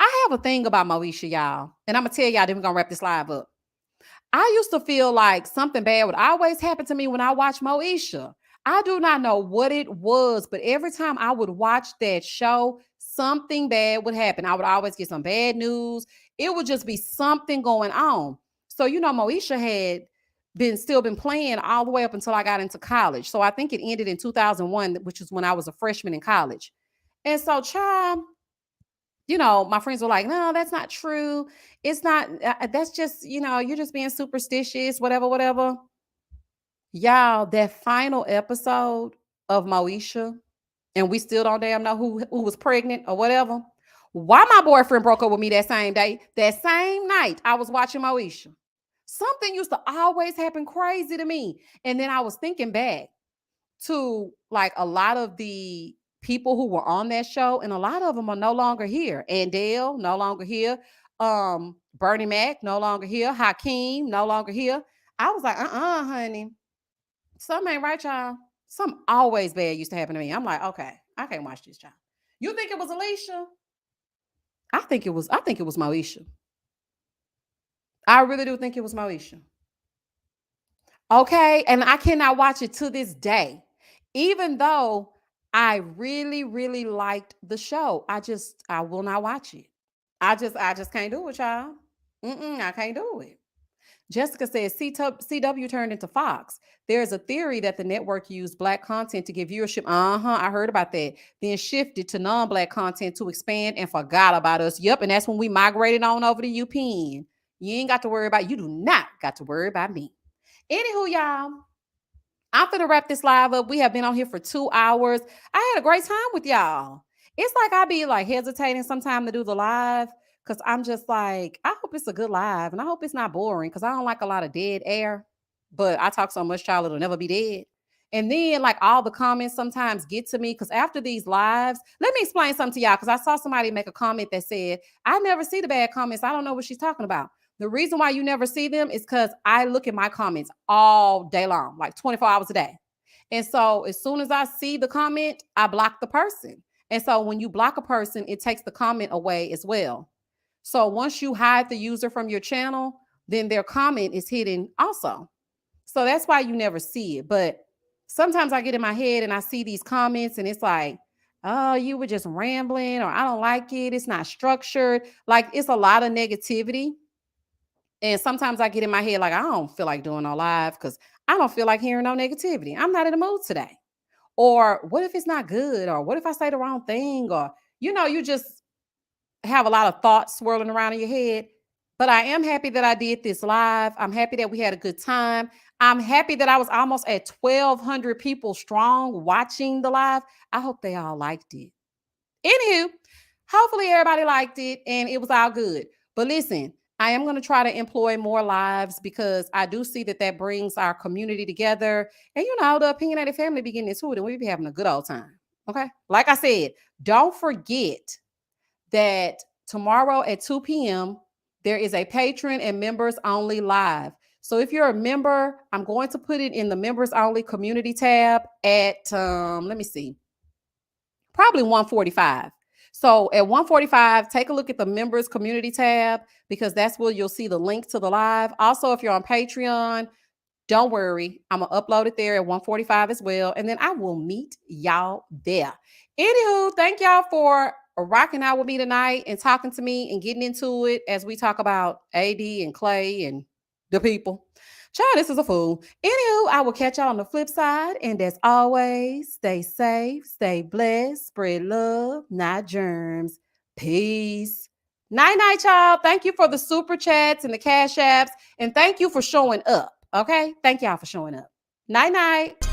I have a thing about Moesha, y'all. And I'm going to tell y'all, then we're going to wrap this live up. I used to feel like something bad would always happen to me when I watched Moesha. I do not know what it was, but every time I would watch that show, something bad would happen. I would always get some bad news. It would just be something going on. So, Moesha had still been playing all the way up until I got into college. So I think it ended in 2001, which is when I was a freshman in college. And so, child, my friends were like, no, that's not true. It's not, that's just, you're just being superstitious, whatever. Y'all, that final episode of Moesha, and we still don't damn know who was pregnant or whatever. Why my boyfriend broke up with me that same day, that same night I was watching Moesha. Something used to always happen crazy to me. And then I was thinking back to like a lot of the people who were on that show, and a lot of them are no longer here. Andale, no longer here. Bernie Mac, no longer here. Hakeem, no longer here. I was like, honey. Something ain't right, y'all. Something always bad used to happen to me. I'm like, okay, I can't watch this, child. You think it was Alicia? I think it was Moesha. I really do think it was Moesha. Okay, and I cannot watch it to this day. Even though I really, really liked the show. I will not watch it. I just can't do it, y'all. I can't do it. Jessica says CW turned into Fox. There's a theory that the network used Black content to get viewership. I heard about that. Then shifted to non-Black content to expand and forgot about us. Yep, and that's when we migrated on over to UPN. You do not got to worry about me. Anywho, y'all, I'm finna wrap this live up. We have been on here for 2 hours. I had a great time with y'all. It's like I be like hesitating sometime to do the live because I'm just like, I hope hope it's a good live and I hope it's not boring because I don't like a lot of dead air. But I talk so much, child, it'll never be dead. And then, like, all the comments sometimes get to me because after these lives, let me explain something to y'all because I saw somebody make a comment that said, I never see the bad comments. I don't know what she's talking about. The reason why you never see them is because I look at my comments all day long, like 24 hours a day. And so as soon as I see the comment, I block the person. And so when you block a person, it takes the comment away as well. So once you hide the user from your channel, then their comment is hidden also. So that's why you never see it. But sometimes I get in my head and I see these comments and it's like, oh, you were just rambling, or I don't like it. It's not structured. Like, it's a lot of negativity. And sometimes I get in my head like, I don't feel like doing no live because I don't feel like hearing no negativity. I'm not in the mood today. Or what if it's not good? Or what if I say the wrong thing? Or, you just have a lot of thoughts swirling around in your head. But I am happy that I did this live. I'm happy that we had a good time. I'm happy that I was almost at 1,200 people strong watching the live. I hope they all liked it. Anywho, hopefully everybody liked it and it was all good. But listen, I am going to try to employ more lives because I do see that brings our community together. And the opinionated family be getting into it and we be having a good old time. Okay. Like I said, don't forget that tomorrow at 2 p.m., there is a patron and members only live. So if you're a member, I'm going to put it in the members only community tab at, let me see, probably 1:45. So at 1:45, take a look at the members community tab because that's where you'll see the link to the live. Also, if you're on Patreon, don't worry, I'm going to upload it there at 1:45 as well. And then I will meet y'all there. Anywho, thank y'all for rocking out with me tonight and talking to me and getting into it as we talk about AD and Clay and the people. Child, this is a fool. Anywho, I will catch y'all on the flip side. And as always, stay safe, stay blessed, spread love, not germs. Peace. Night, y'all. Thank you for the super chats and the cash apps. And thank you for showing up. Okay? Thank y'all for showing up. Night.